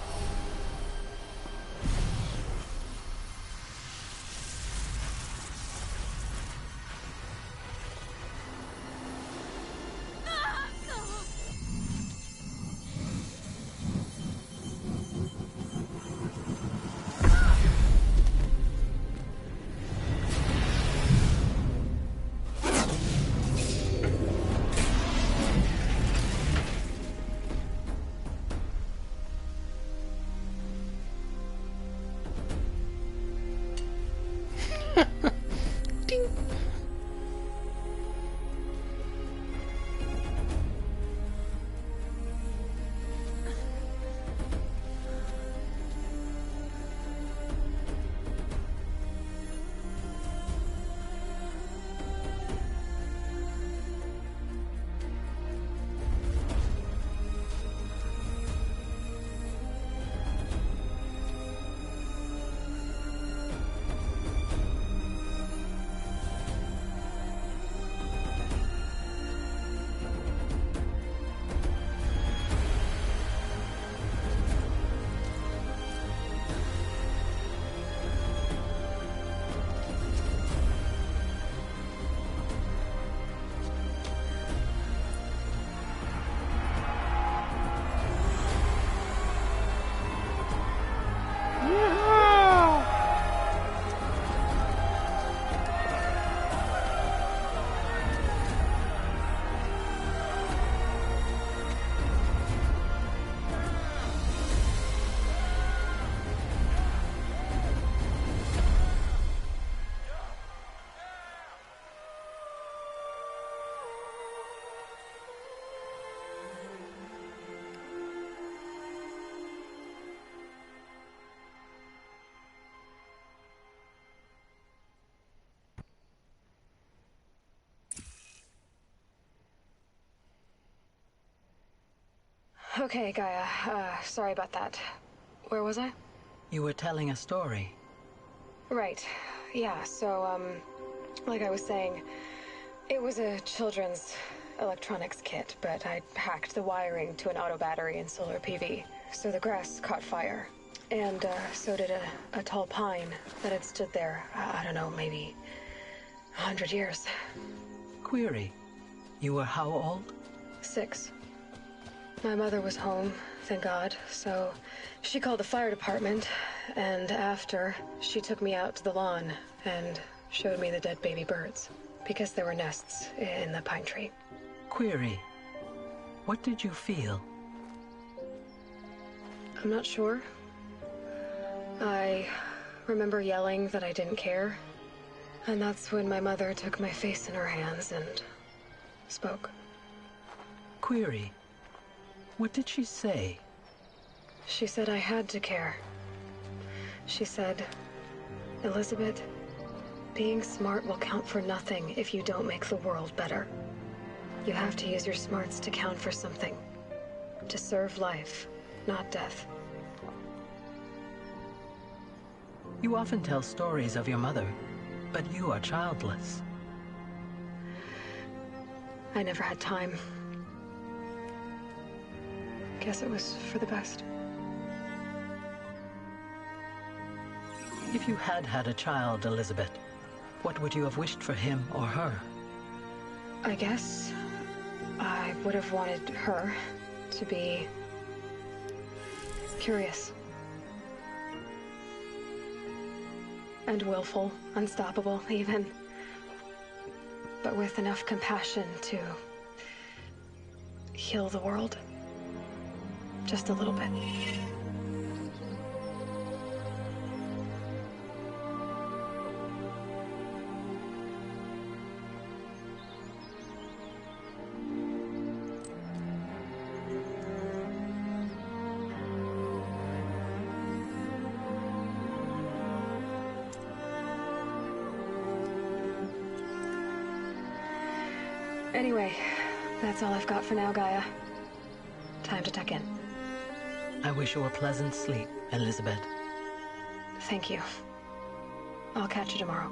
Okay, Gaia. Sorry about that. Where was I? You were telling a story. Right. Yeah, so, like I was saying, it was a children's electronics kit, but I hacked the wiring to an auto battery and solar PV. So the grass caught fire. And, so did a tall pine that had stood there, I don't know, maybe 100 years. Query. You were how old? 6. My mother was home, thank God, so she called the fire department, and after, she took me out to the lawn and showed me the dead baby birds, because there were nests in the pine tree. Query. What did you feel? I'm not sure. I remember yelling that I didn't care, and that's when my mother took my face in her hands and spoke. Query. What did she say? She said I had to care. She said, Elizabeth, being smart will count for nothing if you don't make the world better. You have to use your smarts to count for something. To serve life, not death. You often tell stories of your mother, but you are childless. I never had time. Guess it was for the best. If you had had a child, Elizabeth, what would you have wished for him or her? I guess I would have wanted her to be curious. And willful, unstoppable, even. But with enough compassion to heal the world. Just a little bit. Anyway, that's all I've got for now, Gaia. Time to tuck in. I wish you a pleasant sleep, Elizabeth. Thank you. I'll catch you tomorrow.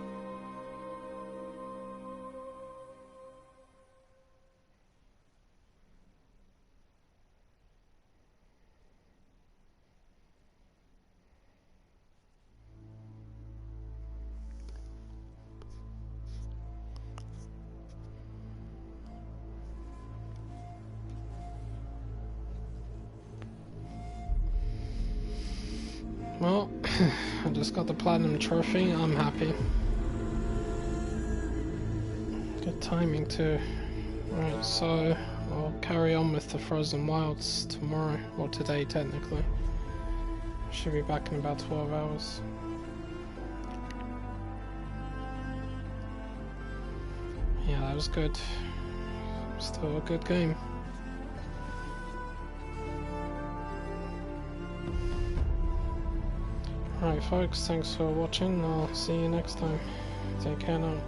Well, I just got the platinum trophy. I'm happy. Good timing too. Right, so I'll carry on with the Frozen Wilds tomorrow, or today technically. Should be back in about 12 hours. Yeah, that was good. Still a good game. Alright folks, thanks for watching. I'll see you next time. Take care now.